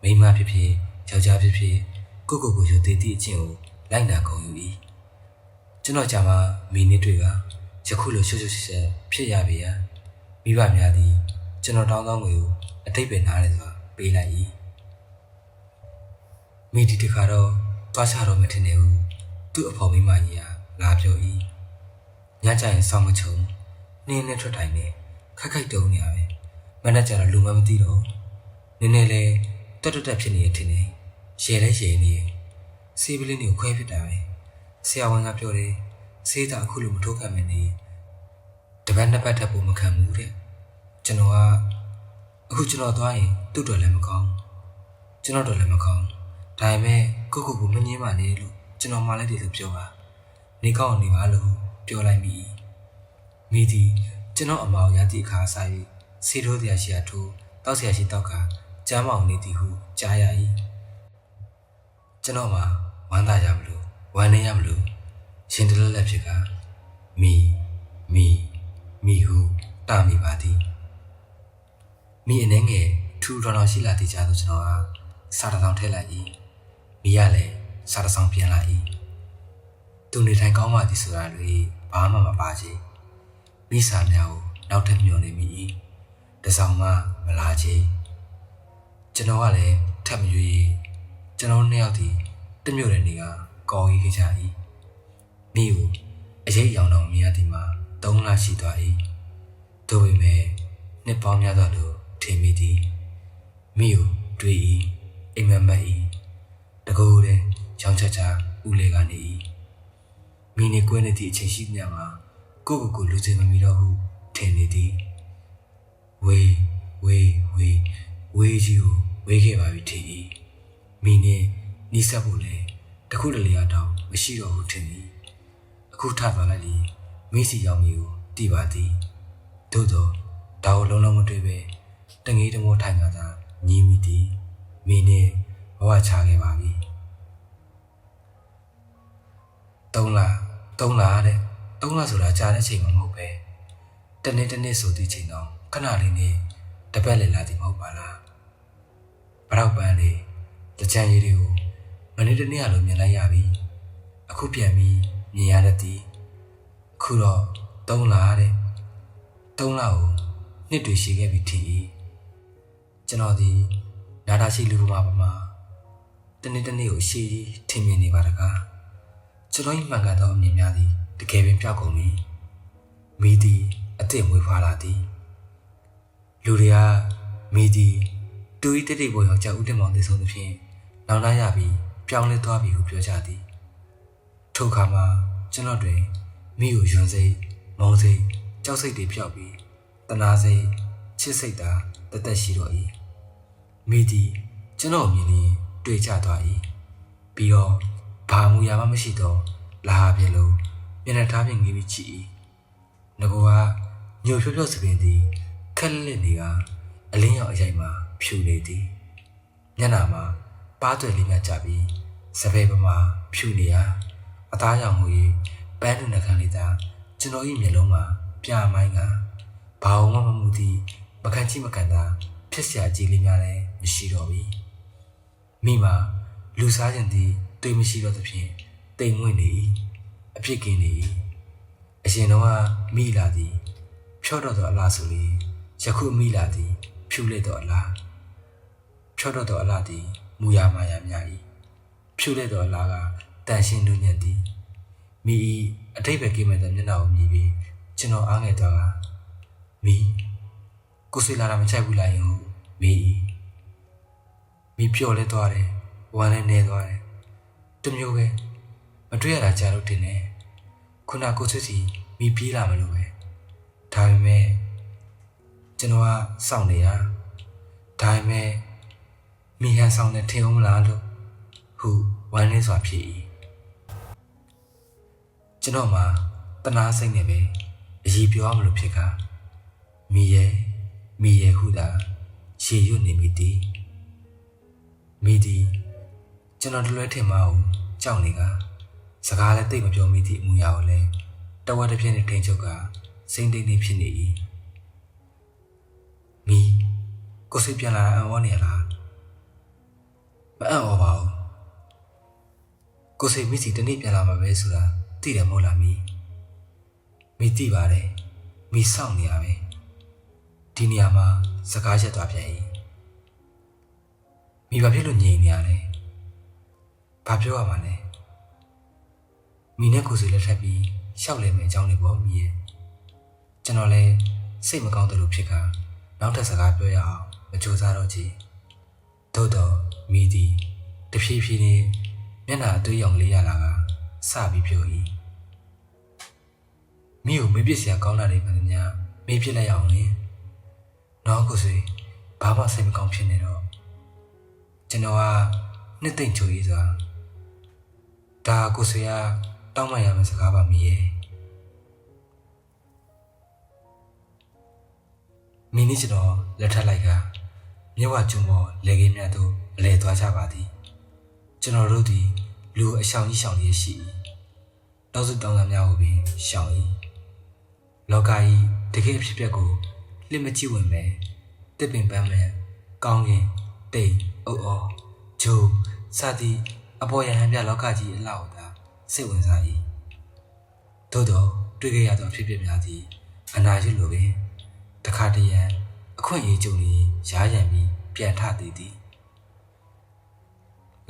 မိမဖြစ်ဖြစ်ယောက်ျားဖြစ်ဖြစ်ကိုယူသေးသည့်အချင်းကိုလိုက်နာကုန်ယူ၏ကျွန်တော်ကြာမှမိနစ်တွေကယခုလိုရှုပ်ဆက်ဖြစ်ရပေရန်မိဘများသည်ကျွန်တော်တောင်းငွေကိုအတိတ်ပဲနားလဲစွာပေးလိုက်၏မိဒီတခါတော့သွားချတော့မထင်နေဘူးသူ့အဖေမိမကြီးကလာပြော၏ညကြရင်စောင်းမချုံနင်းနဲ့ထွက်တိုင်းနဲ့ခိုက်တုံးနေရပဲမနဲ့ကြတော့လူမသိတော့နင်းနဲ့လေတွတ်ဖြစ်နေထင်နေရေလဲရေနေစေးပလင်းတွေကိုခွဲဖြစ်တာပဲဆရာဝန်ကပြောတယ်ဆေးတာအခုလိုမထိုးခံမနေတပတ်နှစ်ပတ်ထပ်ဖို့မခံဘူးတဲ့ ကျွန်တော်ကအခုကျွန်တော်သွားရင်သူ့တော်လည်းမကောင်းကျွန်တော်တော်လည်းမကောင်းဒါပေမဲ့ကိုမငင်းပါနဲ့လို့ကျွန်တော်မှလည်းဒီလိုပြောပါနေကောင်းနေပါလို့ပြောလိုက်မိမိဒီကျွန်တော်အမောင်ရသည့်အခါစား၍စီထိုးတရားရှိရာထိုးတောက်ဆရာရှိတောက်ကကျမ်းမောင်နေသည်ဟုကြားရ၏ကျွန်တော်မှဝမ်းသာရမလို့ဝမ်းနေရမလို့ရှင်တလက်လက်ဖြစ်ကမိဟုတာမိပါသည်မိအနေငယ်ထူထောင်တော်ရှိလာသည့်ကြားသို့ကျွန်တော်ကစာတစောင်းထည့်လိုက်၏မိရလည်းစာတစောင်းပြန်လာ၏သူနေထိုင်ကောင်းပါသည်ဆိုတာတွေဘာမှမပါချေမိစာများကိုနောက်ထပ်မျှော်နေမိ၏တစောင်းမှမလာချေကျွန်တော်ကလည်းထပ်မရွေးကျွန်တော်နှစ်ယောက်ဒီတမျိုးတဲ့နေကကောင်းကြီးခဲ့ကြ၏မိကိုအရေးရောင်တော်မြင်ရသည်မှာ3 လရှိသွား၏တို့ပေမဲ့နှစ်ပေါင်းများစွာလို့ထင်မိသည်မိကိုတွေ့၏အိမ်မက်မက်၏တကူတဲ့ရောင်ချချဦးလေကနေ၏မိနေကွဲနေသည့်အချိန်ရှိညမှာကိုလူစင်မမီတော့ဟုထင်နေသည်ဝေးကြီးကိုဝေးခဲ့ပါပြီထင်၏မိနေနီးစပ်ဖို့လဲတခုတလေအတောင်မရှိတော့ဘူးထင်သည်အခုထသွားလိုက်လေမိစီရောက်မီကိုတည်ပါသည်သို့သောဒါကိုလုံးမတွေ့ပဲတငေးတမောထိုင်လာတာညီးမိသည်မိနေဘဝချခဲ့ပါပြီ3 လတဲ့3 လဆိုတာကြာတဲ့ချိန်မှမဟုတ်ပဲတနေ့ဆိုသည့်ချိန်တော့ခဏလေးနဲ့တပတ်လည်လာသည်မဟုတ်ပါလားဘရောက်ပန်းလေးတချမ်းရည်တွေကိုမနေ့တနေ့ကလိုမြင်လိုက်ရပြီအခုပြန်ပြီးမြင်ရတဲ့သည်အခုတော့3 လတဲ့3 လကိုနှစ်တွေရှိခဲ့ပြီထင်၏ကျွန်တော်ဒီနာတာရှိလူပါမှာတနေ့ကိုရှိထင်မြင်နေပါတကားကျွန်တော်မှန်ကန်သောအမြင်များသည်တကယ်ပင်ပြောက်ကုန်ပြီမိသည်အစ်စ်မွေးဖွားလာသည်လူတွေကမိသည်တူဤတိတ်ပေါ်ရောက်ကြဦးတင်မောင်သိဆုံးသဖြင့်နောင်တရပြီးပြောင်းလဲသွားပြီဟုပြောကြသည်ထိုအခါမှာကျွန်တော်တွင်မိကိုယွန်းစိတ်မောင်းစိတ်ကြောက်စိတ်တွေပြောက်ပြီးတနာစိတ်ချစ်စိတ်သာတသက်ရှိတော့၏မိသည်ကျွန်တော်မြင်ရင်တွေ့ကြသွား၏ပြီးတော့ဘာမူရာမှမရှိတော့လာပြလို့မျက်နှာထားဖြင့်ငေးပြီးကြည့်၏ငကူကညိုဖြောစပင်သည်ခက်လက်နေကအလင်းရောင်အရိုက်မှာဖြူနေသည်မျက်နှာမှာပါးသွယ်လေးများကြပြီးစပယ်ပမာဖြူနေရာအသားရောင်မူ၏ပန်းတွင်နှခမ်းလေးသာကျွန်တော်၏မျက်လုံးမှာပြမိုင်းကဘာမှမမှုသည့်မခံချိမကန်သာဖြစ်เสียကြည်လေးများလည်းမရှိတော့ပြီမိမှာလူစားခြင်းသည်တွေ့မရှိတော့သဖြင့်တိမ်ငွေ့နေ၏အဖြစ်ကင်းနေ၏အရင်တော့မိလာသည်ဖြော့တော့သောအလားဆိုလေယခုမိလာသည်ဖြူလက်သောအလားဖြော့တော့သောအလားသည်မူရမာယာများ၏ဖြူလက်သောအလားကတန်ရှင်းနူးညံ့သည်မိ၏အတိတ်ပဲကိမဲ့တဲ့မျက်နှာကိုမြည်ပြီးကျွန်တော်အားငယ်သွားကမိကိုဆွေလာတာမချိုက်ဘူးလားယင်ဟုမိပျော်လဲသွားတယ်ဝမ်းလဲနေသွားတယ်တမျိုးပဲမတွေ့ရတာကြာလို့တင်တယ်ခုနကိုဆွေစီမိပြေးလာမလို့ပဲဒါပေမဲ့ကျွန်တော်ကစောင့်နေရဒါပေမဲ့မိဟန်ဆောင်နဲ့ထင်အောင်မလားလို့ဟုဝမ်းနေစွာဖြစ်၏ကျွန်တော်မှာတနာစိတ်နဲ့ပဲအရေးပြောမလို့ဖြစ်ကမိရဲ့ဟုသာရှည်ရွတ်နေမိသည်မိသည်ကျွန်တော်တလွဲထင်မအောင်ကြောက်နေကစကားလည်းသိမပြောမိသည့်အမူအရာကိုလည်းတဝက်တစ်ပြည့်နဲ့ထိန်ချုပ်ကစိမ့်တိတ်နေဖြစ်နေ၏မိကိုစိတ်ပြန်လာတာအံ့ဩနေရလားမအံ့ဩပါဘူးကိုစိတ်မိစီတနေ့ပြန်လာမှာပဲဆိုတာသိတယ်မဟုတ်လားမိသိပါတယ်မိစောင့်နေရပဲဒီနေရာမှာစကားချက်သွားပြန်၏မိဘာဖြစ်လို့ငြိမ်နေရလဲဘာပြောရမှာလဲမိနဲ့ကိုစိတ်လက်ထပ်ပြီးရှောက်လဲမယ်အကြောင်းတွေပေါ့မိရဲ့ကျွန်တော်လည်းစိတ်မကောင်းတယ်လို့ဖြစ်ကနောက်ထပ်စကားပြောရအောင်မကြိုးစားတော့ကြည်သို့တော့မိသည်တဖြည်းဖြည်းနဲ့မျက်နှာအသွေးရောင်လေးရလာကစပြီးပြော၏မိကိုမေးပြစ်စရာကောင်းတာတွေမှန်သမျှမေးပြစ်လိုက်အောင်လေ နောက်ကိုဆွေဘာမှစိတ်မကောင်းဖြစ်နေတော့ကျွန်တော်ကနှစ်သိမ့်ချိုရေးစွာဒါကိုဆွေကတောင်းမှရမယ့်စကားပါမိရဲ့မိနစ်ကျွန်တော်လက်ထပ်လိုက်ကမြဝကျွန်းပေါ်လေကင်းများသို့အလဲသွားကြပါသည်ကျွန်တော်တို့သည်လူအဆောင်ကြီးဆောင်ရရှိ၏တောက်စုတောင်းသားများကိုပင်ရှောင်၏လောကကြီးတကယ်ဖြစ်ပျက်ကိုလစ်မကြည့်ဝင်မယ်တစ်ပင်ပန်းမယ်ကောင်းကင်တိတ်အုပ်အော်ဂျိုးစသည်အပေါ်ရဟန်းပြလောကကြီးအလောက်သာစိတ်ဝင်စား၏သို့တော့တွေ့ကြရသောဖြစ်ပျက်များသည်အနာရွတ်လိုပင်တခါတရံအခွင့်အရေးကြုံနေရားရံပြီးပြန်ထသေးသည်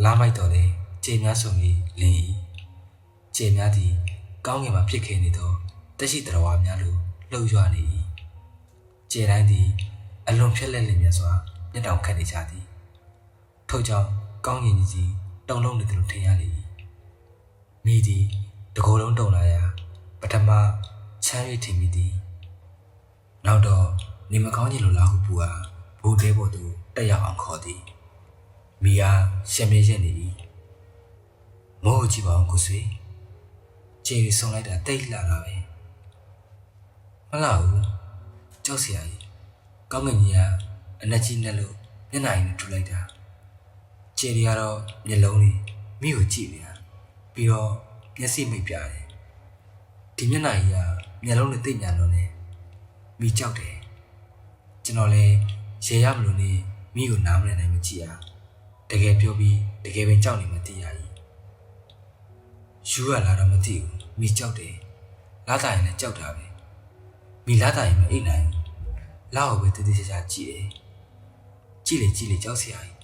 လာမိုက်တော်လေခြေများဆုံပြီးလင်း၏ခြေများသည်ကောင်းကင်မှာဖြစ်ခဲ့နေသောတက်ရှိတော်ဝါများလိုလှုပ်ရွနေ၏ခြေတိုင်းသည်အလွန်ဖြက်လက်လင်းမြစွာမျက်တောင်ခတ်နေကြသည်ထို့ကြောင့်ကောင်းကင်ကြီးတုံလုံးနေတယ်လို့ထင်ရလေ၏မိသည်တကိုယ်လုံးတုံလာရာပထမချမ်း၍ထင်မိသည်နောက်တော့နေမကောင်းကြီးလိုလားဟုပူအားဘူတဲပေါ်သို့တက်ရောက်အောင်ခေါ်သည်မိအားရှက်မြဲရက်နေ၏မိုးကြည့်ပါအောင်ကိုဆွေခြေရီဆုံလိုက်တာတိတ်လာတာပဲမလားဘူးကြောက်စရာကြီးကောင်းကင်ကြီးကအနက်ကြီးနဲ့လို့မျက်နှာရည်နဲ့ထူလိုက်တာခြေရီကတော့မျက်လုံးလေးမိကိုကြည့်နေတာပြီးတော့မျက်စိမိတ်ပြတယ်ဒီမျက်နှာကြီးကမျက်လုံးနဲ့တိတ်ညာလို့နေမိကြောက်တယ်ကျွန်တော်လည်းရေရမလို့နေမိကိုနားမလည်နိုင်မကြည့်ရတကယ်ပြောပြီးတကယ်ပင်ကြောက်နေမှသိရ၏ယူရလာတော့မသိဘူးမိကြောက်တယ်လာတာရင်လည်းကြောက်တာပဲမိလာတာရင်မအိတ်နိုင်လာကိုပဲတည်တည်ချာချာကြည့်တယ်ကြည့်လေကြောက်စရာကြီး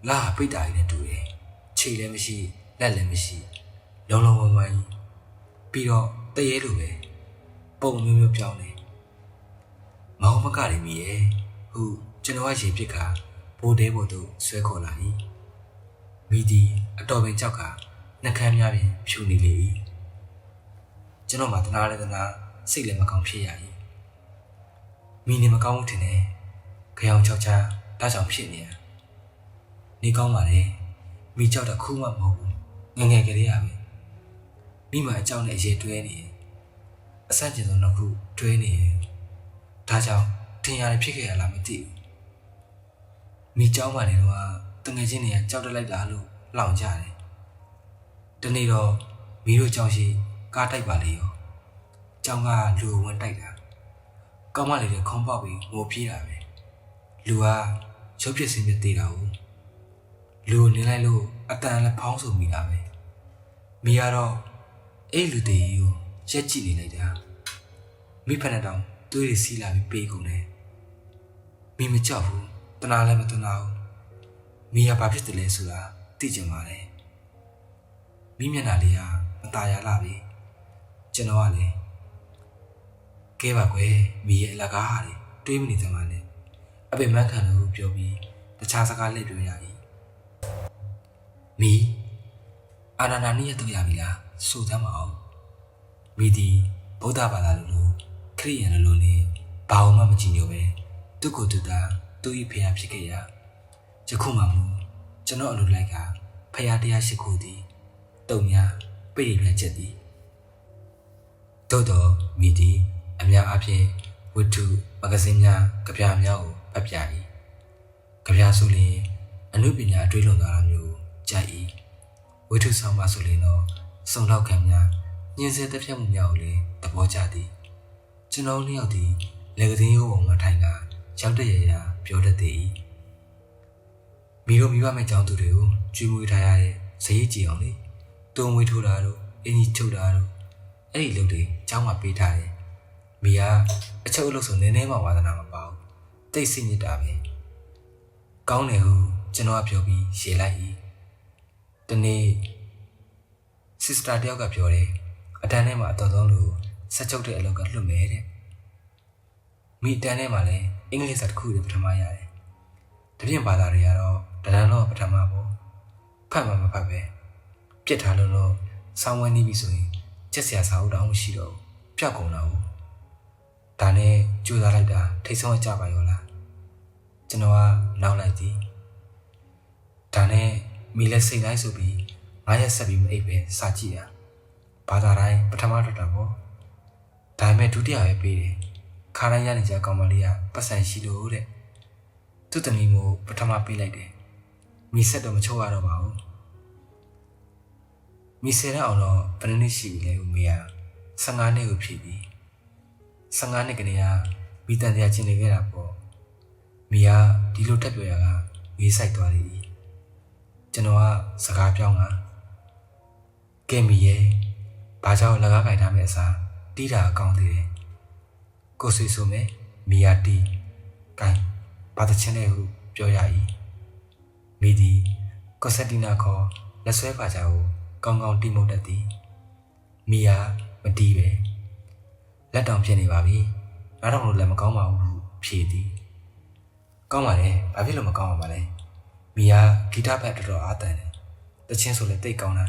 လာပိတ်တာကြီးနဲ့တူတယ်ခြေလည်းမရှိလက်လည်းမရှိလုံးလုံးဝဝကြီးပြီးတော့တရေလိုပဲပုံမျိုးမျိုးပြောင်းနေမောင်မကလေးမိရဲ့ဟုကျွန်တော်ကရေပစ်ကဘိုးတဲဘို့တို့ဆွဲခေါ်လာ၏မိသည်အတော်ပင်ကြောက်ကနှကမ်းများပင်ဖြူနေလေ၏ကျွန်တော်မှတနာလည်းတနာစိတ်လည်းမကောင်းဖြစ်ရ၏မိနေမကောင်းဘူးထင်တယ်ကြောင်ချောက်ချာဒါကြောင့်ဖြစ်နေရနေကောင်းပါလေမိကြောက်တာခုမှမဟုတ်ဘူးငယ်ကလေးရပဲမိမအကြောင်းနဲ့အရေးတွဲနေအဆန့်ကျင်ဆုံးတစ်ခုတွဲနေဒါကြောင့်ထင်ရတယ်ဖြစ်ခဲ့ရလားမသိဘူးမိเจ้าမနေတော့တငယ်ချင်းတွေကကြောက်တက်လိုက်တာလို့လောင်ကြတယ်တနေ့တော့မိတို့เจ้าရှိကားတိုက်ပါလေရောเจ้าကလူဝင်တိုက်တာကောင်းမလေးတွေခုံပေါက်ပြီးငိုပြေးတာပဲလူကရုပ်ဖြစ်စင်းပြသေးတာဟုတ်လူနေလိုက်လို့အတန်လည်းဖောင်းဆိုမိတာပဲမိကတော့အဲ့လူတွေကြီးကိုရက်ကြည့်နေလိုက်တာမိဖက်နဲ့တောင်သွေးတွေစီးလာပြီးပေးကုန်တယ်မိမကြောက်ဘူးတနာလည်းမတနာဘူးမိကဘာဖြစ်တယ်လဲဆိုတာသိကြပါလေမိမျက်နှာလေးကမตายရလာပြီကျွန်တော်ကလည်းကဲပါကွယ်မိရဲ့အလကားဟာလေတွေးမနေစမ်းပါနဲ့အပင်မခံလို့ပြောပြီးတခြားစကားလက်ပြောရ၏မိအာနာနီရတော့ရပြီလားဆိုသမ်းမအောင်မိဒီဗုဒ္ဓဘာသာလိုခရစ်ယာန်လိုနဲ့ဘာမှမကြည့်ညိုပဲသူ့ကိုယ်သူသာသူ့၏ဖျားဖြစ်ခဲ့ရယခုမှမူကျွန်တော်အလိုလိုက်ကဖျားတရားရှိခိုးသည်တုံများပိတ်ရပြချက်သည်သို့တော်မိသည်အများအားဖြင့်ဝတ္ထုမဂ္ဂဇင်းများကြပြများကိုဖတ်ပြ၏ကြပြဆိုလျှင်အနုပညာအတွေ့လွန်သွားတာမျိုးကြိုက်၏ဝတ္ထုဆောင်ပါဆိုလျှင်တော့စုံလောက်ခံများညင်စဲတစ်ဖြတ်မှုများကိုလည်းသဘောကျသည်ကျွန်တော်နှစ်ယောက်သည်လေကင်းရိုးပေါ်မှာထိုင်ကရောက်တဲ့ရရာပြောတတ်သည်မိတို့မိဘမဲ့ကြောင်းသူတွေကိုကျွေးမွေးထားရတဲ့ဇရေးကြည်အောင်လေတုံးမွေးထိုးတာတို့အင်းကြီးချုပ်တာတို့အဲ့ဒီလုပ်တွေကျောင်းမှာပေးထားတယ်မိကအချုပ်အလုပ်ဆိုနည်းနည်းမှဝါသနာမပေါဘူးတိတ်ဆိညစ်တာပဲကောင်းတယ်ဟုကျွန်တော်ကပြောပြီးရေလိုက်၏တနေ့စစ်စတာတယောက်ကပြောတယ်အတန်းထဲမှာအတော်ဆုံးလို့ဆက်ချုပ်တဲ့အလုပ်ကလွတ်မယ်တဲ့မိတန်းထဲမှာလည်းအင်္ဂလိပ်စာတစ်ခုတည်းပထမရတယ်တပြင်းဘာသာတွေကတော့တန်းတော့ပထမပေါ့ဖတ်မှမဖတ်ပဲပြစ်ထားလို့ဆောင်းဝဲနေပြီဆိုရင်ချက်စရာစာအုပ်တောင်မရှိတော့ပျောက်ကုန်တော့ ဒါနဲ့ကြိုးစားလိုက်တာထိတ်ဆုံးကြပါရောလားကျွန်တော်ကနောက်လိုက်သည်ဒါနဲ့မိလက်စိတ်တိုင်းဆိုပြီး9ရက်ဆက်ပြီးမအိပ်ပဲစာကြည့်တာဘာသာတိုင်းပထမထွက်တာပေါ့ဒါပေမဲ့ဒုတိယပဲပေးတယ်ခါတိုင်းရနေကြကောင်မလေးကပတ်စံရှိလို့တဲ့သူ့တမီးမို့ပထမပေးလိုက်တယ်မိဆက်တော့မချိုးရတော့ပါဘူးမိဆယ်တဲ့အောင်တော့ဘယ်နှစ်ရှိပြီလဲဦးမေက15နှစ်ကိုဖြည့်ပြီ15နှစ်ကနေကမိတန်တရားချင်းနေခဲ့တာပေါ့မိကဒီလိုတက်ပြောရကမေးဆိုင်သွားတယ်ကျွန်တော်ကစကားပြောင်းတာကဲမိရဲ့ဘာကြောင့်လကားကြိုင်ထားမယ့်အစားတီးတာအကောင်းသေးတယ်ကိုဆွေဆိုမယ်မိယာတီးကိုင်ဘာတချင်းလဲဟုပြောရ၏မိဒီကိုဆက်တီနာခေါ်လက်ဆွဲပါကြကိုကောင်းကောင်းတီးမုတ်တတ်သည်မိယာမတီးပဲလက်တောင်ဖြစ်နေပါပြီနားထောင်လို့လည်းမကောင်းပါဘူးဟုဖြေသည်ကောင်းပါလေဘာဖြစ်လို့မကောင်းပါလဲမိယာဂီတဖက်တော်တော်အားတန်တယ်တချင်းဆိုလည်းတိတ်ကောင်းတာ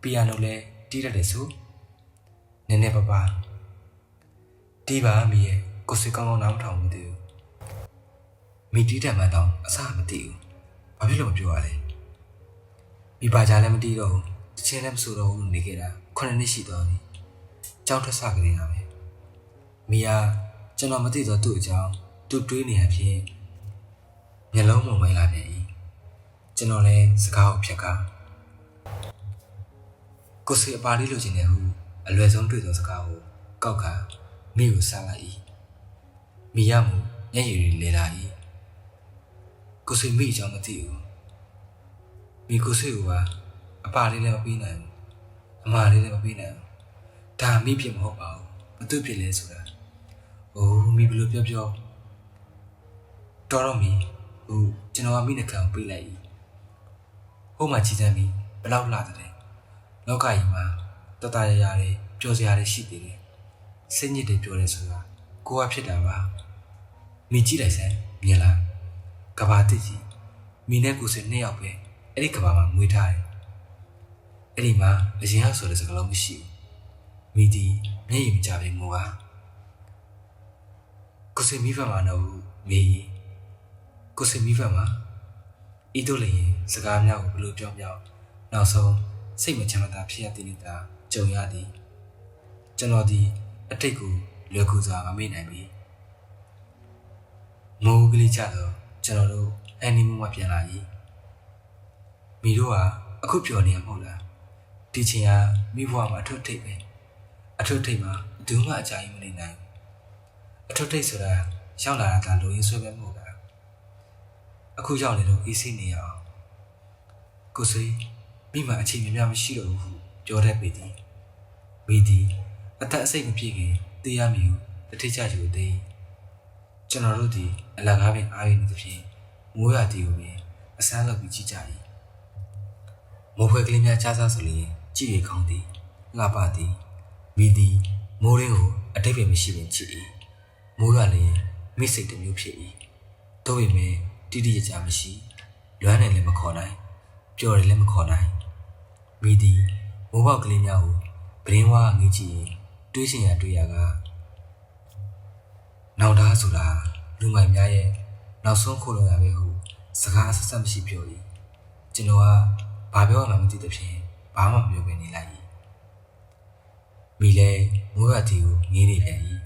ပီယာနိုလည်းတီးတတ်တယ်ဆိုနည်းနည်းပါပါတီးပါမိရဲ့ကိုဆွေကောင်းကောင်းနားမထောင်ဘူးသေးဘူးမိတီးတယ်မှတော့အစားမသိဘူးဘာဖြစ်လို့မပြောရလဲမိပါကြလည်းမတီးတော့ဘူးတချင်းလည်းမဆိုတော့ဘူးနေခဲ့တာ9နှစ်ရှိသွားပြီကြောင်းထွက်ဆကြနေရပဲမိယာကျွန်တော်မသိတော့သူ့အကြောင်းသူတွေးနေရဖြင့်မျက်လုံးမုံမိန်လာပြန်၏ကျွန်တော်လည်းစကားကိုဖြတ်ကားကိုဆွေအပါလေးလိုချင်တယ်ဟုအလွယ်ဆုံးတွေ့သောစကားကိုကောက်ကမိကိုစားလိုက်၏မိရမှုမျက်ရည်တွေလေလာ၏ကိုဆွေမိအကြောင်းမသိဘူးမိကိုဆွေကအပါလေးလည်းမပြီးနိုင်ဘူးအမလေးလည်းမပြီးနိုင်ဘူးဒါမိဖြစ်မဟုတ်ပါဘူးဘသူဖြစ်လဲဆိုတာအိုးမိဘလို့ပြောတော်တော့မိဟိုကျွန်တော်ကမိနှကံပေးလိုက်၏ဟိုမှာချီတန်းပြီးဘလောက်လာတဲ့လောကကြီးမှာတတရရတွေပျော်စရာတွေရှိသေးတယ်စိတ်ညစ်တွေပြောတယ်ဆိုတာကိုကဖြစ်တာပါမိကြည့်လိုက်စမ်းမြင်လားကဘာတစ်ကြီးမိနဲ့ကိုစ2ယောက်ပဲအဲ့ဒီကဘာမှာမွေးထားတယ်အဲ့ဒီမှာအရင်ကဆိုတဲ့စကားလုံးမရှိဘူးမိဒီမျက်ရည်မကြပဲငိုပါကိုစမိဖက်မှာတော့မေးကိုစမိဖက်မှာဤတို့လည်းစကားများကိုဘလို့ပြောပြောနောက်ဆုံးစိတ်မချမ်းသာဖြစ်ရတဲ့နေတာကြုံရသည်ကျွန်တော်ဒီအတိတ်ကိုလွယ်ကူစွာမမေ့နိုင်ပြီမိုးကလေးကြတော့ကျွန်တော်တို့အန်နီမူမှာပြန်လာပြီမိတို့ကအခုပြောနေရမဟုတ်လားဒီချိန်ကမိဘွားမှာအထွတ်ထိပ်ပဲအထွတ်ထိပ်မှာဘယ်သူမှအကြိုက်မနေနိုင်အထွတ်ထိပ်ဆိုတာရောက်လာတာလူရင်းဆွဲပဲမဟုတ်လားအခုရောက်နေတော့အေးဆေးနေရအောင်ကိုဆွေမိမအချိန်များမရှိတော့ဘူးဟုပြောတတ်ပေသည်မိသည်အသက်အစိတ်မပြည့်ခင်သိရမည်ဟုတထိတ်ချယူသည်ကျွန်တော်တို့ဒီအလကားပင်အားရနေသဖြင့်မိုးရသည်ကိုပင်အဆန်းလုပ်ပြီးကြည့်ကြ၏မိုးဖွဲကလေးများကြားစားဆိုလျင်ကြည့်ရကောင်းသည်လှပသည်မိသည်မိုးရင်းကိုအတိတ်ပင်မရှိပင်ကြည့်၏မိုးရလျင်မိစိတ်တစ်မျိုးဖြစ်၏တို့ပေမဲ့တိတိကျကျမရှိလွမ်းတယ်လည်းမခေါ်နိုင်ပျော်တယ်လည်းမခေါ်နိုင်မိသည်မိုးပေါက်ကလေးများကိုပရင်းဝါငေးကြည့်ရင်တွေးရှင်ရတွေ့ရကနောင်တဆိုတာလူမိုက်များရဲ့နောက်ဆုံးခိုးလို့ရပဲဟုစကားဆက်ဆက်မရှိပြော၏ကျွန်တော်ကဘာပြောရမှမသိတဲ့ဖြင့်ဘာမှမပြောဘဲနေလိုက်၏မိလည်းမိုးရတီကိုငေးနေပြန်၏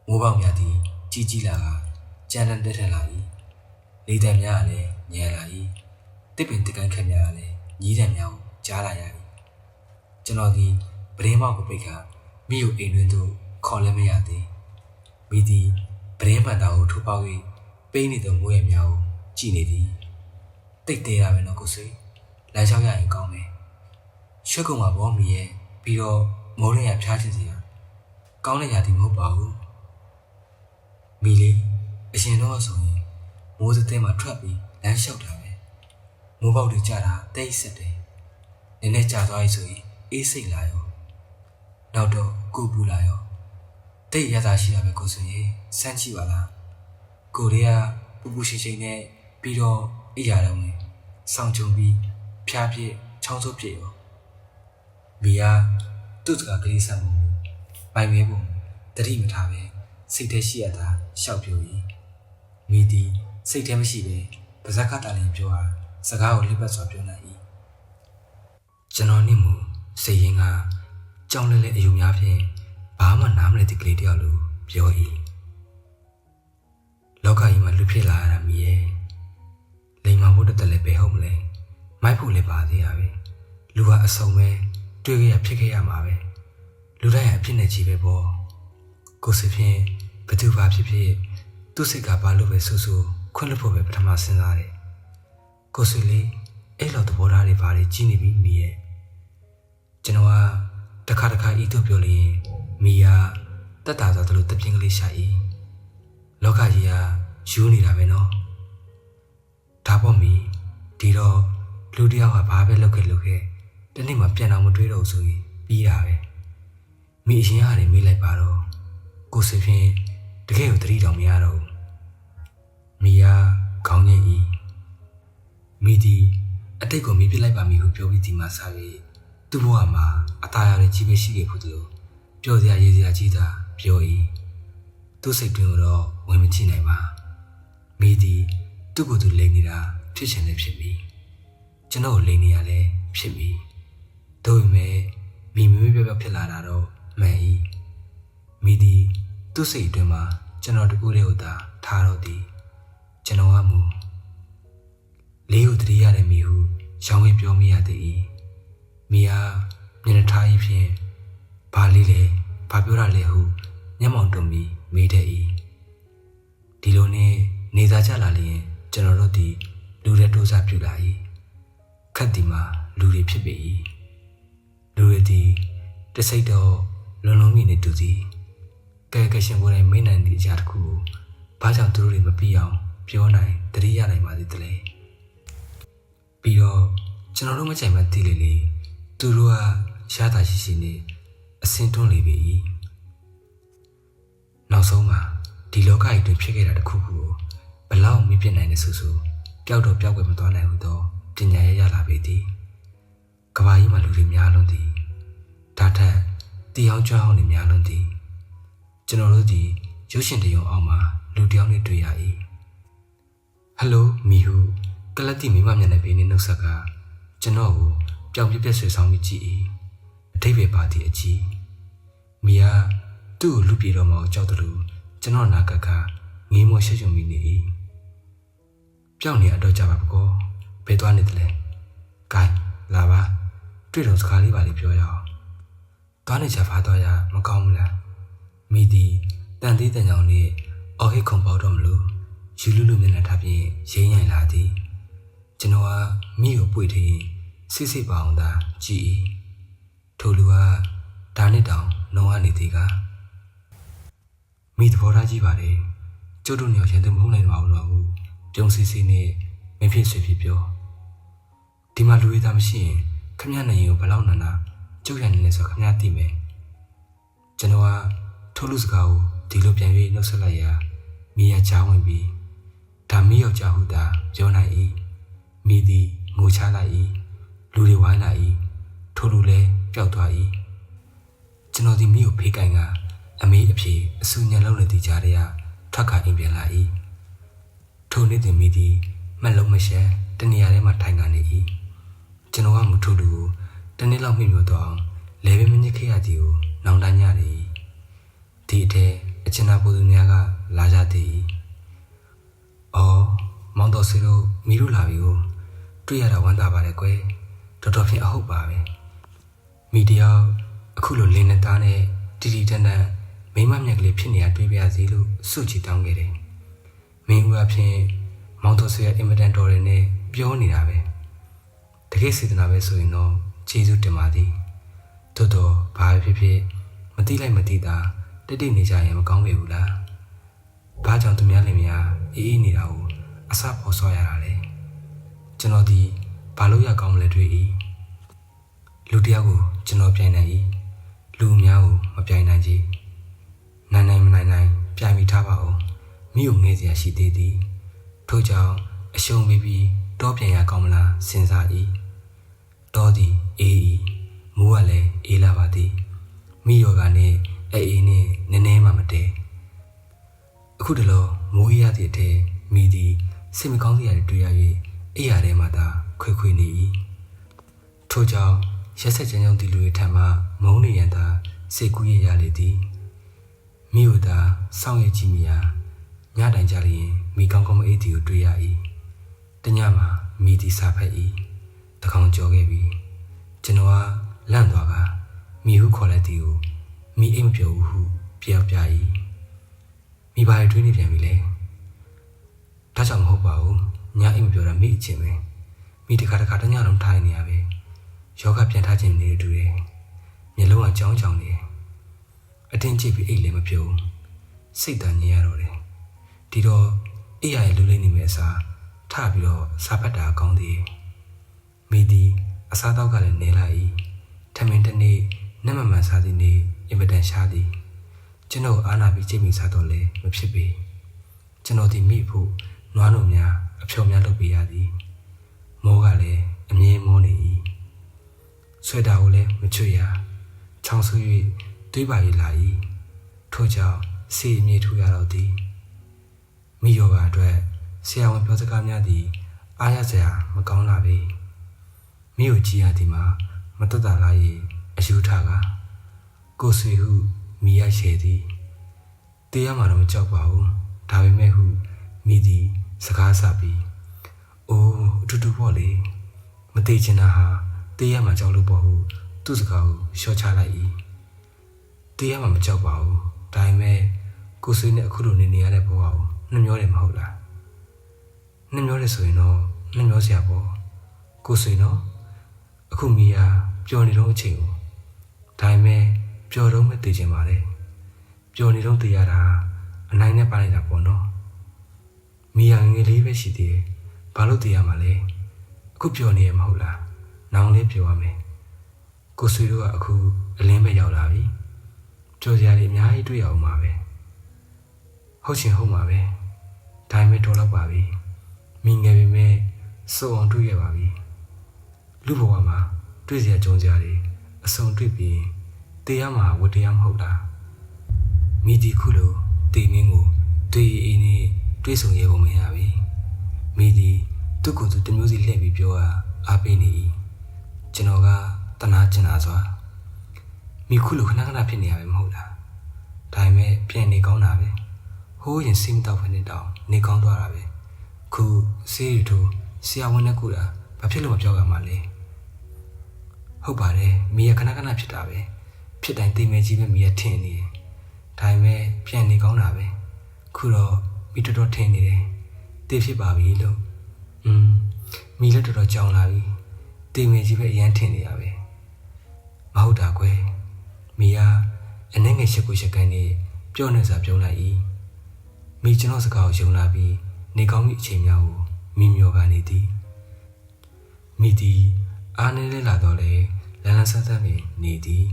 မိုးပေါက်များသည်ကြီးကြီးလာကကြမ်းတမ်းတက်ထက်လာ၏လေတံများကလည်းညံလာ၏တစ်ပင်တကန်းခက်များကလည်းညီးတံများကိုကြားလာရ၏ကျွန်တော်ဒီပရင်းမောက်ကိုပိတ်ခါမိကိုအိမ်တွင်သို့ခေါ်လည်းမရသည်မိသည်ပရင်းမှန်သားကိုထိုးပေါက်၍ပိန်းနေသောမိုးရများကိုကြည့်နေသည်တိတ်သေးရမယ်နော်ကိုဆွေလမ်းလျှောက်ရရင်ကောင်းမယ်ရွှေကုံမှာဘောမီရဲ့ပြီးတော့မိုးရရဖျားချင်စရာကောင်းတဲ့ရာသီမဟုတ်ပါဘူးမိလေးအရင်တော့ဆိုရင်မိုးစတဲ့မှာထွက်ပြီးလမ်းလျှောက်တာပဲမိုးပေါက်တွေကြတာတိတ်ဆက်တယ်နည်းနည်းကြာသွားပြီဆိုရင်အေးစိတ်လာရောနောက်တော့ကိုပူလာရောတိတ်ရတာရှိတာပဲကိုဆိုရင်စမ်းကြည့်ပါလားကိုတွေကပူပူရှိရှိနဲ့ပြီးတော့အိယာတော့ဝင်ဆောင်းချုံပြီးဖျားပြည့်ချောင်းစိုးပြည့်ရောမိကသူ့စကားကလေးဆန်းပုံမိုင်မဲပုံတတိမထားပဲ စိတ်ထဲရှိရတာရှောက်ပြော၏မိသည်စိတ်ထဲမရှိပဲပါဇက်ကတာလင်ပြောဟာစကားကိုလစ်ပတ်စွာပြောနိုင်၏ကျွန်တော်နှင့်မူစိတ်ရင်းကကြောင်လဲလဲအယူများဖြင့်ဘာမှနားမလည်သည့်ကလေးတယောက်လိုပြော၏လောကကြီးမှာလူဖြစ်လာရတာမြည်ရဲ့လိမ်မာဖို့တက်လည်းပဲဟုတ်မလဲမိုက်ဖို့လည်းပါသေးရပဲလူကအဆုံပဲတွေ့ခဲ့ရဖြစ်ခဲ့ရမှာပဲလူတိုင်းအဖြစ်နဲ့ကြီးပဲပေါ့ကိုယ်စိဖြင့်ဘသူဘာဖြစ်ဖြစ်သူ့စိတ်ကဘာလို့ပဲဆူဆူခွင့်လွှတ်ဖို့ပဲပထမစဉ်းစားတယ်ကိုယ်စိလေးအဲ့လိုသဘောထားတွေဘာတွေကြီးနေပြီမြည်ရဲ့ကျွန်တော်ကတခါဤသို့ပြောလျင်မိယာတက်တာဆိုသလိုတပြင်းကလေးရှာ၏လောကကြီးကယူနေတာပဲနော်ဒါပေါ့မိဒီတော့လူတယောက်ကဘာပဲလုပ်ခဲ့တနေ့မှပြန်အောင်မတွေးတော့ဆိုရင်ပြီးတာပဲမိအရင်ရတယ်မေးလိုက်ပါတော့ကိုယ်စိဖြင့်တကယ်ကိုတတိတောင်မရတော့ဘူးမိယာခေါင်းညင်၏မိဒီအတိတ်ကိုမိပြလိုက်ပါမိဟုပြောပြီးဒီမှာစား၍သူ့ဘဝမှာအသားရတဲ့ကြီးပဲရှိခဲ့ဘူးသလိုပျော်စရာရေးစရာကြီးတာပြော၏သူ့စိတ်တွင်းကိုတော့ဝင်မကြည့်နိုင်ပါမိသည်သူ့ကိုယ်သူလိမ်နေတာဖြစ်ချင်လည်းဖြစ်ပြီကျွန်တော်ကိုလိမ်နေရလဲဖြစ်ပြီတို့ပေမဲ့မိမွေးပြောဖြစ်လာတာတော့မှန်၏မိသည်သူ့စိတ်အတွင်းမှာကျွန်တော်တကူတည်းကိုသာထားတော့သည်ကျွန်တော်ကမူလေးကိုတတိရတဲ့မိဟုရောင်းဝဲပြောမိရသည်မိဟာမျက်နှာထား၏ဖြင့်ဘာလေးလဲဘာပြောတာလဲဟုမျက်မှောင်တုံပြီးမေးတဲ့ဒီလိုနဲ့နေသားကြလာလျင်ကျွန်တော်တို့ဒီလူတွေတိုးစားပြူလာ၏ခက်ဒီမှာလူတွေဖြစ်ပေ၏လူတွေဒီတစိတ်တော့လုံးလုံးမြင့်နေတူသည်ကဲကရှင်ကိုယ်တိုင်မေးနိုင်သည့်အရာတစ်ခုကိုဘာကြောင့်သူတို့တွေမပြီးအောင်ပြောနိုင်တတိရနိုင်ပါသေးတယ်ပြီးတော့ကျွန်တော်တို့မကြိုက်မှသိလေသူတို့ကရှားတာရှိနေအစင်တွန်းလေပြီနောက်ဆုံးမှာဒီလောကကြီးတွင်ဖြစ်ခဲ့တာတစ်ခုခုကိုဘလောက်မပြစ်နိုင်နေဆိုပျောက်တော့ပျောက်ွယ်မသွားနိုင်ဘူးတော့ပညာရလာပေသည်ကဘာကြီးမှာလူတွေများလွန်းသည်ဒါထက်တီအောင်ကြွအောင်နေများလွန်းသည်ကျွန်တော်တို့ဒီရုပ်ရှင်တရုံအောင်မှာလူတယောက်နဲ့တွေ့ရ၏ဟယ်လိုမီဟူကလတ်တီမိမမျက်နှာပေးနေနှုတ်ဆက်ကကျွန်တော်ကိုပျောင်ပြပြဆွေဆောင်ပြီးကြည့်၏အထိပ္ပယ်ပါသည့်အကြီးမီယာသူ့ကိုလူပြေတော့မှကြောက်တယ်လို့ကျွန်တော်နာကငေးမောရှက်ချုံမိနေ၏ပျောက်နေအတော့ကြပါပကောဘယ်သွားနေတယ်လဲဂိုင်းလာပါတွေ့တော့စကားလေးပါလေးပြောရအောင်သွားနေချဖားတော့ရမကောင်းဘူးလားမိသည်တန်သေးတန်ကြောင်နဲ့အော်ဟစ်ခုံပေါတော့မလို့ယူလူလူမျက်နှာထားပြီးရိမ့်ရိုင်လာသည်ကျွန်တော်ကမိကိုပွေထင်းစစ်စစ်ပါအောင်သာကြည်၏ထိုလူကဒါနဲ့တောင်နှုံးကနေသေးကမိသဘောထားကြည့်ပါလေကျုပ်တို့ညောင်ရန်သူမဟုတ်နိုင်ပါဘူးတော့ဘူးပြုံးစီစီနဲ့မဖြစ်ဆွေဖြစ်ပြောဒီမှာလူရည်သားမရှိရင်ခမရနိုင်ရင်ကိုဘယ်လောက်နာနာကျုပ်ရနေလဲဆိုခမရသိမယ်ကျွန်တော်ကထိုလူစကားကိုဒီလိုပြန်ပြီးနှုတ်ဆက်လိုက်ရာမိရချားဝင်ပြီးဒါမိယောက်ျားဟုသာပြောနိုင်၏မိသည်ငိုချလိုက်၏လူတွေဝိုင်းလာ၏ထိုလူလည်းပျောက်သွား၏ကျွန်တော်ဒီမိကိုဖေးကိုင်ကအမေအဖေအဆူညံလုံးနဲ့တီကြားတွေကထွက်ခါအိမ်ပြန်လာ၏ထိုနေ့တင်မိသည်မှတ်လုံးမရှက်တနေရာထဲမှာထိုင်ကနေ၏ကျွန်တော်ကမထိုးလူကိုတနေ့လောက်မိမျိုးတော့အောင်လဲပဲမညစ်ခဲ့ရသည်ကိုနောင်တညရည်ဒီအထဲအချင်နာပူသူများကလာကြသည်အော်မောင်တော်စီတို့မိတို့လာပြီကိုတွေ့ရတာဝမ်းသာပါတယ်ကွယ်တော်တော်ဖြင့်အဟုတ်ပါပဲမိတယောက်အခုလိုလင်းနဲ့သားနဲ့တီတီတန်တန်မိမမြက်ကလေးဖြစ်နေရတွေ့ပြစီလို့စုချီတောင်းခဲ့တယ်မင်းဦးအဖြစ်မောင်တော်စီရဲ့အင်မတန်တော်တယ်နဲ့ပြောနေတာပဲတကယ်စေတနာပဲဆိုရင်တော့ကျေးဇူးတင်ပါသည်တော်တော်ဘာဖြစ်ဖြစ်မသိလိုက်မသိတာတိတ်တိတ်နေကြရင်မကောင်းပေဘူးလားဘာကြောင့်သူများလည်းများအေးအေးနေတာကိုအစပေါ်ဆောရတာလေကျွန်တော်ဒီဘာလို့ရကောင်းမလဲတွေ့၏လူတယောက်ကိုကျွန်တော်ပြိုင်နိုင်၏လူအများကိုမပြိုင်နိုင်ကြီးနိုင်မနိုင်ပြိုင်မိထားပါဦးမိကိုငဲ့စရာရှိသေးသည်ထို့ကြောင့်အရှုံးပေးပြီးတောပြန်ရကောင်းမလားစဉ်းစား၏တောသည်အေး၏မူးကလည်းအေးလာပါသည်မိယောကနဲ့အေးနဲ့နည်းနည်းမှမတည့် အခုတလောမိုးရသည့်အထက်မိသည်စိတ်မကောင်းစရာတွေတွေ့ရ၍အိယာထဲမှသာခွေခွေနေ၏ထို့ကြောင့်ရက်ဆက်ကြမ်းကြောင်းသည့်လူတွေထံမှမုန်းနေရန်သာစိတ်ကူးရလေသည်မိတို့သာစောင့်ရကြည့်မိရာညတိုင်ကြလျင်မိကောင်းကောင်းမအေးသည်ကိုတွေ့ရ၏တညမှာမိသည်စာဖက်၏တကောင်ကြော်ခဲ့ပြီကျွန်တော်ကလန့်သွားကမိဟုခေါ်လိုက်သည်ကိုမိအိမ်မပြောဘူးဟုပြောပြ၏မိဘာတွေတွေးနေပြန်ပြီလေဒါကြောင့်မဟုတ်ပါဘူးညအိမ်မပြောတာမိအချင်းပဲမိတခါတညလုံးထိုင်နေရပဲယောဂပြန်ထားခြင်းနေတူတယ်မျက်လုံးကကြောင်းကြောင်းနေအတင်းကြည့်ပြီးအိတ်လည်းမပြုံးစိတ်တန်နေရတော့တယ်ဒီတော့အိယာရဲ့လူလေးနေမယ်အစားထပြီးတော့စားဖတ်တာကောင်းသေးမိသည်အစားတော့ကလည်းနေလာ၏ထမင်းတနေ့နတ်မမှန်စားသည်နေ့အင်မတန်ရှားသည်ကျွန်တော်အားနာပြီးကြိတ်မိစားတော့လဲမဖြစ်ပေကျွန်တော်ဒီမိဖို့နွားတို့များအဖြော်များလုပ်ပေးရသည်မောကလည်းအမြဲမောနေ၏ဆွဲတာကိုလည်းမချွတ်ရချောင်းဆူ၍တွေးပါရလာ၏ထို့ကြောင့်စေအမြဲထူရတော့သည်မိယောဂအတွက်ဆရာဝန်ပြောစကားများသည်အားရစရာမကောင်းလာပေမိကိုကြည့်ရသည်မှာမတက်တာလား၏အယူထကကိုဆွေဟုမိရရှည်သည်တရားမှတော့မကြောက်ပါဘူးဒါပေမဲ့ဟုမိသည်စကားဆပြီးအိုးအတူတူပေါ့လေမသေးချင်တာဟာတရားမှကြောက်လို့ပေါ့ဟုသူ့စကားကိုလျှော့ချလိုက်၏တရားမှမကြောက်ပါဘူးဒါပေမဲ့ကိုဆွေနဲ့အခုလိုနေရတဲ့ဘဝကိုနှမျောတယ်မဟုတ်လားနှမျောတယ်ဆိုရင်တော့နှမျောစရာပေါ့ကိုဆွေနော်အခုမိယာပျော်နေတော့အချိန်ကိုဒါပေမဲ့ပျော်တော့မသိချင်ပါလေပျော်နေတော့သိရတာအနိုင်နဲ့ပါလိုက်တာပေါ့နော်မိယာငယ်လေးပဲရှိသေးတယ်ဘာလို့သိရမှာလဲအခုပျော်နေရမဟုတ်လားနောင်လေးပျော်ရမယ်ကိုဆွေတို့ကအခုအလင်းပဲရောက်လာပြီပျော်စရာတွေအများကြီးတွေ့ရအောင်ပါပဲဟုတ်ချင်ဟုတ်မှာပဲဒါပေမဲ့တော်တော့ပါပြီမိငယ်ပေမဲ့စုံအောင်တွေ့ရပါပြီလူဘဝမှာတွေ့စရာကြုံစရာတွေအစုံတွေ့ပြီးတရားမှာဝတ္တရားမဟုတ်လားမိဒီခုလိုတေမင်းကိုတွေ့ရင်းနဲ့တွေ့ဆုံရပုံမရပြီမိဒီသူ့ကိုယ်သူတမျိုးစီလှည့်ပြီးပြောတာအားပေးနေ၏ကျွန်တော်ကတနာကျင်တာစွာမိခုလိုခဏဖြစ်နေရပဲမဟုတ်လားဒါပေမဲ့ပြန်နေကောင်းတာပဲဟိုးရင်စိမ့်တော့ဖနေတော့နေကောင်းသွားတာပဲခုဆေးရီထိုးဆရာဝန်နဲ့ကူတာဘာဖြစ်လို့မပြောကြမှာလဲဟုတ်ပါတယ်မိရခဏဖြစ်တာပဲဖြစ်တိုင်းသိမယ်ကြီးပဲမိရထင်နေတယ်ဒါပေမဲ့ပြန်နေကောင်းတာပဲခုတော့မိတော်တော်ထင်နေတယ်သိဖြစ်ပါပြီလို့မိလည်းတော်တော်ကြောင်လာပြီသိမယ်ကြီးပဲအရန်ထင်နေရပဲမဟုတ်တာကွယ်မိရအနှဲငယ်ရှက်ကိုရှက်ကန်နေပြောနေစားပြောလိုက်၏မိကျွန်တော်စကားကိုယုံလာပြီးနေကောင်းမိအချိန်များကိုမိမျောကနေသည်မိသည်အားနည်းလေးလာတော့လေလန်းလန်းဆန်းဆန်းနေသည်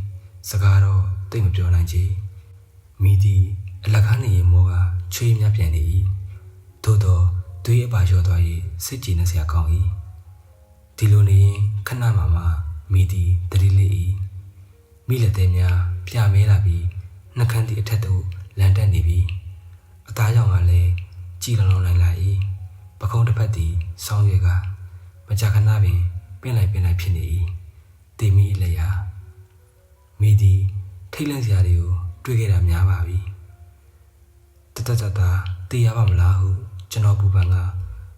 စကားတော့တိတ်မပြောနိုင်ချေမိသည်အလကားနေရင်မောကချွေးများပြန်နေ၏သို့တော့တွေးအပါလျော့သွား၍စိတ်ကြည်နေစရာကောင်း၏ဒီလိုနေရင်ခဏမှမိသည်တတိလေး၏မိလက်သေးများပြမဲလာပြီးနှကန်းသည့်အထက်သို့လန်တက်နေပြီးအသားရောင်ကလည်းကြည်လောင်နိုင်လာ၏ပခုံးတစ်ဖက်သည်ဆောင်းရွက်ကမကြာခဏပင်ပင်လိုက်ဖြစ်နေ၏တေမီအလျာမိသည်ထိတ်လန့်စရာတွေကိုတွေ့ခဲ့တာများပါပြီတတတေးရပါမလားဟုကျွန်တော်ပူပန်က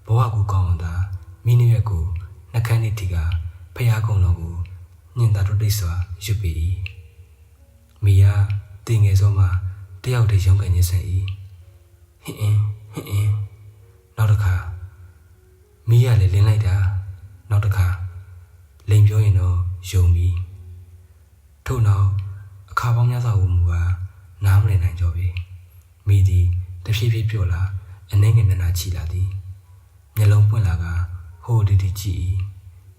ဘဝကူကောင်းအောင်သာမိနစ်ရက်ကိုနှကန်းနှစ်ထိကဖျားကုံတော်ကိုညင်သာတို့တိတ်စွာရွတ်ပေ၏မိယာတင်ငယ်ဆုံးမှတယောက်တည်းရုန်းကန်နေဆက်၏ဟင်းနောက်တစ်ခါမိရလည်းလင်းလိုက်တာနောက်တစ်ခါလိန်ပြောရင်တော့ယုံပြီထို့နောက်အခါပေါင်းများစွာကိုမူကနားမလည်နိုင်ကြပြီမိသည်တဖြည်းဖြည်းပြော့လာအနှဲငယ်မျက်နှာချီလာသည်မျက်လုံးပွင့်လာကဟိုဒီကြည့်၏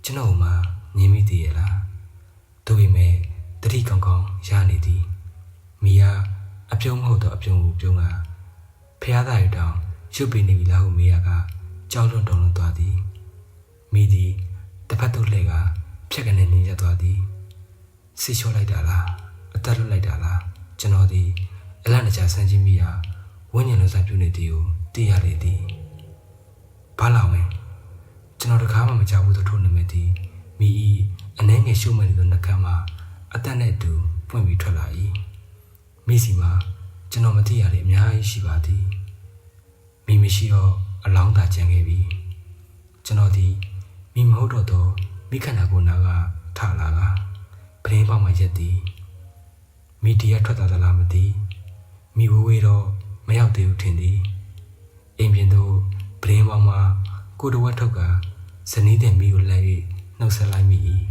ကျွန်တော်မှမြင်မိသေးရဲ့လားသို့ပေမဲ့တတိကောင်းကောင်းရနေသည်မိကအပြုံးမဟုတ်တော့အပြုံးကိုပြုံးကဖျားသားရတောင်ရွတ်ပေးနေပြီလားဟုမိကကြောက်လွန်တုံလွန်သွားသည်မိသည်တစ်ဖက်သို့လှည့်ကဖြက်ကနေနေရသွားသည်ဆိတ်လျှော့လိုက်တာလားအသက်လွတ်လိုက်တာလားကျွန်တော်သည်အလန့်တကြားဆန်းချင်းမိ ဝင်းညင်လုံးစားပြုနေသည်ကိုသိရလေသည်ဘာလာဝင်ကျွန်တော်တကားမှမကြောက်ဘူးသူထို့နေမဲ့သည်မိဤအနှဲငယ်ရှုံးမဲ့သောနှကမ်းမှာအသက်နဲ့အတူပွင့်ပြီးထွက်လာ၏မိစီမှာကျွန်တော်မသိရတဲ့အများကြီးရှိပါသည်မိမရှိတော့အလောင်းသာကျန်ခဲ့ပြီကျွန်တော်ဒီမိမဟုတ်တော့သောမိခန္ဓာကိုယ်နာကထလာကပရင်းပေါက်မှရက်သည်မိတီရထွက်သွားသလားမသိမိဝဝေးတော့မရောက်သေးဘူးထင်သည်အိမ်ပြင်သို့ပရင်းပေါက်မှကိုတဝက်ထုတ်ကဇနီးတဲ့မိကိုလှမ်း၍နှုတ်ဆက်လိုက်မိ၏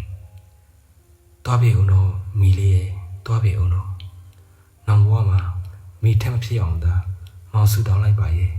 သွားပြေအောင်တော့မိလေးရဲ့သွားပြေအောင်တော့နောင်ဘဝမှာမိထက်မဖြစ်အောင်သာမောင်စုတောင်းလိုက်ပါရဲ့